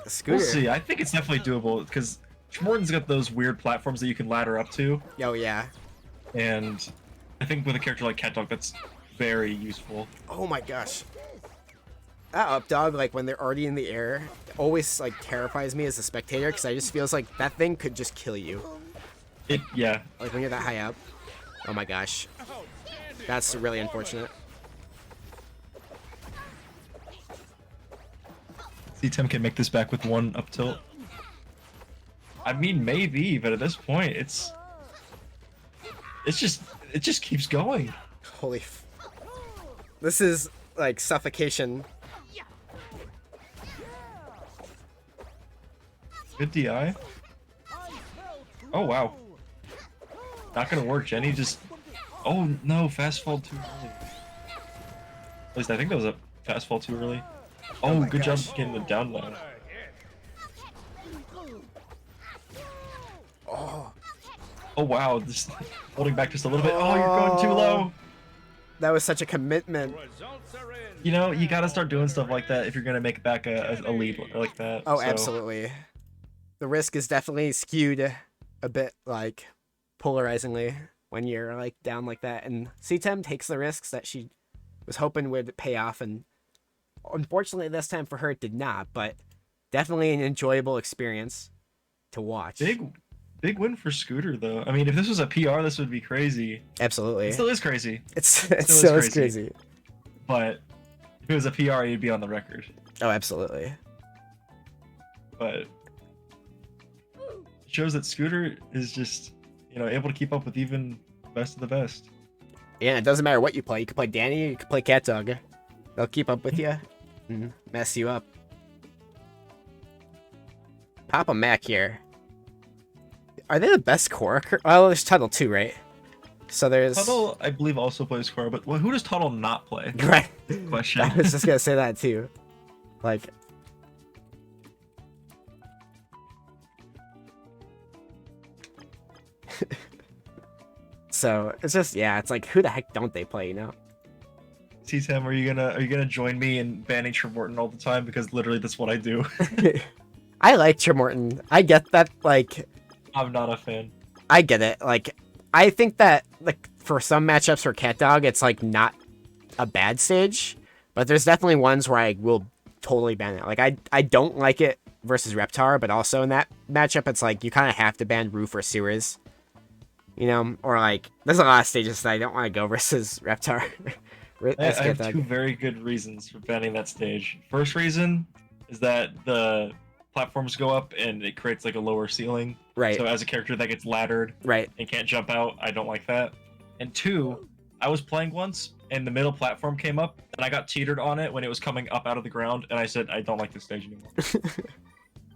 a scooter? We'll see. I think it's definitely doable because Morton's got those weird platforms that you can ladder up to, Oh yeah. and I think with a character like Cat Dog, that's very useful. Oh my gosh. That up dog, like when they're already in the air, always like terrifies me as a spectator because I just feels like that thing could just kill you. Yeah. Like when you're that high up. Oh my gosh. Outstanding. That's really unfortunate. See, Tim can make this back with one up tilt. I mean, maybe, but at this point, it just keeps going. Holy. This is like suffocation. Good DI. Oh wow. Not gonna work. Jenny just. Oh no, fast fall too early. At least I think that was a fast fall too early. Oh, good job getting the down low. Oh wow, just holding back just a little bit. Oh, you're going too low. That was such a commitment. Results are in. You know, you gotta start doing stuff like that if you're gonna make back a lead like that. Oh, So, absolutely. The risk is definitely skewed a bit, like, polarizingly when you're, like, down like that. And CTEM takes the risks that she was hoping would pay off, and unfortunately this time for her it did not, but definitely an enjoyable experience to watch. Big win for Scooter, though. I mean, if this was a PR, this would be crazy. Absolutely. It still is crazy. It still still is is crazy. But if it was a PR, you'd be on the record. Oh, absolutely. But it shows that Scooter is just, you know, able to keep up with even the best of the best. Yeah, it doesn't matter what you play. You can play Danny, you can play Cat Dog. They'll keep up with you and mess you up. Papa Mac here. Are they the best core? Oh, there's Tuttle too, right? So there's... Tuttle, I believe, also plays core, but who does Tuttle not play? Right. Question. I was just gonna say that too. Like... So, it's just, yeah, it's like, who the heck don't they play, you know? T-Tam, are you gonna join me in banning Tremorton all the time? Because literally that's what I do. I like Tremorton. I get that, like... I'm not a fan. I get it. Like, I think that, like, for some matchups for Cat Dog, it's, like, not a bad stage. But there's definitely ones where I will totally ban it. Like, I don't like it versus Reptar, but also in that matchup, it's like, you kind of have to ban Roof or Sewers. You know? Or, like, there's a lot of stages that I don't want to go versus Reptar. I have two very good reasons for banning that stage. First reason is that the platforms go up and it creates like a lower ceiling. Right. So as a character that gets laddered Right. and can't jump out, I don't like that. And two, I was playing once and the middle platform came up and I got teetered on it when it was coming up out of the ground and I said, I don't like this stage anymore.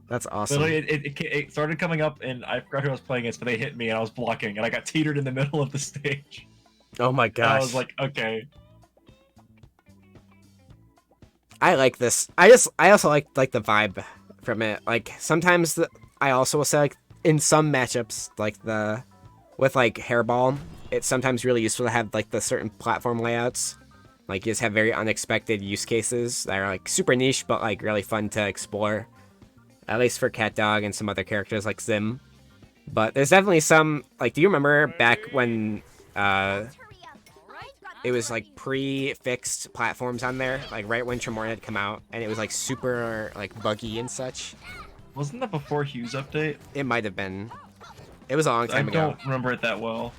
That's awesome. Literally, it started coming up and I forgot who I was playing against, but they hit me and I was blocking and I got teetered in the middle of the stage. Oh my gosh. And I was like, okay. I like this. I also like the vibe from it. Like sometimes I also will say like in some matchups like with like Hairball, it's sometimes really useful to have like the certain platform layouts. Like you just have very unexpected use cases that are like super niche but like really fun to explore. At least for Cat Dog and some other characters like Zim. But there's definitely some like, do you remember back when it was like pre-fixed platforms on there, like right when Tremor had come out, and it was like super like buggy and such. Wasn't that before Hugh's update? It might have been. It was a long time ago. I don't remember it that well.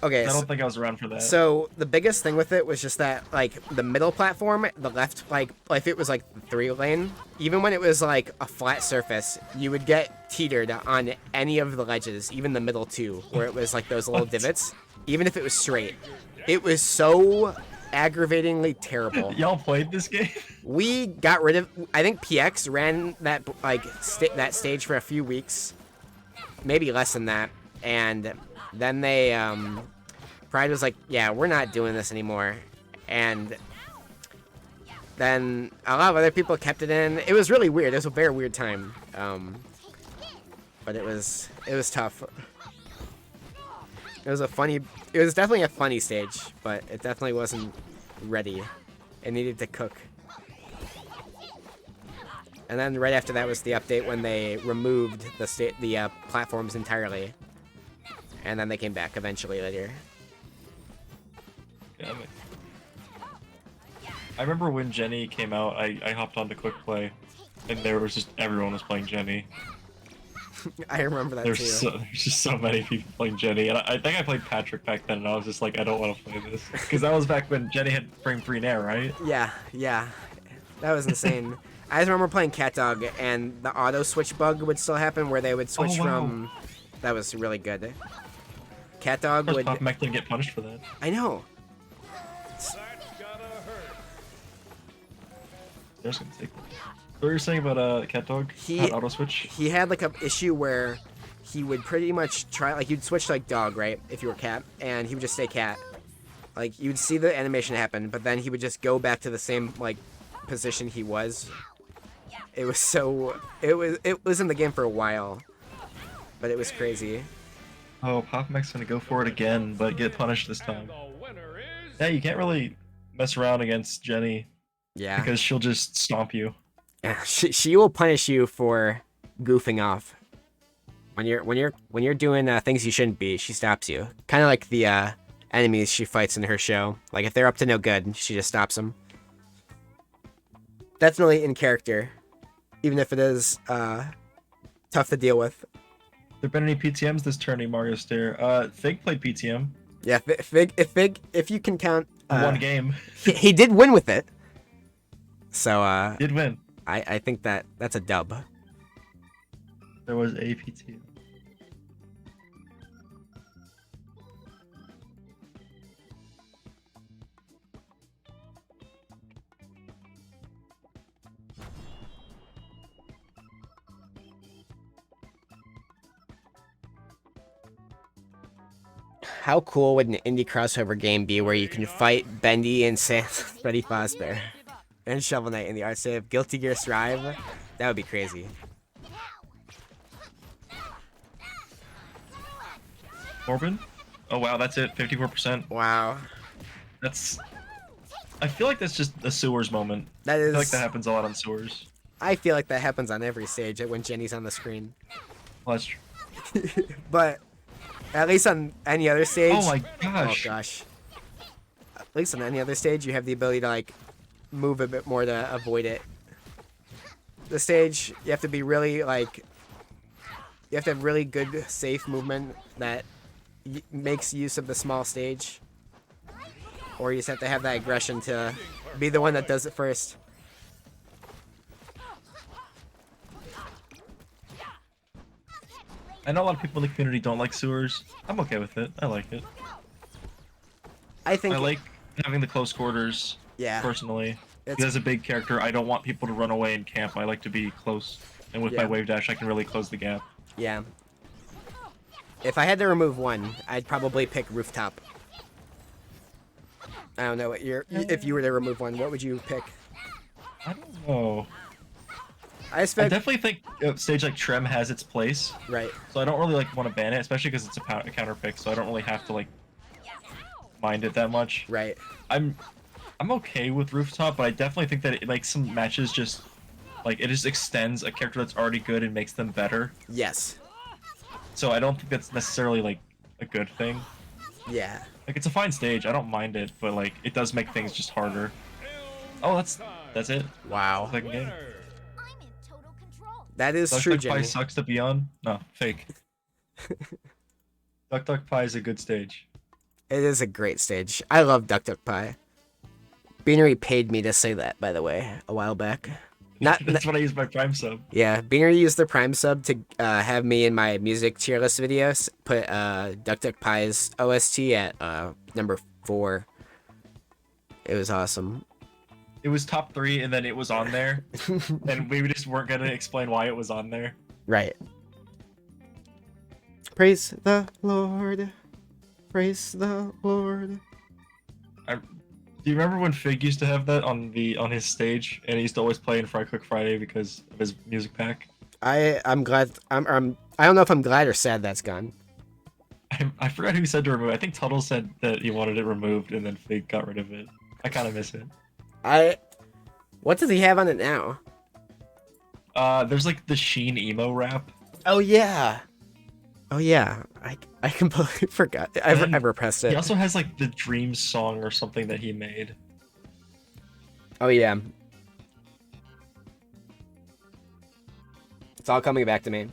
Okay. I don't think I was around for that. So the biggest thing with it was just that like the middle platform, the left, like if it was like the 3-lane, even when it was like a flat surface, you would get teetered on any of the ledges, even the middle two, where it was like those little divots, even if it was straight. It was so aggravatingly terrible. Y'all played this game? We got rid of... I think PX ran that like that stage for a few weeks. Maybe less than that. And then they... Pride was like, yeah, we're not doing this anymore. And then a lot of other people kept it in. It was really weird. It was a very weird time. But it was tough. It was definitely a funny stage, but it definitely wasn't ready. It needed to cook. And then right after that was the update when they removed the platforms entirely. And then they came back eventually later. Damn it. I remember when Jenny came out, I hopped on to Quick Play, and there was just everyone was playing Jenny. I remember that There's too. there's just so many people playing Jenny, and I think I played Patrick back then, and I was just like, I don't want to play this because that was back when Jenny had frame 3 nair, right? Yeah, yeah. That was insane. I just remember playing Cat Dog, and the auto switch bug would still happen where they would switch wow. from. That was really good. Cat Dog Of course, would. Pop Mech didn't get punished for that. I know. That's gotta hurt. They're just gonna take that. What were you saying about Cat Dog? He- Auto switch? He had like a issue where he would pretty much try, like you'd switch to like Dog, right? If you were Cat, and he would just stay Cat. Like you'd see the animation happen, but then he would just go back to the same like position he was. It was so. It was in the game for a while, but it was crazy. Oh, Pop Mech's gonna go for it again, but get punished this time. And the winner is Yeah, you can't really mess around against Jenny Yeah. because she'll just stomp you. Yeah, she will punish you for goofing off. When you're doing things you shouldn't be, she stops you. Kind of like the enemies she fights in her show. Like if they're up to no good, she just stops them. Definitely in character, even if it is tough to deal with. There been any PTMs this turn in Mario Stair? Fig played PTM. Yeah, Fig, if you can count, One game. he did win with it. So Did win. I think that's a dub. There was a PTM. How cool would an indie crossover game be where you can fight Bendy and Freddy Fazbear and Shovel Knight in the art save Guilty Gear Strive? That would be crazy. Corbin? Oh wow, that's it. 54%. Wow, That's. I feel like that's just a sewers moment. that I is. feel like that happens a lot on sewers. I feel like that happens on every stage when Jenny's on the screen. Well, that's true. But at least on any other stage. Oh my Oh gosh. gosh. At least on any other stage, you have the ability to like move a bit more to avoid it. The stage, you have to be really like. You have to have really good safe movement that makes use of the small stage. Or you just have to have that aggression to be the one that does it first. I know a lot of people in the community don't like sewers. I'm okay with it. I like it. I think. I like having the close quarters, Yeah. personally. It's- Because as a big character, I don't want people to run away and camp. I like to be close. And with my Yeah. wave dash, I can really close the gap. Yeah. If I had to remove one, I'd probably pick rooftop. I don't know what if you were to remove one, what would you pick? I don't know. I just I feel definitely think a stage like Trem has its place. right. So I don't really like want to ban it, especially because it's a counter pick. So I don't really have to like mind it that much. Right. I'm okay with rooftop, but I definitely think that it makes some matches just like it just extends a character that's already good and makes them better. Yes. So I don't think that's necessarily like a good thing. Yeah. Like it's a fine stage, I don't mind it, but like it does make things just harder. Oh, that's it. Wow. Second game. winner. I'm in total control. That is Duck true, Duck Pie Jenny. sucks to be on. No, fake. Duck Duck Pie is a good stage. It is a great stage. I love Duck Duck Pie. Beanery paid me to say that, by the way, a while back. Not, That's when I use my Prime sub. yeah, Beanery used the Prime sub to have me in my music tier list videos put Duck Duck Pie's OST at number 4. It was awesome. It was top 3, and then it was on there, and we just weren't gonna explain why it was on there. Right. Praise the Lord. Praise the Lord. Do you remember when Fig used to have that on his stage, and he used to always play in Fry Cook Friday because of his music pack? I'm glad. I don't know if I'm glad or sad that's gone. I forgot who said to remove it. I think Tuttle said that he wanted it removed, and then Fig got rid of it. I kind of miss it. What does he have on it now? There's like the Sheen emo rap. Oh yeah. Oh yeah. I completely forgot. I've And repressed He it. also has like the Dream song or something that he made. Oh yeah. It's all coming back to me.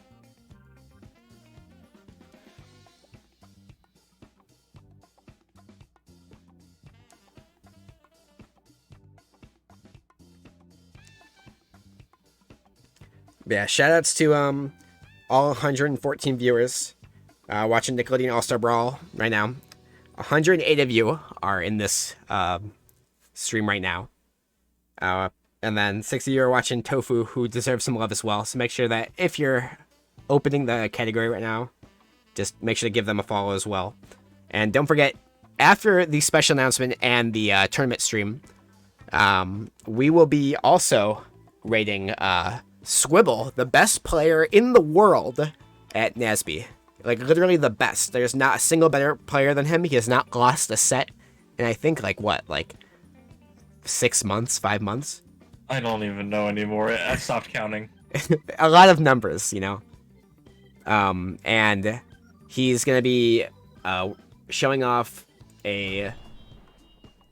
Yeah, shoutouts to all 114 viewers watching Nickelodeon All-Star Brawl right now. 108 of you are in this stream right now. And then 60 of you are watching Tofu, who deserves some love as well. So make sure that if you're opening the category right now, just make sure to give them a follow as well. And don't forget, after the special announcement and the tournament stream, we will be also rating Squibble, the best player in the world at NASB. Like, literally the best. There's not a single better player than him. He has not lost a set in, I think, like, 6 months, 5 months? I don't even know anymore. I stopped counting. A lot of numbers, you know? And he's going to be showing off going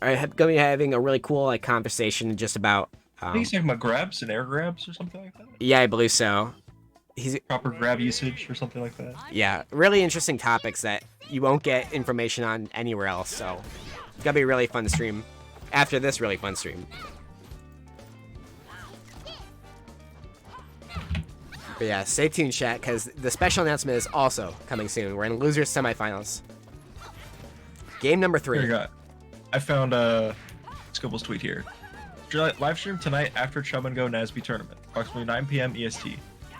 to be having a really cool, like, conversation just about... I think he's talking about grabs and air grabs or something like that. Yeah, I believe so. He's Proper grab usage or something like that. Yeah, really interesting topics that you won't get information on anywhere else, so it's gonna be a really fun stream after this really fun stream. But yeah, stay tuned, chat, because the special announcement is also coming soon. We're in losers semifinals. Game number 3. Here you go. I found Scooble's tweet here. Live stream tonight after Chum and Go NASB tournament, approximately 9 p.m. EST.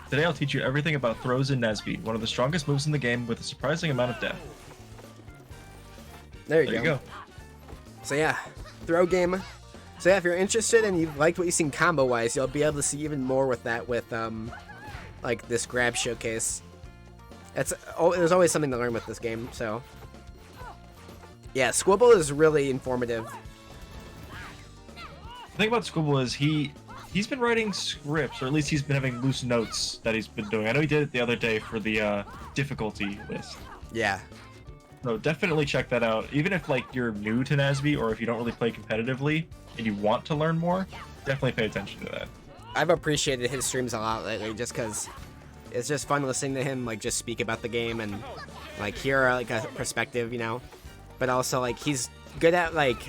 Today I'll teach you everything about throws in NASB, one of the strongest moves in the game with a surprising amount of depth. There you go. So yeah, throw game. So yeah, if you're interested and you've liked what you've seen combo-wise, you'll be able to see even more with that with like this grab showcase. There's always something to learn with this game, so yeah, Squibble is really informative. The thing about Squibble is he's been writing scripts, or at least he's been having loose notes that he's been doing. I know he did it the other day for the difficulty list. Yeah. So definitely check that out. Even if like you're new to NASB or if you don't really play competitively and you want to learn more, definitely pay attention to that. I've appreciated his streams a lot lately just because it's just fun listening to him like just speak about the game and like hear like a perspective, you know. But also like he's good at like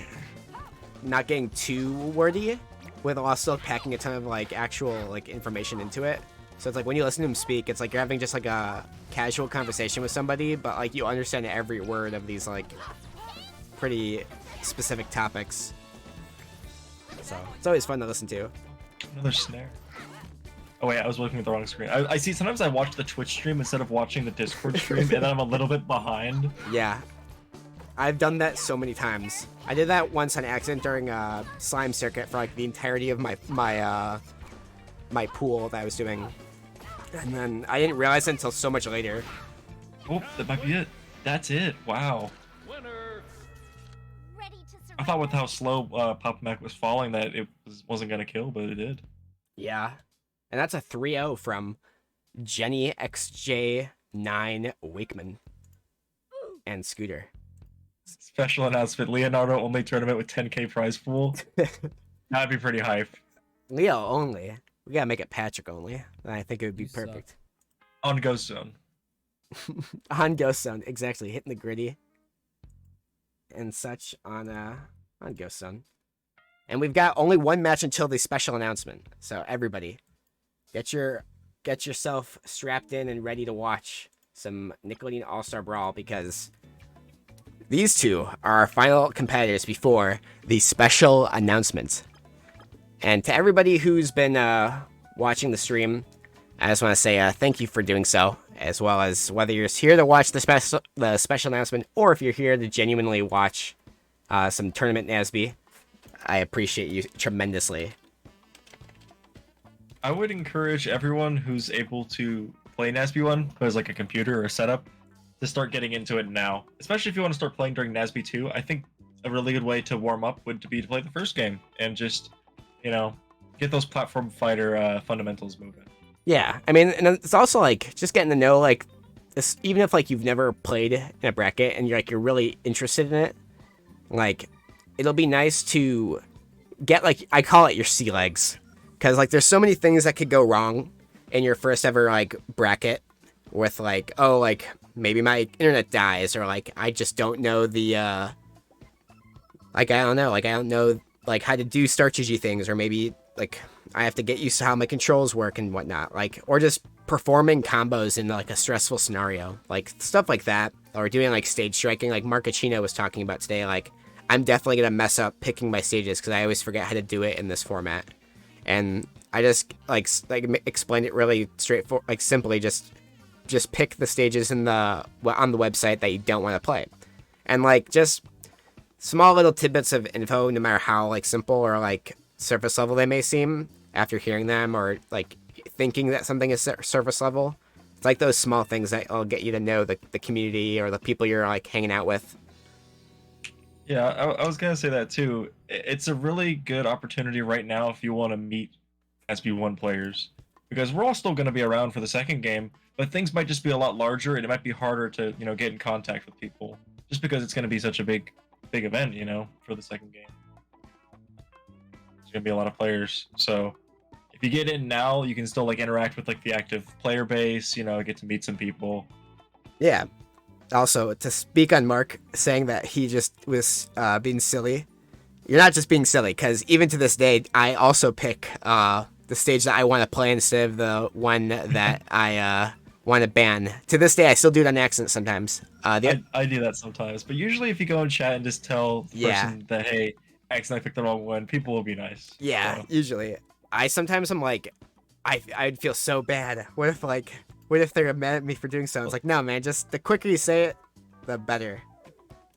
not getting too wordy with also packing a ton of like actual like information into it. So it's like when you listen to him speak, it's like you're having just like a casual conversation with somebody, but like you understand every word of these like pretty specific topics. So it's always fun to listen to. Another snare. Oh wait, I was looking at the wrong screen. I see sometimes I watch the Twitch stream instead of watching the Discord stream, and then I'm a little bit behind. Yeah. I've done that so many times. I did that once on accident during a slime circuit for like the entirety of my pool that I was doing. And then I didn't realize it until so much later. Oh, that might be it. That's it. Wow. Winner. Ready to surrender. I thought with how slow Pop Mac was falling that it wasn't gonna kill, but it did. Yeah. And that's a 3-0 from Jenny XJ9 Wakeman and Scooter. Special announcement: Leonardo only tournament with 10k prize pool. That'd be pretty hype. Leo only. We gotta make it Patrick only. And I think it would be perfect. On Ghost Zone. On Ghost Zone, exactly. Hitting the gritty and such on Ghost Zone. And we've got only one match until the special announcement. So everybody, get yourself strapped in and ready to watch some Nickelodeon All-Star Brawl because these two are our final competitors before the special announcement. And to everybody who's been watching the stream, I just want to say thank you for doing so, as well as whether you're here to watch the special announcement or if you're here to genuinely watch some tournament NASB. I appreciate you tremendously. I would encourage everyone who's able to play NASB 1, who has like a computer or a setup, to start getting into it now. Especially if you want to start playing during NASB 2, I think a really good way to warm up would be to play the first game and just, you know, get those platform fighter fundamentals moving. Yeah, I mean, and it's also like just getting to know like this, even if like you've never played in a bracket and you're really interested in it, like it'll be nice to get like I call it your sea legs, because like there's so many things that could go wrong in your first ever like bracket with like, oh, like maybe my internet dies, or like I just don't know the like I don't know like how to do start GG things, or maybe like I have to get used to how my controls work and whatnot, like, or just performing combos in like a stressful scenario, like stuff like that, or doing like stage striking, like Marcachino was talking about today. Like, I'm definitely gonna mess up picking my stages because I always forget how to do it in this format, and I just explained it really straightforward, like simply just pick the stages on the website that you don't want to play, and like just small little tidbits of info, no matter how like simple or like surface level they may seem after hearing them, or like thinking that something is surface level. It's like those small things that will get you to know the community or the people you're like hanging out with. Yeah, I was gonna say that too. It's a really good opportunity right now if you want to meet SB1 players, because we're all still gonna be around for the second game, but things might just be a lot larger and it might be harder to, you know, get in contact with people just because it's gonna be such a big event, you know, for the second game. There's gonna be a lot of players, so if you get in now, you can still like interact with like the active player base, you know, get to meet some people. Yeah. Also, to speak on Mark saying that he just was being silly, you're not just being silly, because even to this day, I also pick the stage that I want to play instead of the one that I want to ban. To this day, I still do it on accident sometimes. I do that sometimes, but usually if you go in chat and just tell the person that, hey, I accidentally picked the wrong one, people will be nice. Yeah, so. Usually. I'm like, I'd feel so bad. What if they're mad at me for doing so? It's like, no, man, just the quicker you say it, the better.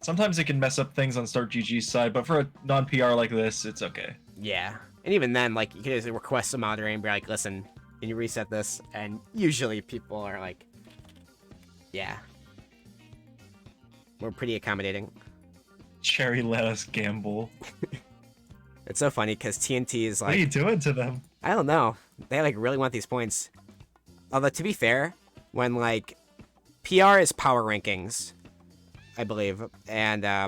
Sometimes it can mess up things on Start GG's side, but for a non-PR like this, it's okay. Yeah. And even then, like, you can just request a moderator and be like, listen, can you reset this? And usually people are like, yeah. We're pretty accommodating. Cherry let us gamble. It's so funny because TNT is like... What are you doing to them? I don't know. They like really want these points. Although, to be fair, when like PR is power rankings, I believe, and I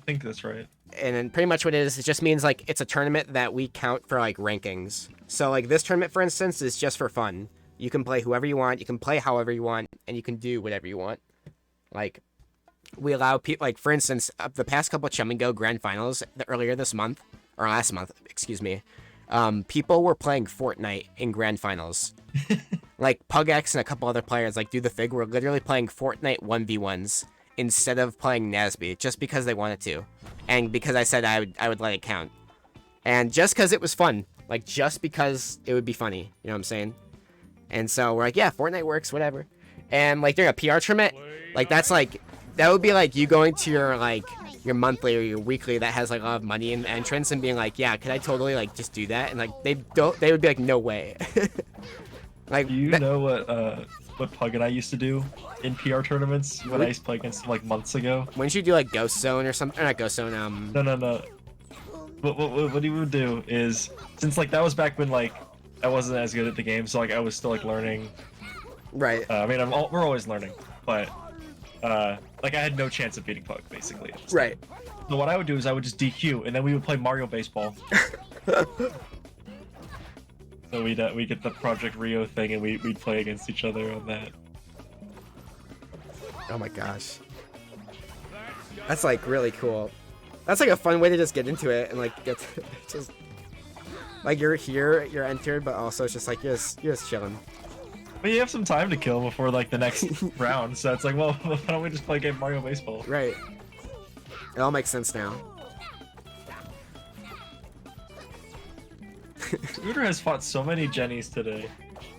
think that's right. And then pretty much what it is, it just means like it's a tournament that we count for like rankings. So like this tournament, for instance, is just for fun. You can play whoever you want, you can play however you want, and you can do whatever you want. Like, we allow people, like, for instance, the past couple of Chum and Go grand finals earlier this month, or last month, excuse me, people were playing Fortnite in grand finals. Like, PugX and a couple other players, like Do the Fig, were literally playing Fortnite 1v1s instead of playing Nasby, just because they wanted to. And because I said I would let it count. And just because it was fun. Like, just because it would be funny. You know what I'm saying? And so we're like, yeah, Fortnite works, whatever. And, like, during a PR tournament, like, that's, like, that would be, like, you going to your, like, your monthly or your weekly that has, like, a lot of money in the entrance and being like, yeah, could I totally, like, just do that? And, like, they would be like, no way. Like, you know what Pug and I used to do in PR tournaments when I used to play against them, like, months ago? Wouldn't you do, like, Ghost Zone or something? Or not Ghost Zone, No. What he would do is, since, like, that was back when, like, I wasn't as good at the game, so, like, I was still, like, learning. Right. I mean, we're always learning, but, like, I had no chance of beating Pug, basically. Right. So what I would do is I would just DQ, and then we would play Mario Baseball. So we'd get the Project Rio thing, and we'd play against each other on that. Oh my gosh. That's, like, really cool. That's, like, a fun way to just get into it and, like, get to, just... Like, you're here, you're entered, but also it's just, like, you're just chilling. But you have some time to kill before, like, the next round, so it's like, well, why don't we just play a game of Mario Baseball? Right. It all makes sense now. Scooter has fought so many Jennies today.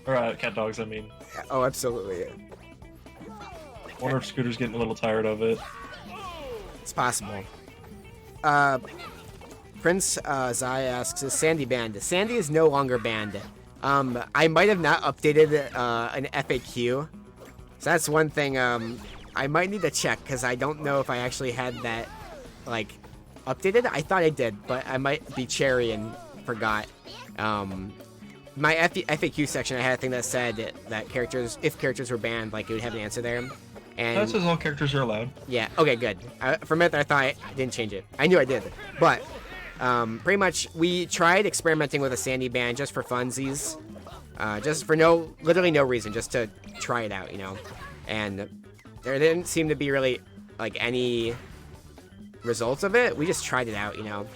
Or, cat dogs, I mean. Oh, absolutely. I wonder if Scooter's getting a little tired of it. It's possible. Prince Zai asks, is Sandy banned? Sandy is no longer banned. I might have not updated an FAQ. So that's one thing I might need to check, because I don't know if I actually had that, like, updated. I thought I did, but I might be cherry and forgot. My FAQ section, I had a thing that said that if characters were banned, like, it would have an answer there. And that says all characters are allowed. Yeah, okay, good. For a minute I thought I didn't change it. I knew I did, but pretty much we tried experimenting with a Sandy ban just for funsies, just for literally no reason, just to try it out, you know. And there didn't seem to be really, like, any results of it. We just tried it out, you know.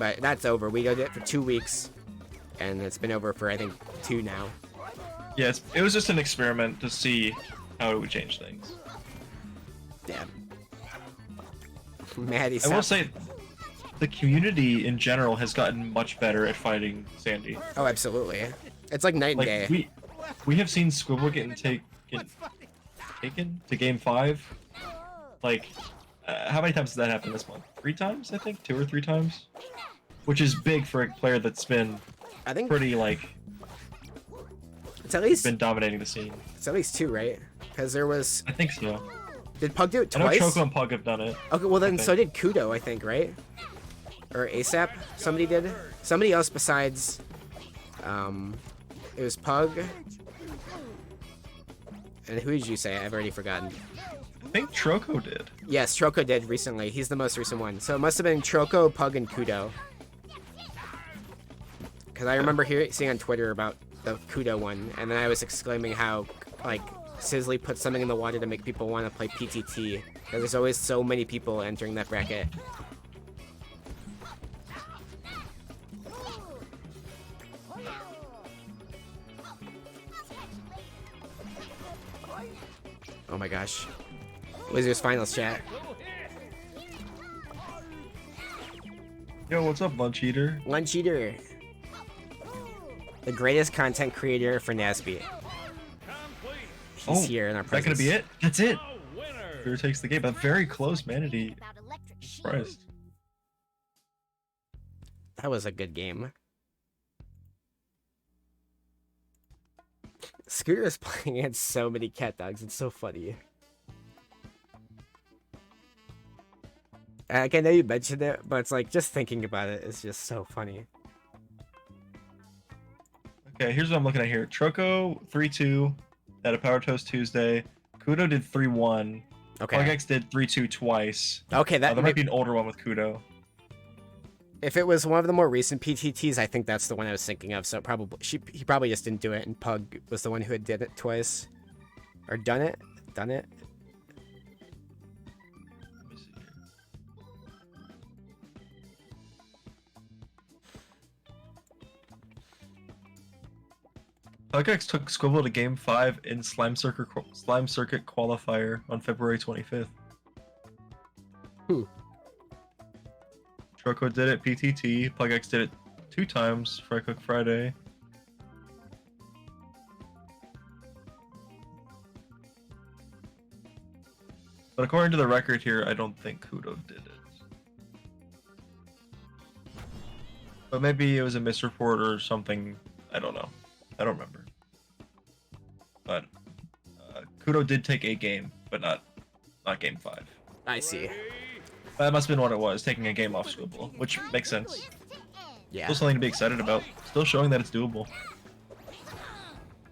but that's over. We did it for 2 weeks, and it's been over for I think 2 now. Yeah, it was just an experiment to see how it would change things. Damn. Maddie, I will say, the community in general has gotten much better at fighting Sandy. Oh, absolutely. It's like night and day. Like we have seen Squibble getting taken to game 5. Like, how many times has that happened this month? 3 times, I think? 2 or 3 times? Which is big for a player that's been I think pretty, like, it's at least been dominating the scene. It's at least 2, right? Because there was. I think so. Did Pug do it I know twice? Choco and Pug have done it. Okay, well then so did Kudo, I think, right? Or ASAP. Somebody did. Somebody else besides. It was Pug. And who did you say? I've already forgotten. I think Troco did. Yes, Troco did recently. He's the most recent one. So it must have been Troco, Pug, and Kudo. Because I remember seeing on Twitter about the Kudo one, and then I was exclaiming how, like, Sizzly put something in the water to make people want to play PTT. Because there's always so many people entering that bracket. Oh my gosh. Wizards Finals chat. Yo, what's up, Lunch Eater? Lunch Eater. The greatest content creator for Nasby. He's here in our Is that presence. gonna be it? That's it. The winner. Fear takes the game, but very close, Manatee. About electric sheep. Surprised. That was a good game. Scooter is playing against so many cat dogs. It's so funny. Like, I know you mentioned it, but it's like, just thinking about it is just so funny. Okay, here's what I'm looking at here. Troco 3-2 at a Power Toast Tuesday. Kudo did 3-1. Okay. Plugex did 3-2 twice. Okay, that There might be an older one with Kudo. if it was one of the more recent PTTs, I think that's the one I was thinking of. So probably he probably just didn't do it, and Pug was the one who had did it twice, or done it. Let me see here. Plugex took Squibble to Game 5 in Slime Circuit qualifier on February 25th. Hmm. Troco did it PTT. Plugex did it 2 times Fry Cook Friday. But according to the record here, I don't think Kudo did it. But maybe it was a misreport or something. I don't know. I don't remember. But Kudo did take a game, but not game 5. I see. That must have been what it was, taking a game off Squibble, which makes sense. Yeah. Still something to be excited about. Still showing that it's doable.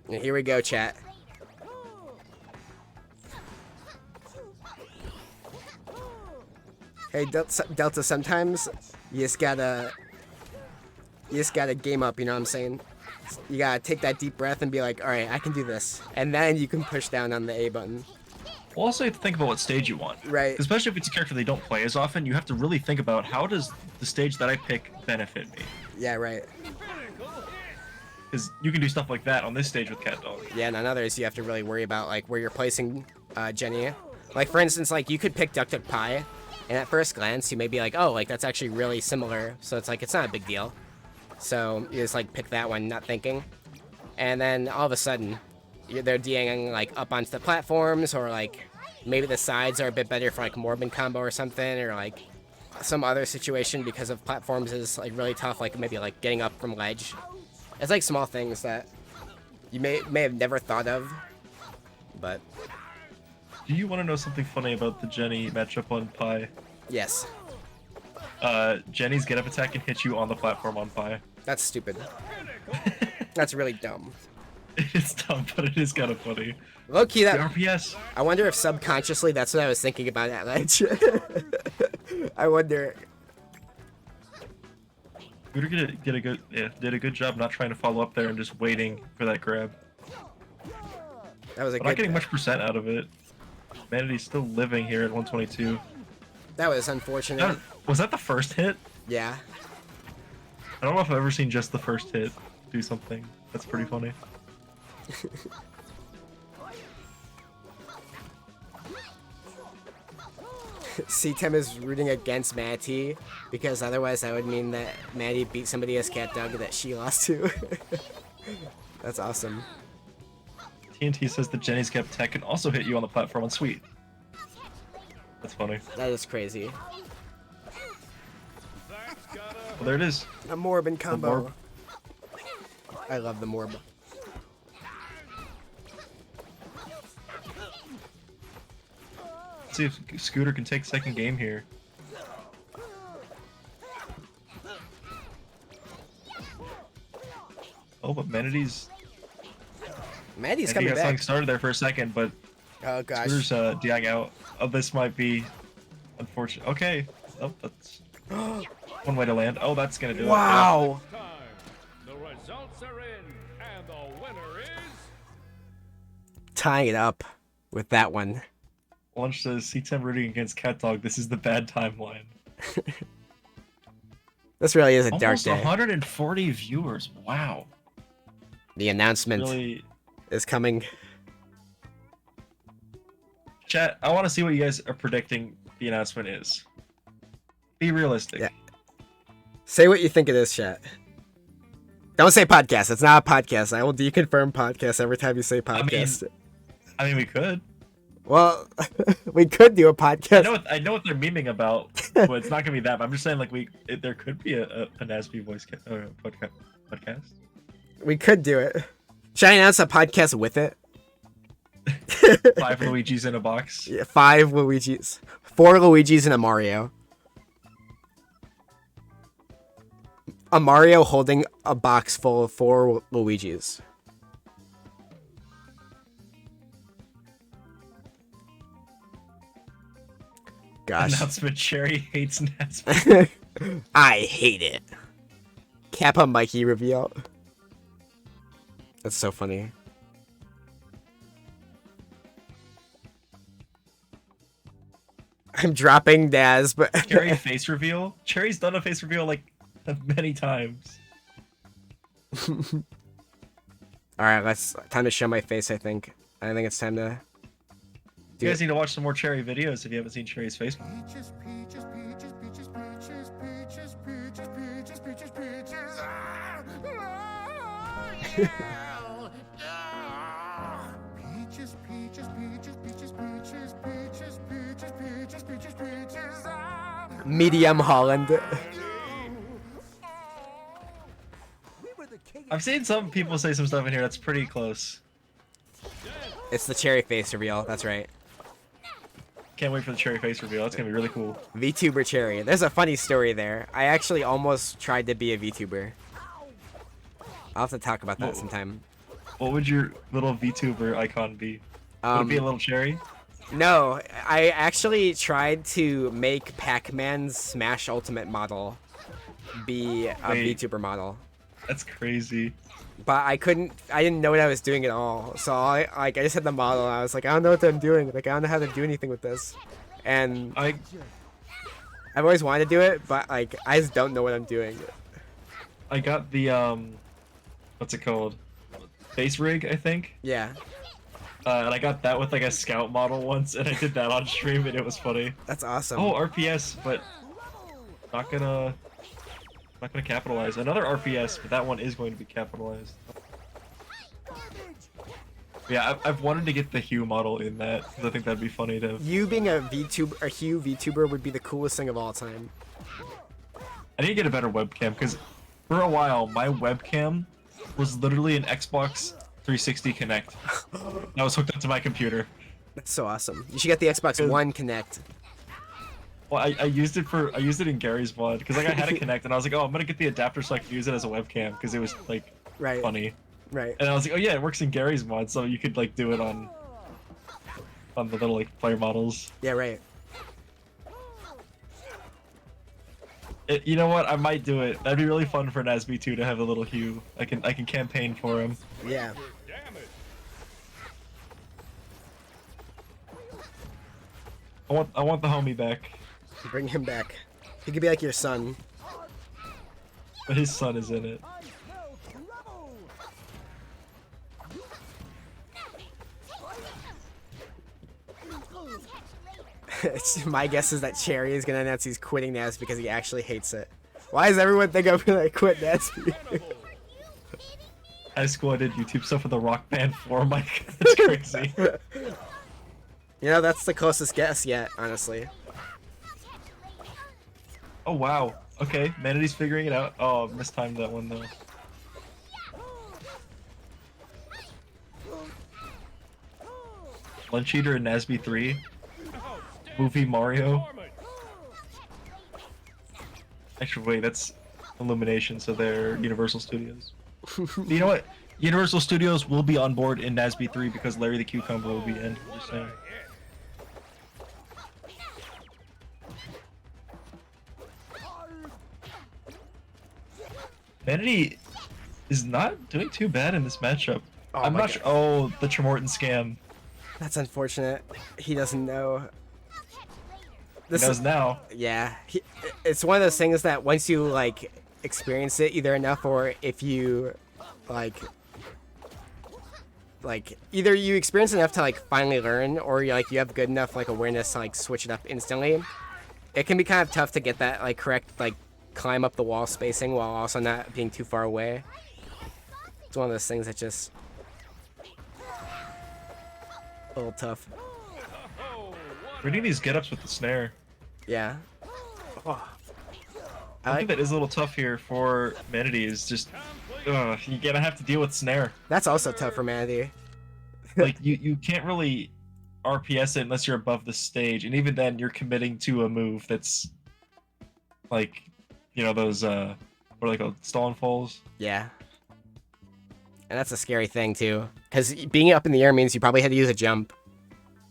And here we go, chat. Hey, Delta, sometimes you just gotta game up, you know what I'm saying? You gotta take that deep breath and be like, alright, I can do this. And then you can push down on the A button. Well, also you have to think about what stage you want. Right. Especially if it's a character they don't play as often, you have to really think about how does the stage that I pick benefit me? Yeah, right. Because you can do stuff like that on this stage with Cat Dog. Yeah, and on others you have to really worry about like where you're placing Jenny. Like for instance, like you could pick Duck Duck Pie, and at first glance you may be like, oh, like that's actually really similar, so it's like it's not a big deal. So you just like pick that one, not thinking, and then all of a sudden they're DAing like up onto the platforms, or like maybe the sides are a bit better for like Morbin combo or something, or like some other situation because of platforms is like really tough, like maybe like getting up from ledge. It's like small things that you may have never thought of, but Do you want to know something funny about the Jenny matchup on Pi? yes, Jenny's get up attack can hit you on the platform on Pi. that's stupid. That's really dumb. It's dumb, but it is kind of funny. Low key, The that RPS. I wonder if subconsciously that's what I was thinking about at ledge. I wonder. Scooter did a good job not trying to follow up there and just waiting for that grab. That was a But not getting good. much percent out of it. Manatee's still living here at 122. That was unfortunate. Was that the first hit? Yeah. I don't know if I've ever seen just the first hit do something. That's pretty funny. C-Tem is rooting against Matty because otherwise that would mean that Matty beat somebody as Cat Dog that she lost to. That's awesome. TNT says that Jenny's kept tech can also hit you on the platform on Sweet. That's funny. That is crazy. Well, there it is. A Morbin combo. Morb. I love the Morb. Let's see if Scooter can take second game here. Oh, but Manatee's Matty's got coming something back. started there for a second, but Oh gosh. Scooter's dying out. Oh, this might be unfortunate. Okay. Oh, that's one way to land. Oh, that's gonna do it. Wow. Time. The results are in, and the winner is. Tying it up with that one. Yeah. Lunch says C10 rooting against Cat Dog. This is the bad timeline. This really is a dark Almost day. 140 viewers. Wow. The announcement Really. is coming. Chat, I want to see what you guys are predicting the announcement is. Be realistic. Yeah. Say what you think it is, chat. Don't say podcast. It's not a podcast. I will deconfirm podcast every time you say podcast. I mean, we could. Well, we could do a podcast. I know what they're memeing about, but it's not gonna be that. But I'm just saying, like, there could be a Nasby voice podcast. We could do it. Should I announce a podcast with it? 5 Luigi's in a box. Yeah, 5 Luigi's. 4 Luigi's and a Mario. A Mario holding a box full of 4 Luigi's. Gosh. Announcement: Cherry hates Nasby. I hate it. Kappa Mikey reveal. That's so funny. I'm dropping Daz, but Cherry face reveal. Cherry's done a face reveal like many times. all right, time to show my face. I think it's time to. You guys need to watch some more Cherry videos if you haven't seen Cherry's face. Peaches, peaches, peaches, peaches, peaches, peaches, peaches, peaches, peaches, peaches. Ah! Ah! Yeah! Ah! Peaches, peaches, peaches, peaches, peaches, peaches, peaches, peaches, peaches, peaches. Ah! Medium Holland. I've seen some people say some stuff in here that's pretty close. It's the cherry face reveal. That's right. Can't wait for the Cherry face reveal. That's gonna be really cool. VTuber Cherry. There's a funny story there. I actually almost tried to be a VTuber. I'll have to talk about that Whoa. sometime. What would your little VTuber icon be? Would it be a little cherry? No, I actually tried to make Pac-Man's Smash Ultimate model be a Wait. VTuber model. That's crazy. But I didn't know what I was doing at all. So I just had the model and I was like, I don't know what I'm doing. Like, I don't know how to do anything with this. And I've always wanted to do it, but like, I just don't know what I'm doing. I got the what's it called? Face rig, I think. Yeah, And I got that with like a scout model once, and I did that on stream, and it was funny. that's awesome. Oh, RPS, but not gonna capitalize. Another RPS, but that one is going to be capitalized. Yeah, I've wanted to get the Hue model in that, because I think that'd be funny to... You being a Hue VTuber would be the coolest thing of all time. I need to get a better webcam, because for a while, my webcam was literally an Xbox 360 Connect. That was hooked up to my computer. That's so awesome. You should get the Xbox One Connect. Well, I used it in Gary's mod, because like I had a Connect, and I was like, oh, I'm gonna get the adapter so I can use it as a webcam, because it was like Right. funny. Right. And I was like, oh yeah, it works in Gary's mod, so you could like do it on the little like player models. Yeah, right. You know what? I might do it. That'd be really fun for Nasby 2 to have a little Hue. I can campaign for him. Yeah. Damn it. I want the homie back. Bring him back. He could be like your son. But his son is in it. My guess is that Cherry is gonna announce he's quitting Nasby because he actually hates it. Why does everyone think I'm gonna quit Nasby? High school I did YouTube stuff with a Rock Band 4 mic. That's crazy. You know, that's the closest guess yet, honestly. Oh wow. Okay, Manatee's figuring it out. Oh, mistimed that one though. Lunch Eater and Nasby 3. Movie Mario. Actually, wait, that's Illumination, so they're Universal Studios. You know what? Universal Studios will be on board in Nasby 3 because Larry the Cucumber will be in. I'm just saying. Manatee is not doing too bad in this matchup. Oh I'm my not sure. Oh, the Tremorton scam. That's unfortunate. He doesn't know. He knows now. Yeah, it's one of those things that once you like experience it either enough, or if you like either you experience enough to like finally learn, or you have good enough like awareness to like switch it up instantly. It can be kind of tough to get that like correct like climb up the wall spacing while also not being too far away. It's one of those things that just a little tough. Reading these get-ups with the snare. Yeah. Oh. I think that is a little tough here for Manatee. Is just, you're gonna have to deal with snare. That's also tough for Manatee. Like you can't really RPS it unless you're above the stage, and even then you're committing to a move that's like, you know, those what are they called, stall and falls. Yeah. And that's a scary thing too, because being up in the air means you probably had to use a jump.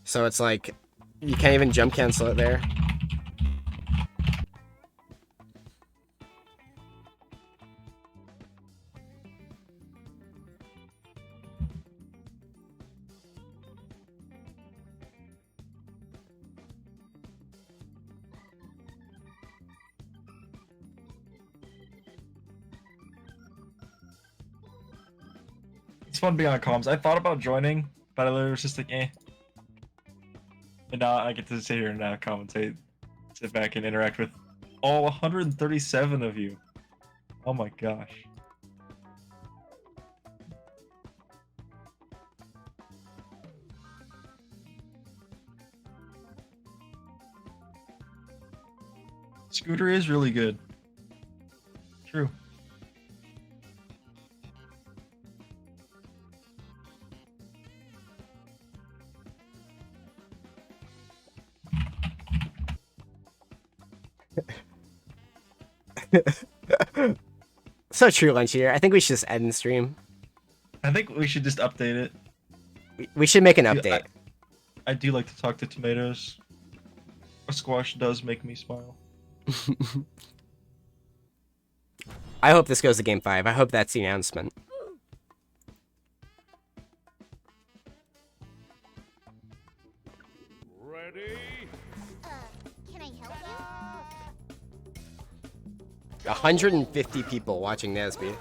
So it's like you can't even jump cancel it there. It's fun being on comms. I thought about joining, but I was just like, eh. And now I get to sit here and now commentate, sit back and interact with all 137 of you. Oh my gosh. Scooter is really good. True. So true, Lunch Eater. I think we should just end the stream. I think we should just update it. We should make an update. I do like to talk to tomatoes. A squash does make me smile. I hope this goes to Game 5. I hope that's the announcement. Ready? Can I help you? 150 people watching Nasby.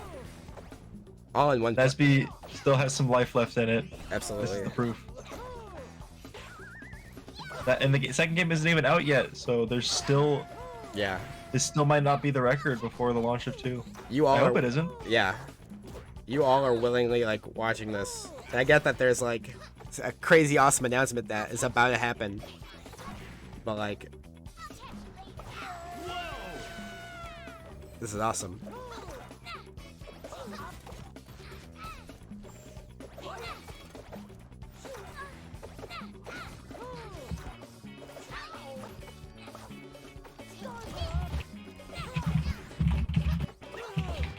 All in one. Nasby still has some life left in it. This Absolutely. is the proof. That, and the second game isn't even out yet, so there's still. Yeah. This still might not be the record before the launch of 2. You all I hope are, it isn't. Yeah. You all are willingly like watching this. And I get that there's like a crazy awesome announcement that is about to happen. But like this is awesome.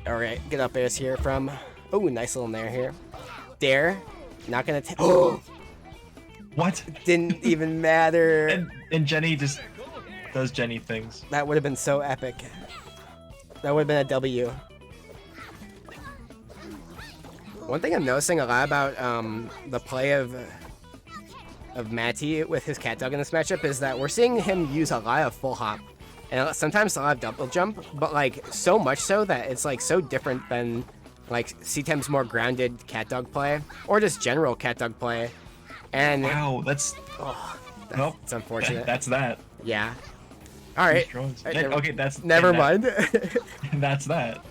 Alright, get up airs here from... Oh, nice little nair here. Dare. Not gonna take... Oh! What? Didn't even matter. And Jenny just does Jenny things. That would have been so epic. That would have been a W. One thing I'm noticing a lot about the play of Matty with his cat dog in this matchup is that we're seeing him use a lot of full hop. And sometimes I'll have double jump, but like so much so that it's like so different than like CTEM's more grounded cat dog play or just general cat dog play. And Wow, that's nope. it's unfortunate. That's that. Yeah. All right. Okay, that's Never mind. That's that.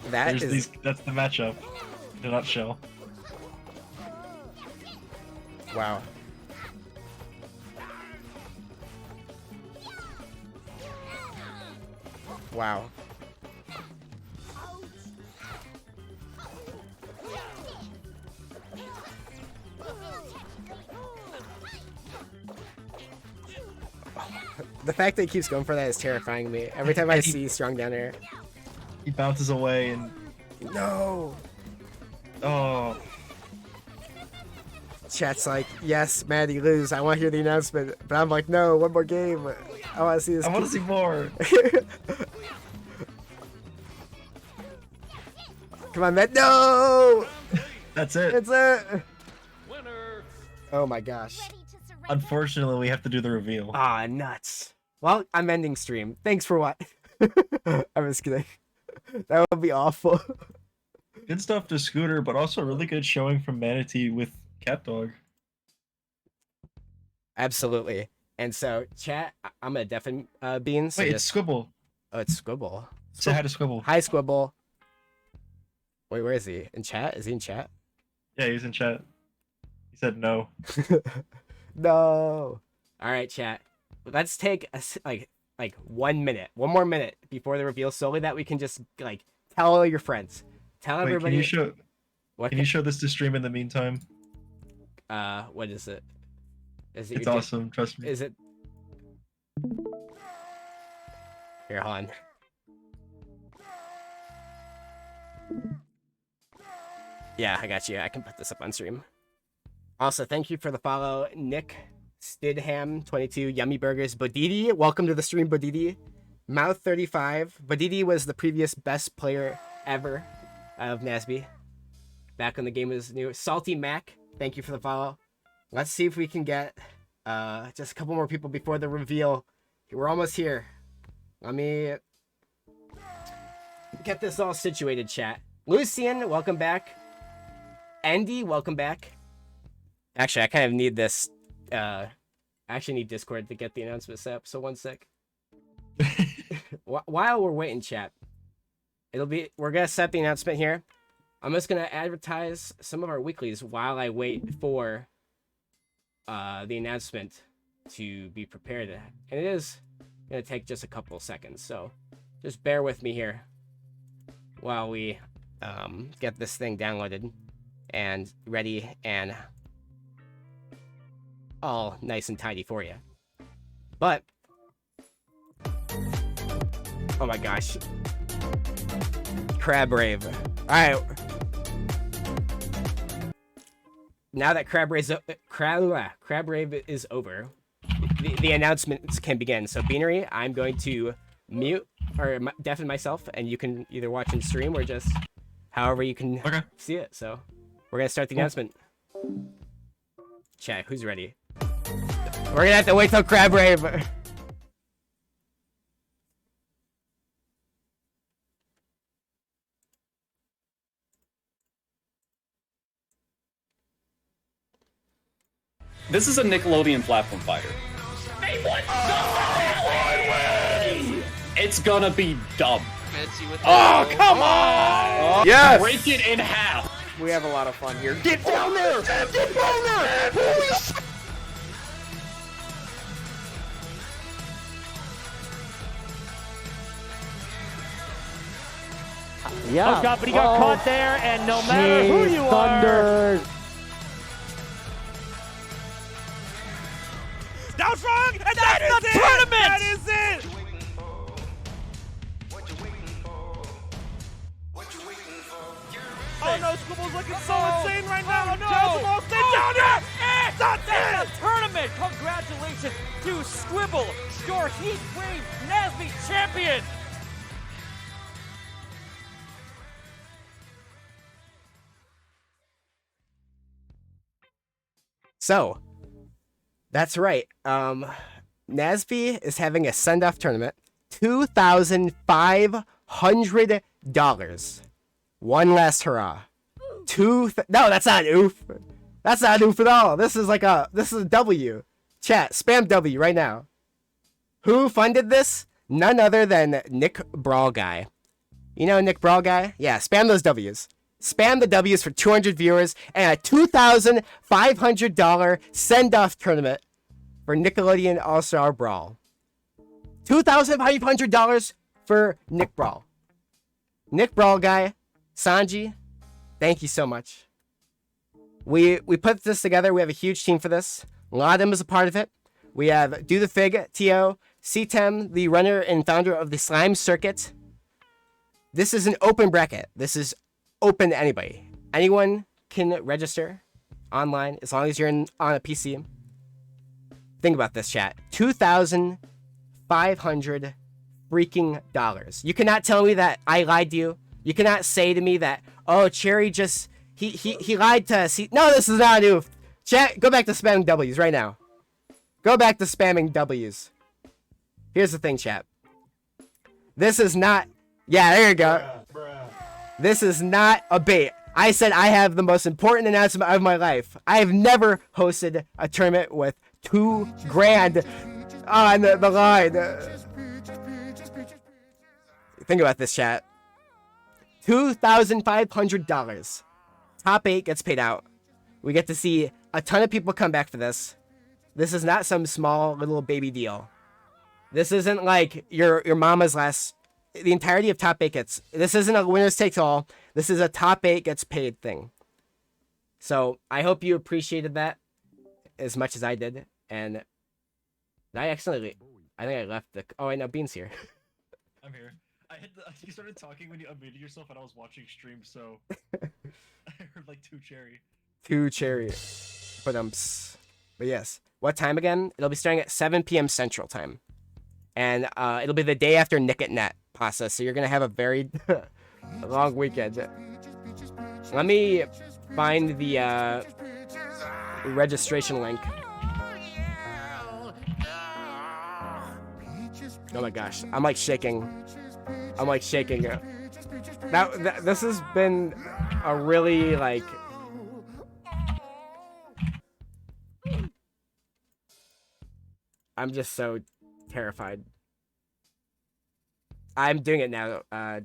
That is That's the matchup in a nutshell. wow. Wow. The fact that he keeps going for that is terrifying me. Every time I see Strong down air. He bounces away and No! oh, Chat's like, yes, Maddie, lose. I want to hear the announcement. But I'm like, no, one more game. I want to see this. I want to see more. Come on, Matt. No! That's it. It's it. Winner. Oh my gosh. Ready to surrender. Unfortunately, we have to do the reveal. Ah, nuts. Well, I'm ending stream. Thanks for what? I'm just kidding. That would be awful. Good stuff to Scooter, but also really good showing from Manatee with Cat Dog. Absolutely. And so, chat, I'm gonna deafen Beans. So Wait, it's Squibble. Oh, it's Squibble. Say hi to Squibble. Hi, Squibble. Wait, where is he? In chat? Is he in chat? Yeah, he's in chat. He said no. No. All right, chat. Let's take like 1 minute, one more minute before the reveal, solely that we can just like tell all your friends, tell Wait, everybody. Can you show this to stream in the meantime? What is it? Is it? It's your awesome. Trust me. Is it? Here, hold on. Yeah, I got you. I can put this up on stream. Also, thank you for the follow, Nick Stidham 22, Yummy Burgers, Bodidi. Welcome to the stream, Bodidi. Mouth 35. Bodidi was the previous best player ever of Nasby. Back when the game was new. Salty Mac, thank you for the follow. Let's see if we can get just a couple more people before the reveal. We're almost here. Let me get this all situated, chat. Lucian, welcome back. Andy, welcome back. Actually, I kind of need this. I actually need Discord to get the announcement set up, so one sec. While we're waiting, chat, we're gonna set the announcement here. I'm just gonna advertise some of our weeklies while I wait for the announcement to be prepared, and it is gonna take just a couple seconds, so just bear with me here while we get this thing downloaded and ready and all nice and tidy for you. But oh my gosh, Crab Rave. All right, now that Crab Rave is over, the announcements can begin. So Beanery, I'm going to mute or deafen myself, and you can either watch and stream or just however you can see it. So we're gonna start the announcement. Chat, who's ready? We're gonna have to wait till Crab Rave. This is a Nickelodeon platform fighter. It's gonna be dumb. Oh, come on! Yes! Break it in half. We have a lot of fun here. Get down there! Get down there! Holy shit! Yeah. Oh god, but he got caught there, and no matter who you are. That was wrong, and that's the tournament! That is it! Oh no, Squibble's looking so insane right now! Oh no! Stay down here! That's the tournament! Congratulations to Squibble, your Heat Wave Nasby champion! So, that's right. Nasby is having a send-off tournament. $2,500. One last hurrah. No, that's not an oof. That's not an oof at all. This is a W. Chat, spam W right now. Who funded this? None other than NickBrawl guy. You know NickBrawl guy? Yeah, spam those W's. Spam the W's for 200 viewers and a $2,500 send-off tournament for Nickelodeon All-Star Brawl. $2,500 for NickBrawl. NickBrawl guy, Sanji, thank you so much. We put this together. We have a huge team for this. A lot of them is a part of it. We have Do the Fig, T.O., C-Tem, the runner and founder of the Slime Circuit. This is an open bracket. This is open to anybody. Anyone can register online as long as you're on a PC. Think about this, chat. $2,500 freaking dollars. You cannot tell me that I lied to you. You cannot say to me that, oh, Cherry just he lied to us. No, this is not an oof. Chat, go back to spamming W's right now. Go back to spamming W's. Here's the thing, chat. This is not... Yeah, there you go. This is not a bait. I said I have the most important announcement of my life. I have never hosted a tournament with $2,000 on the line. Think about this, chat. $2,500. Top 8 gets paid out. We get to see a ton of people come back for this. This is not some small little baby deal. This isn't like your mama's last... The entirety of top 8 gets... This isn't a winners takes all. This is a top 8 gets paid thing. So I hope you appreciated that as much as I did. And I accidentally... I think I left the... Oh, I know Bean's here. I'm here. You started talking when you unmuted yourself and I was watching stream, so... I heard like 2 Cherry. 2 Cherry. But yes. What time again? It'll be starting at 7 p.m. Central Time. And it'll be the day after Nick at Net pasta, so you're gonna have a very long weekend. Let me find the registration link. Oh my gosh, I'm like shaking. This has been a really like... I'm just so terrified. I'm doing it now. I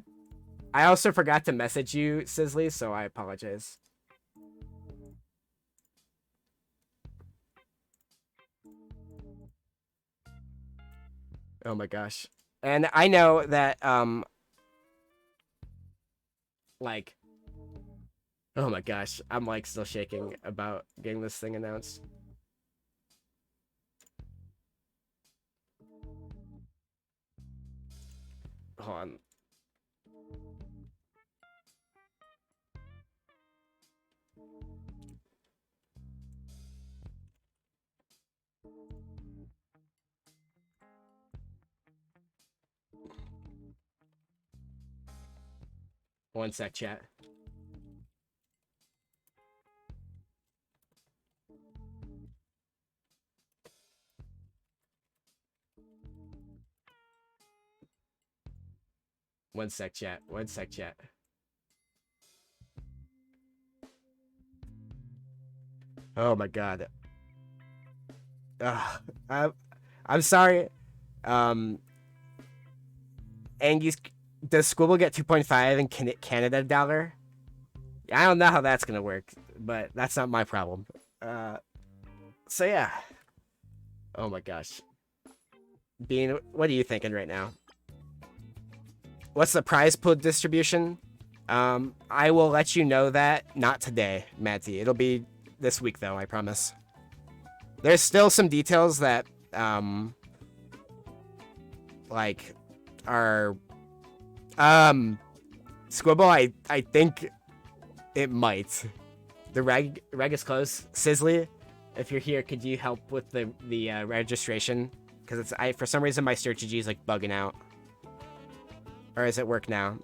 also forgot to message you, Sizzly, so I apologize. Oh my gosh. And I know that, like... Oh my gosh, I'm like still shaking about getting this thing announced. Hold on. One sec, chat. One sec, chat. Oh my god. I'm sorry. Angus, does Squibble get 2.5 in Canada dollar? I don't know how that's gonna work, but that's not my problem. So yeah. Oh my gosh. Bean, what are you thinking right now? What's the prize pool distribution? I will let you know that. Not today, Matty. It'll be this week, though, I promise. There's still some details that, like, are... Squibble, I think it might. The reg is closed. Sizzly, if you're here, could you help with the registration? Because for some reason my strategy is, like, bugging out. Or is it work now?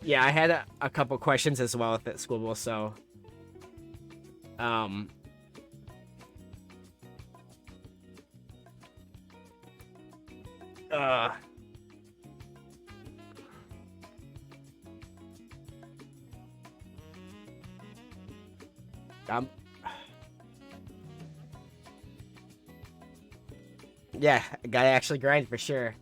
Yeah, I had a couple questions as well with that Squibble, so uh um yeah, gotta actually grind for sure.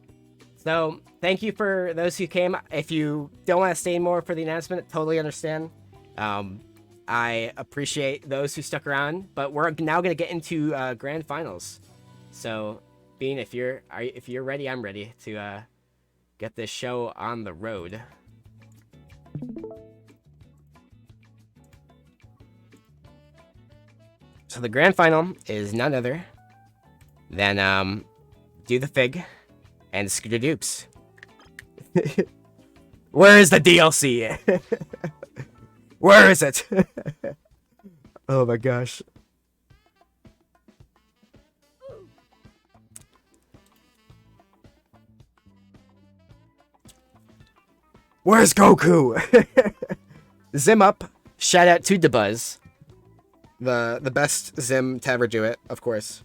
So thank you for those who came. If you don't want to stay more for the announcement, totally understand. I appreciate those who stuck around, but we're now gonna get into grand finals. So, Bean, if you're ready, I'm ready to get this show on the road. So the grand final is none other than Do the Fig and Scooter Dupes. Where is the DLC? Where is it? Oh my gosh. Where's Goku? Zim up. Shout out to DeBuzz. The best Zim to ever do it, of course.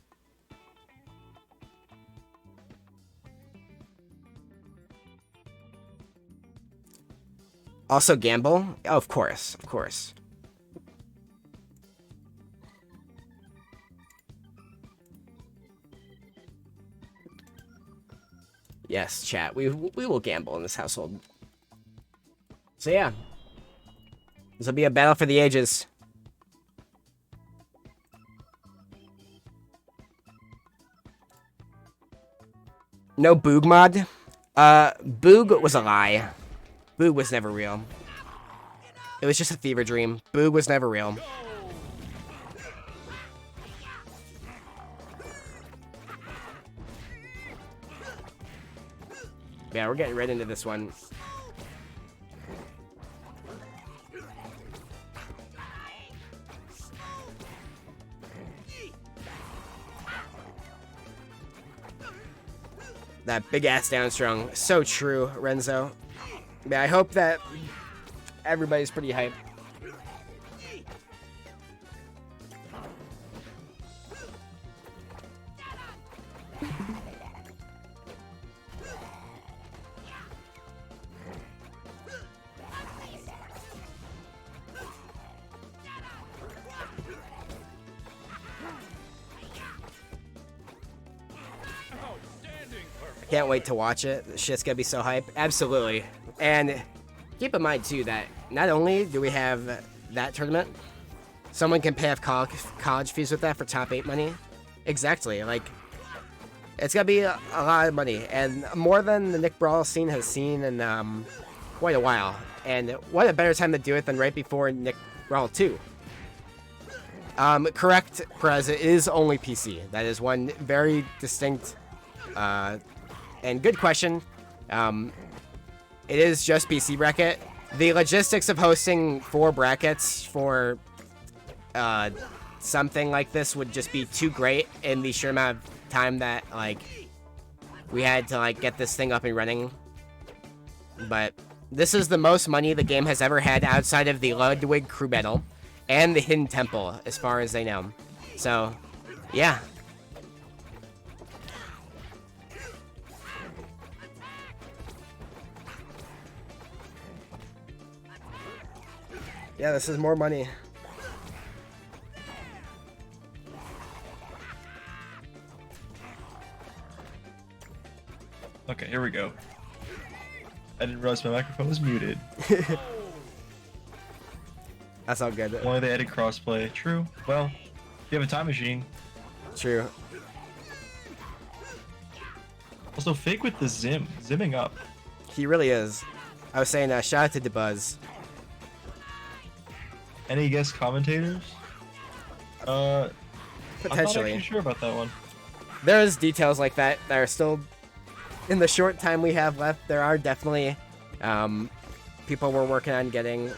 Also gamble? Oh, of course, of course. Yes, chat. We will gamble in this household. So yeah. This will be a battle for the ages. No Boog mod? Boog was a lie. Boog was never real. It was just a fever dream. Boog was never real. Yeah, we're getting right into this one. That big ass down strong. So true, Renzo. Yeah, I hope that everybody's pretty hyped. Can't wait to watch it. This shit's gonna be so hype. Absolutely. And keep in mind, too, that not only do we have that tournament, someone can pay off college fees with that for top 8 money. Exactly. Like, it's gonna be a lot of money. And more than the NickBrawl scene has seen in quite a while. And what a better time to do it than right before NickBrawl 2. Correct, Perez. It is only PC. That is one very distinct and good question. It is just PC bracket. The logistics of hosting 4 brackets for something like this would just be too great in the sheer amount of time that like we had to like get this thing up and running. But this is the most money the game has ever had outside of the Ludwig crew battle and the Hidden Temple, as far as I know. So, yeah. Yeah, this is more money. Okay, here we go. I didn't realize my microphone was muted. That's all good. Only they added crossplay. True. Well, you have a time machine. True. Also, Fig with the zimming up. He really is. I was saying, shout out to DeBuzz. Any guest commentators? Potentially. I'm not actually sure about that one. There's details like that that are still, in the short time we have left, there are definitely people we're working on getting.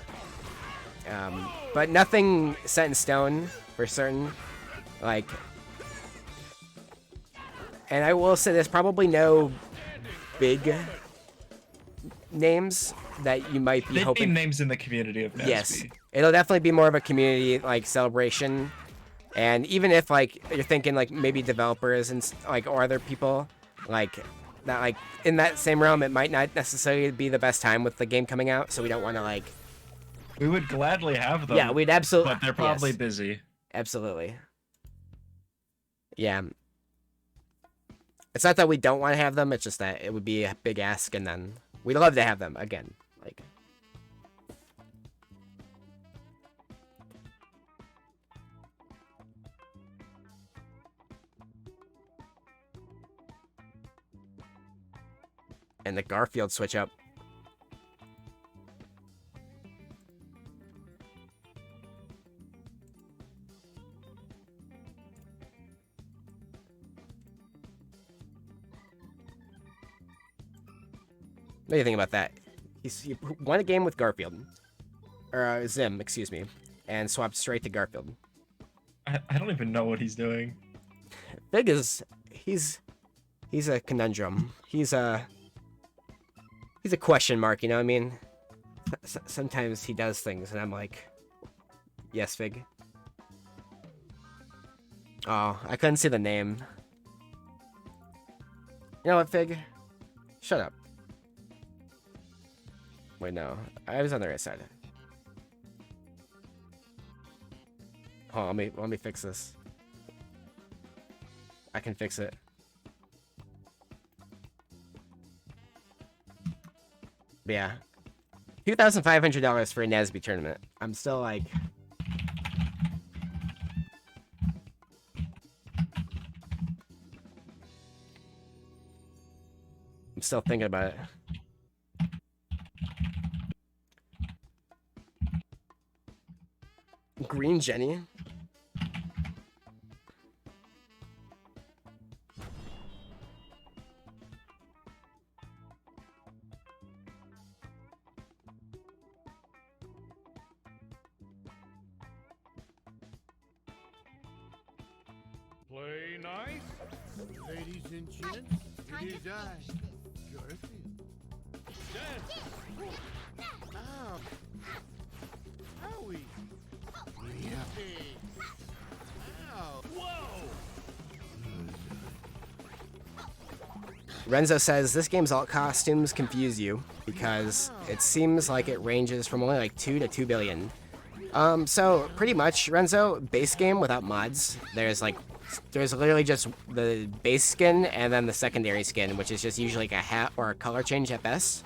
But nothing set in stone for certain. Like, and I will say there's probably no big names that you might be They'd hoping. be names in the community of Nasby. Yes, it'll definitely be more of a community like celebration, and even if like you're thinking like maybe developers and like or other people like that like in that same realm, it might not necessarily be the best time with the game coming out, so we don't want to like. We would gladly have them. Yeah, we'd absolutely. But they're probably yes, busy. absolutely. Yeah. It's not that we don't want to have them, it's just that it would be a big ask, and then we'd love to have them again. Like. And the Garfield switch up. What do you think about that? He won a game with Garfield. Or Zim, excuse me. And swapped straight to Garfield. I don't even know what he's doing. Big is... He's a conundrum. He's a question mark, you know what I mean? Sometimes he does things, and I'm like... Yes, Fig. Oh, I couldn't see the name. You know what, Fig? Shut up. Wait, no. I was on the right side. Hold on, let me fix this. I can fix it. But yeah. $2,500 for a Nasby tournament. I'm still like... I'm still thinking about it. Green Jenny? Play nice. Ladies and gents, it is I, Garfield. Dance. Ow. Owie. Yippee. Ow. Whoa. Renzo says, this game's alt costumes confuse you because it seems like it ranges from only like 2 to 2 billion. So pretty much, Renzo, base game without mods, there's literally just the base skin and then the secondary skin, which is just usually like a hat or a color change at best.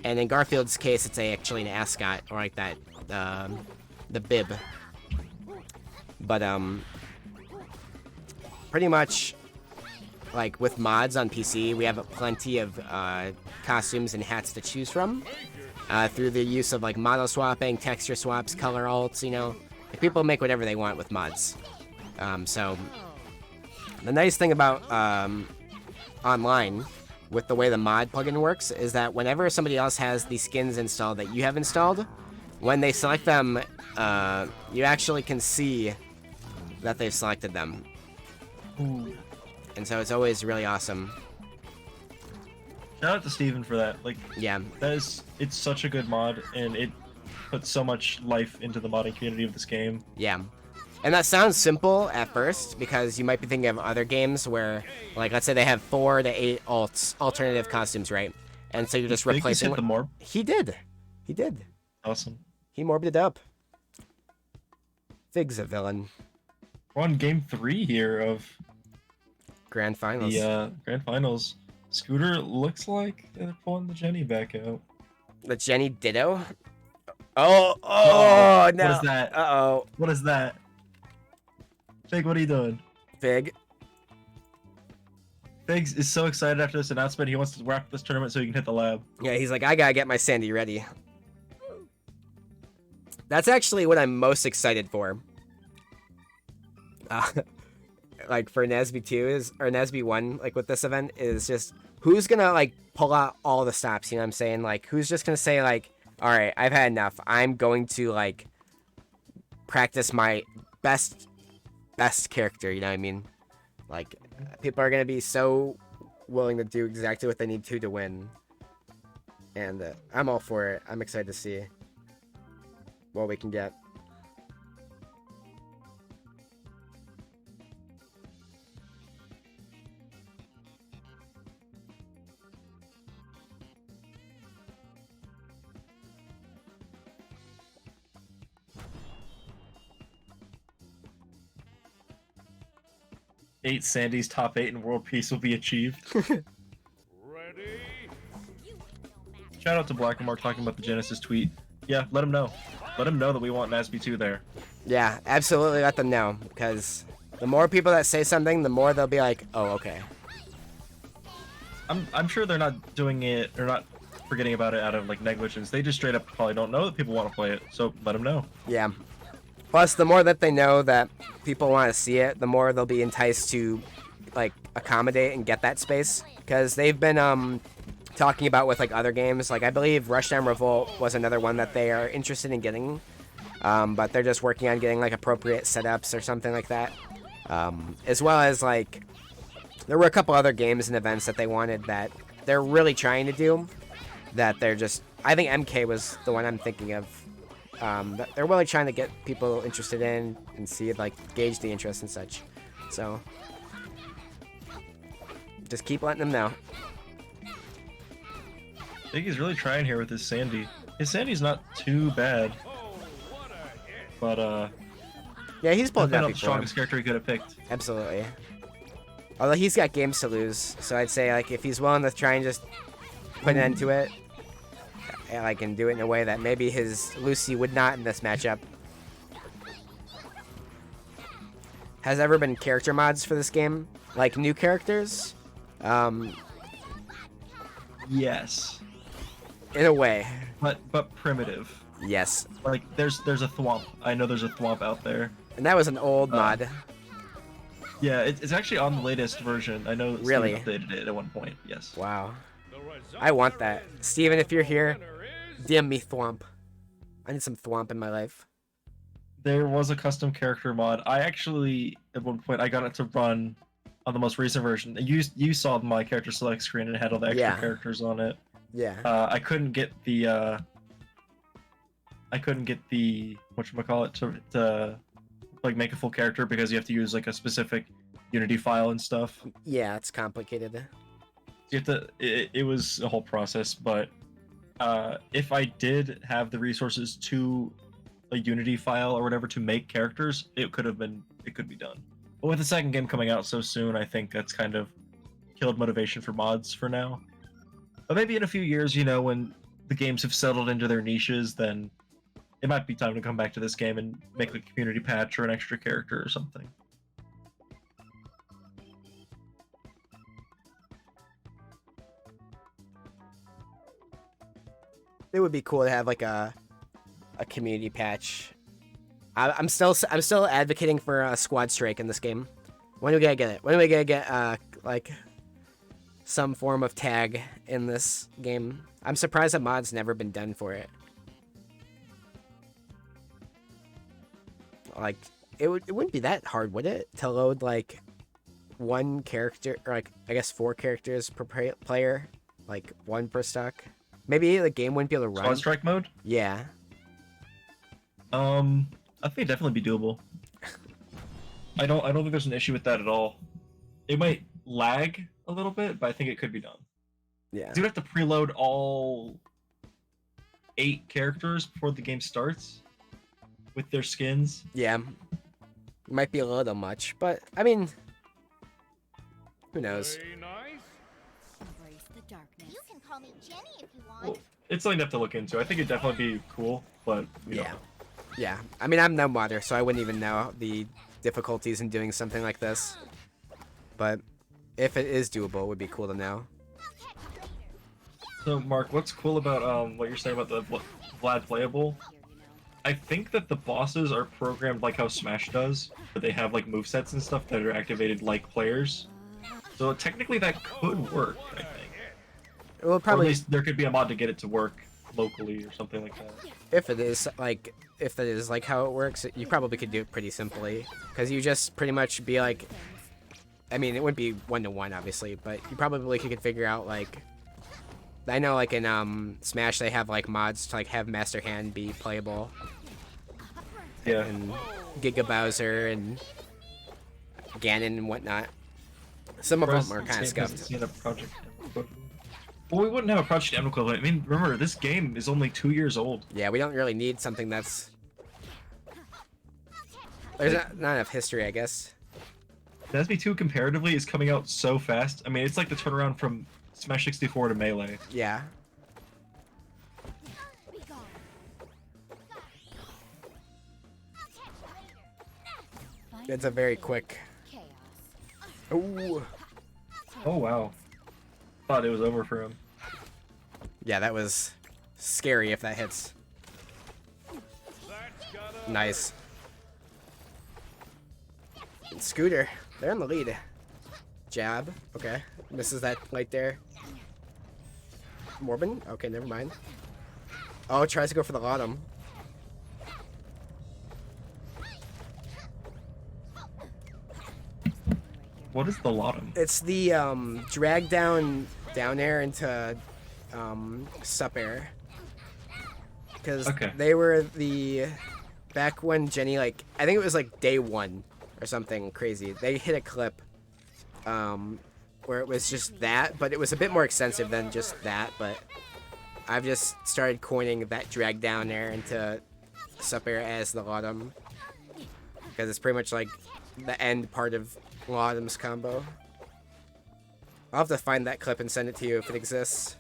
And in Garfield's case, it's actually an ascot or like that, the bib. But pretty much, like with mods on PC, we have plenty of costumes and hats to choose from through the use of like model swapping, texture swaps, color alts. You know, like, people make whatever they want with mods. So the nice thing about online with the way the mod plugin works is that whenever somebody else has the skins installed that you have installed, when they select them, you actually can see that they've selected them. Ooh. And so it's always really awesome. Shout out to Steven for that. Like, Yeah. it's such a good mod, and it puts so much life into the modding community of this game. Yeah. And that sounds simple at first, because you might be thinking of other games where, like, let's say they have 4 to 8 alternative costumes, right? And so you're just Big replacing... hit the morb. He did. He did. Awesome. He morbed it up. Fig's a villain. We're on game 3 here of Grand Finals. the Grand Finals. Scooter looks like they're pulling the Jenny back out. The Jenny Ditto? Oh, no. What is that? Uh-oh. What is that? Fig, what are you doing? Fig. Figs is so excited after this announcement. He wants to wrap this tournament so he can hit the lab. Yeah, he's like, I gotta get my Sandy ready. That's actually what I'm most excited for. Like for Nasby 2 is, or Nasby 1, like with this event, is just who's gonna like pull out all the stops, you know what I'm saying? Like who's just gonna say like, alright, I've had enough. I'm going to like practice my best character, you know what I mean? Like people are gonna be so willing to do exactly what they need to win. And I'm all for it. I'm excited to see what we can get. Eight Sandy's top 8 in world peace will be achieved. Ready? Shout out to Black and Mark talking about the Genesis tweet. Yeah, let him know. Let him know that we want Nasby 2 there. Yeah, absolutely let them know, because the more people that say something, the more they'll be like, oh, okay. I'm sure they're not doing it, or not forgetting about it out of like negligence. They just straight up probably don't know that people want to play it, so let them know. Yeah. Plus, the more that they know that people want to see it, the more they'll be enticed to, like, accommodate and get that space. Because they've been talking about with like other games. Like, I believe Rushdown Revolt was another one that they are interested in getting. But they're just working on getting like appropriate setups or something like that. As well as like, there were a couple other games and events that they wanted that they're really trying to do. That they're just, I think MK was the one I'm thinking of. That they're really trying to get people interested in and see like gauge the interest and such. So just keep letting them know. I think he's really trying here with his Sandy. His Sandy's not too bad, but Yeah, he's pulled it that's up not the before. strongest character he could have picked. Absolutely. Although he's got games to lose, so I'd say like if he's willing to try and just put an end to it, and like and do it in a way that maybe his Lucy would not in this matchup. Has there ever been character mods for this game? Like new characters? Yes, In a way. but primitive. Yes. Like there's a thwomp. I know there's a thwomp out there. And that was an old mod. Yeah, it's actually on the latest version. I know Really? Steven updated it at one point. Yes. Wow. The results I want are that. in. Steven, if you're here, Winner is DM me Thwomp. I need some Thwomp in my life. There was a custom character mod. I actually, at one point, I got it to run on the most recent version. You saw my character select screen and it had all the extra Yeah. characters on it. Yeah. I couldn't get the whatchamacallit to like make a full character because you have to use like a specific Unity file and stuff. Yeah, it's complicated. You have to. It was a whole process, but if I did have the resources to a Unity file or whatever to make characters, it could be done. But with the second game coming out so soon, I think that's kind of killed motivation for mods for now. But maybe in a few years, you know, when the games have settled into their niches, then it might be time to come back to this game and make a community patch or an extra character or something. It would be cool to have like a community patch. I'm still advocating for a squad strike in this game. When are we gonna get it? When are we gonna get like some form of tag in this game? I'm surprised that mod's never been done for it. Like it wouldn't be that hard, would it, to load like one character, or like I guess 4 characters per player, like 1 per stock. Maybe the game wouldn't be able to run. Squad strike mode? Yeah. I think it'd definitely be doable. I don't think there's an issue with that at all. It might lag a little bit, but I think it could be done. Yeah. You would have to preload all 8 characters before the game starts with their skins. Yeah. Might be a little much, but I mean, who knows? Very nice. Embrace the darkness. You can call me Jenny if you want. Well, it's something to have to look into. I think it'd definitely be cool, but we don't Yeah. know. Yeah. I mean, I'm no modder, so I wouldn't even know the difficulties in doing something like this. But if it is doable, it would be cool to know. So, Mark, what's cool about what you're saying about the Vlad playable? I think that the bosses are programmed like how Smash does, but they have like movesets and stuff that are activated like players. So technically that could work, I think. It will Or at probably, least there could be a mod to get it to work locally or something like that. if it is like how it works, you probably could do it pretty simply, because you just pretty much be like, I mean, it wouldn't be 1-to-1 obviously, but you probably could figure out like I know like in Smash they have like mods to like have Master Hand be playable. Yeah. And Giga Bowser and Ganon and whatnot. Some of them are kind of scuffed. Well, we wouldn't have a Project M equivalent. I mean, remember, this game is only 2 years old. Yeah, we don't really need something that's... There's not enough history, I guess. Nasby 2 comparatively is coming out so fast. I mean, it's like the turnaround from Smash 64 to Melee. Yeah. It's a very quick... Ooh. Oh, wow. Thought it was over for him. Yeah, that was scary if that hits. Nice. And Scooter, they're in the lead. Jab, okay. Misses that right there. Morbin, okay, never mind. Oh, tries to go for the bottom. What is the Lottum? It's the drag down air into sup air. Because they were the back when Jenny, like, I think it was like day 1 or something crazy. They hit a clip where it was just that, but it was a bit more extensive than just that. But I've just started coining that drag down air into sup air as the bottom, because it's pretty much like the end part of Lottom's combo. I'll have to find that clip and send it to you if it exists.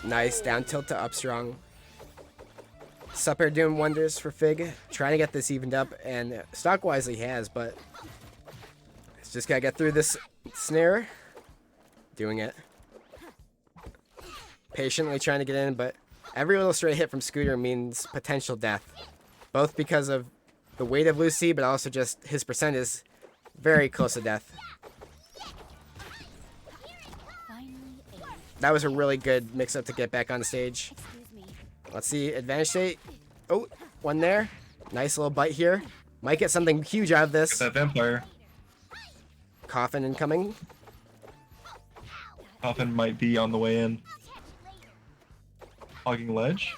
Nice, down tilt to up strong. Sup air doing wonders for Fig. Trying to get this evened up, and stock-wise he has, but it's just gotta get through this snare. Doing it. Patiently trying to get in, but every little straight hit from Scooter means potential death. Both because of the weight of Lucy, but also just his percent is very close to death. That was a really good mix-up to get back on stage. Let's see, advantage state. Oh, one there. Nice little bite here. Might get something huge out of this. Get that vampire. Coffin incoming. Coffin might be on the way in. Hogging ledge.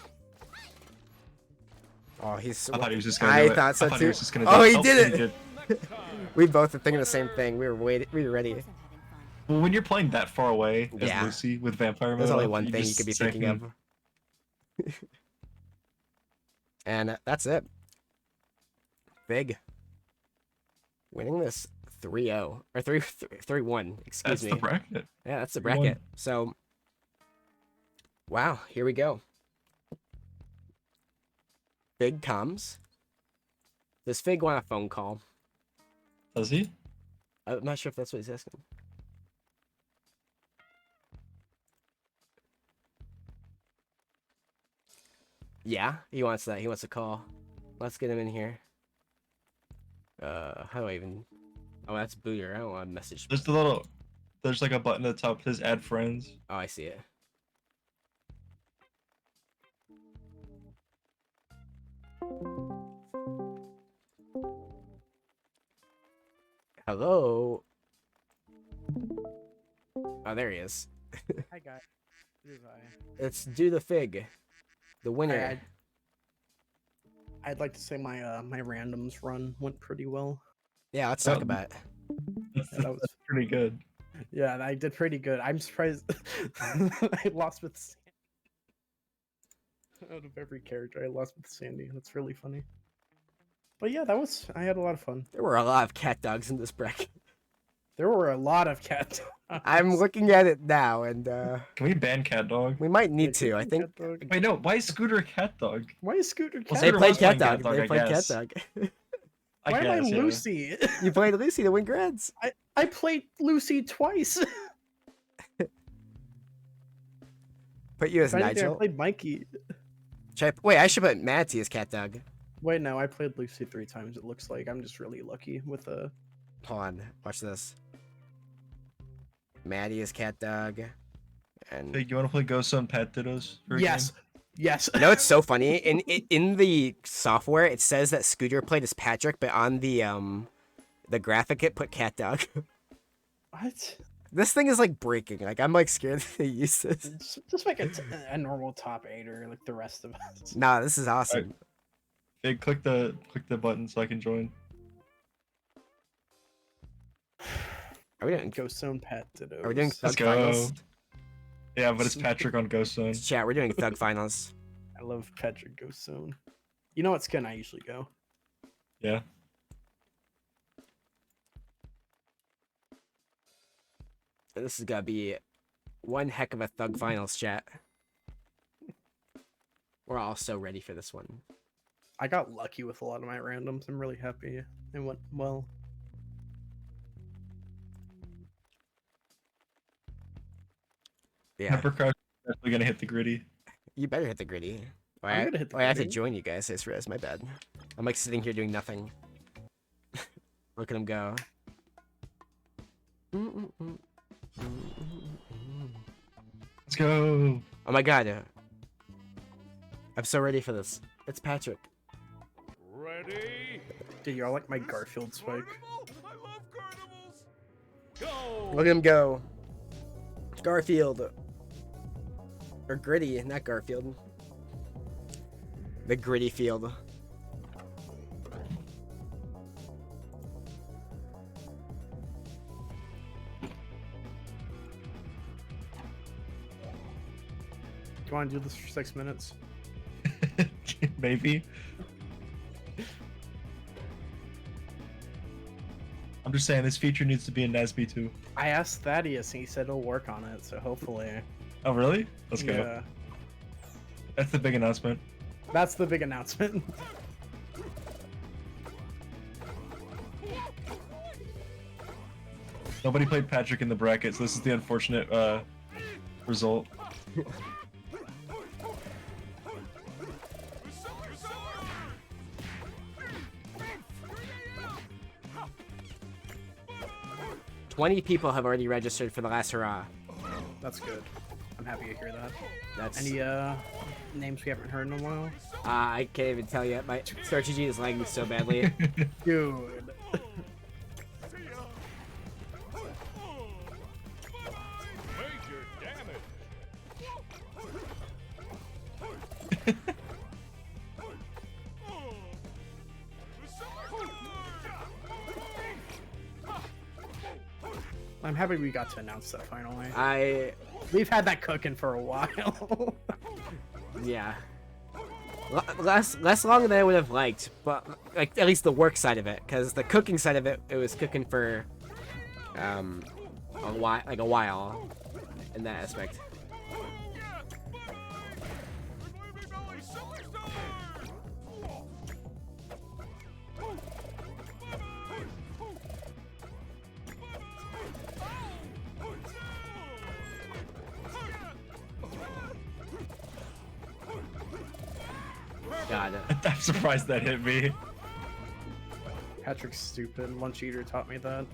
Oh, he's. I thought he was just gonna do it. I thought so too. He was just gonna do oh, it. he did it. He did. We both are thinking the same thing. We were ready. Well, when you're playing that far away as Yeah. Lucy with vampire There's mode, only one thing you could be thinking of. And that's it. Big. Winning this 3-0 or 3-1. Excuse That's me. the bracket. Yeah, that's the 3-1. bracket. So, wow, here we go. Fig comes. Does Fig want a phone call? Does he? I'm not sure if that's what he's asking. Yeah, he wants that. He wants a call. Let's get him in here. How do I even... Oh, that's Booter. I don't want to message. There's the little... There's like a button at the top that says add friends. Oh, I see it. Hello? Oh, there he is. Hi, guys. It's Do the Fig. The winner. Hi, I'd like to say my my randoms run went pretty well. Yeah, let's talk about it. That's pretty good. Yeah, I did pretty good. I'm surprised I lost with Sandy. Out of every character, I lost with Sandy. That's really funny. But yeah, I had a lot of fun. There were a lot of cat dogs in this bracket. There were a lot of cat dogs. I'm looking at it now, and Can we ban cat dog? we might need to. I think Wait, no. Why is Scooter a cat dog? Why is Scooter cat? they Scooter played was cat playing dog. They I played cat guess. dog. Why am I guess, yeah. Lucy? You played Lucy to win grants. I played Lucy twice. Put you as If anything, Nigel. I played Mikey. Wait, I should put Matty as cat dog. Wait, no, I played Lucy 3 times. It looks like I'm just really lucky with a. Hold on, watch this. Maddie is cat dog, and Hey, you want to play Ghost on Pet Dittos? For a Yes, game? Yes. You know it's so funny? In the software, it says that Scooter played as Patrick, but on the graphic, it put Cat Dog. What? This thing is like breaking. Like I'm like scared to use this. Just make it a normal top 8er like the rest of us. Nah, this is awesome. Hey, click the button so I can join. Are we doing Ghost Zone Pet Dittos. Are we doing Let's Thug go. Finals? Yeah, but it's Patrick on Ghost Zone. Chat, we're doing Thug Finals. I love Patrick Ghost Zone. You know what skin I usually go? Yeah. This is gonna be one heck of a Thug Finals, chat. We're all so ready for this one. I got lucky with a lot of my randoms. I'm really happy it went well. Yeah. Peppercrush is definitely gonna hit the gritty. You better hit the gritty. Oh, I'm gonna hit the I have to gritty. join you guys. I just realized, my bad. I'm like sitting here doing nothing. Look at him go. Let's go. Oh my god. I'm so ready for this. It's Patrick. Ready? Dude, y'all like my Garfield spike? I love carnivals. Go. Look at him go. Garfield. Or Gritty, not Garfield. The Gritty field. Do you want to do this for 6 minutes? Maybe. I'm just saying this feature needs to be in Nesby too. I asked Thaddeus and he said he'll work on it, so hopefully. Oh really? Let's go. Yeah. That's the big announcement. That's the big announcement. Nobody played Patrick in the bracket, so this is the unfortunate result. 20 people have already registered for the last hurrah. That's good. I'm happy to hear that. That's Any names we haven't heard in a while? I can't even tell you. My strategy is lagging so badly. Dude. Major damage. I'm happy we got to announce that finally. We've had that cooking for a while. Yeah. Less long than I would have liked, but like at least the work side of it, because the cooking side of it, it was cooking for a while in that aspect. God. I'm surprised that hit me. Patrick's stupid. Lunch Eater taught me that.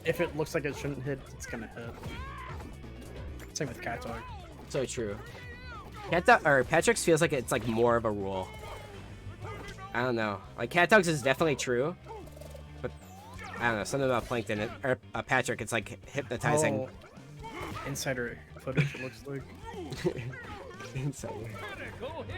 If it looks like it shouldn't hit, it's gonna hit. Same with Cat Dog. So true. Patrick's feels like it's like more of a rule. I don't know. Like Cat Dogs is definitely true, but I don't know. Something about Plankton or Patrick, it's like hypnotizing. Oh, insider footage. It looks like. Insider. Critical hit.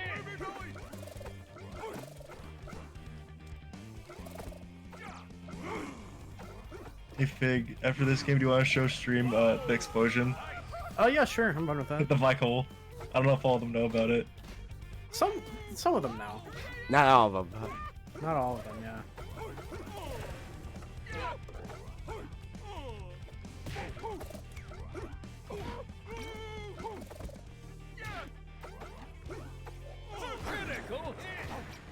Hey Fig, after this game, do you want to show stream the explosion? Oh yeah, sure. I'm fine with that. The black hole. I don't know if all of them know about it. Some of them know. Not all of them. Not all of them, yeah.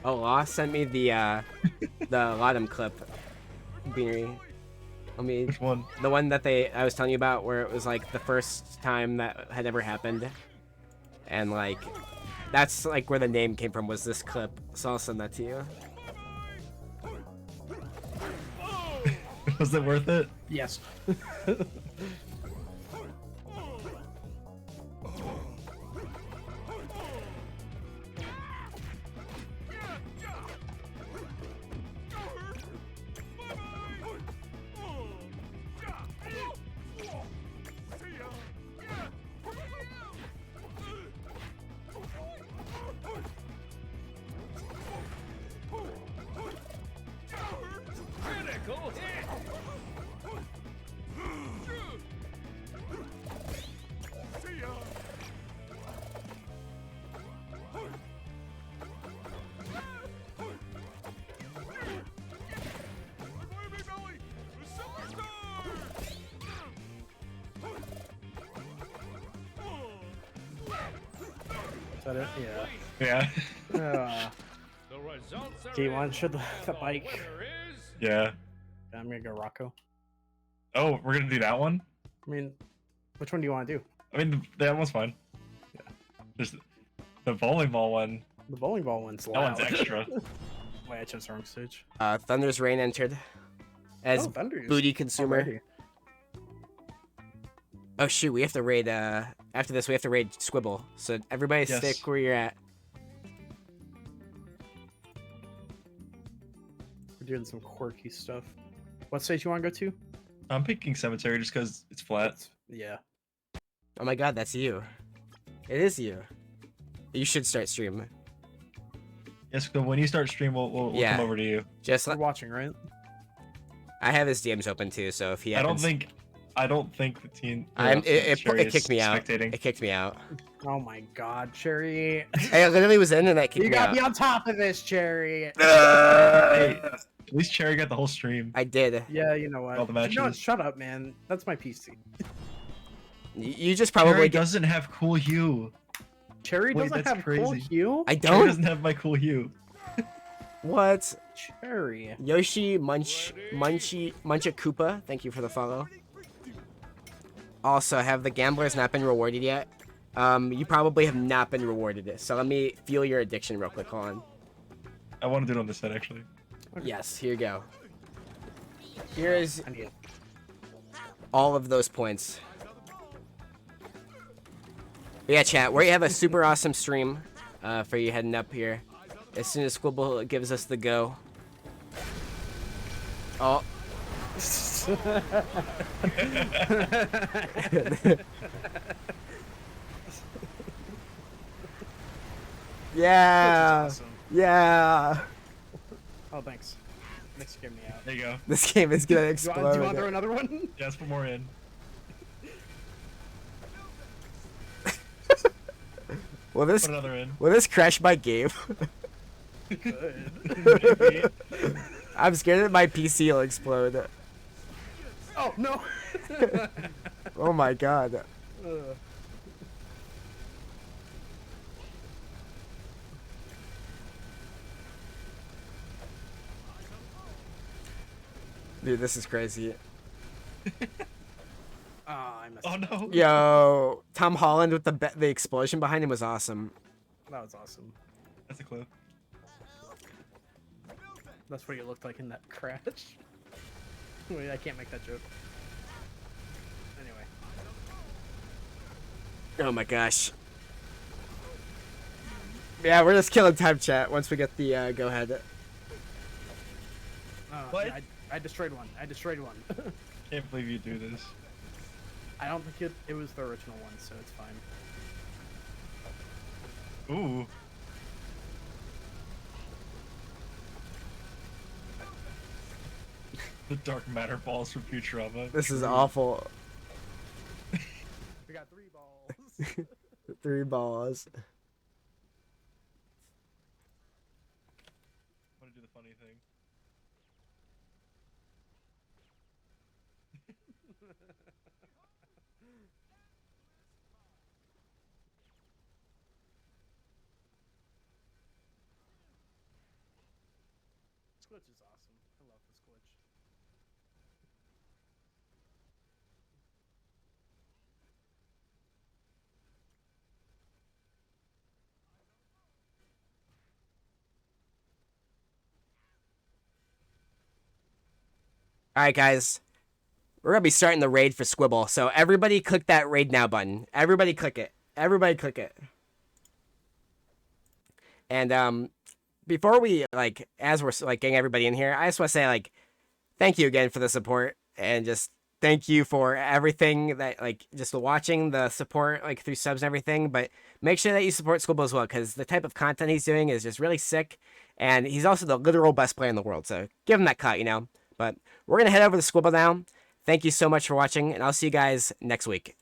Oh, Law sent me the Lottom clip. Beanery. Which one? The one that I was telling you about, where it was like the first time that had ever happened, and like that's like where the name came from, was this clip. So I'll send that to you. Was it worth it? Yes. critical hit. See ya. Baby Billy, the superstar! Is that it? Yeah. Yeah. The results are Do you in, want to show the and bike? winner is Yeah. I'm gonna go Rocco. Oh, we're gonna do that one? I mean, which one do you want to do? I mean, that one's fine. Yeah. Just the volleyball one. The bowling ball one's That loud. one's extra. Wait, I chose the wrong stage. Thunder's Reign entered as Thunder's booty consumer. already. Oh shoot, we have to raid. After this, we have to raid Squibble. So everybody, Yes. stick where you're at. We're doing some quirky stuff. What stage you want to go to? I'm picking cemetery just because it's flat. Yeah. Oh my god, that's you. It is you. You should start stream. Yes, so when you start stream, we'll Yeah. come over to you. Just You're let, watching, right? I have his DMs open too, so if he I happens, don't think the team. it Sherry is kicked me out. spectating. It kicked me out. Oh my god, Cherry. I literally was in and that kicked You me got out. me on top of this, Cherry. Hey, at least Cherry got the whole stream. I did. Yeah, you know what? All the You know what? matches. Shut up, man. That's my PC. You just Cherry probably get. doesn't have cool hue. Cherry Wait, doesn't that's have cool crazy. hue? I Cherry don't. doesn't have my cool hue. What? Cherry. Yoshi Munchie Koopa, thank you for the follow. Also, have the gamblers not been rewarded yet? You probably have not been rewarded. So let me feel your addiction real quick. Hold on. I want to do it on this side actually. Yes, here you go. Here's I need it. all of those points. But yeah, chat, we have a super awesome stream for you heading up here. As soon as Squibble gives us the go. Oh. Yeah. Awesome. Yeah. Oh, thanks. Thanks for getting me out. There you go. This game is gonna Do you explode. want to throw another one? Yeah, let's put more in. Will this Put another in. will this crash my game? Good. Maybe. I'm scared that my PC will explode. Oh, no. Oh my god. Dude, this is crazy. I messed Oh up. no. Yo, Tom Holland with the explosion behind him was awesome. That was awesome. That's a clue. That's what you looked like in that crash. Wait, I can't make that joke. Anyway. Oh my gosh. Yeah, we're just killing time, chat. Once we get the go ahead. What? Yeah, I destroyed one. I destroyed one. Can't believe you do this. I don't think it was the original one, so it's fine. Ooh. The dark matter balls from Futurama. This is awful. We got 3 balls. 3 balls. I want to do the funny thing. This glitch is awesome. I love this glitch. Alright, guys. We're gonna be starting the raid for Squibble. So everybody click that raid now button. Everybody click it. Everybody click it. And before we as we're getting everybody in here, I just want to say thank you again for the support and just thank you for everything that just the watching, the support through subs and everything. But make sure that you support Squibble as well, because the type of content he's doing is just really sick, and he's also the literal best player in the world. So give him that cut, But we're going to head over to Squibble now. Thank you so much for watching, and I'll see you guys next week.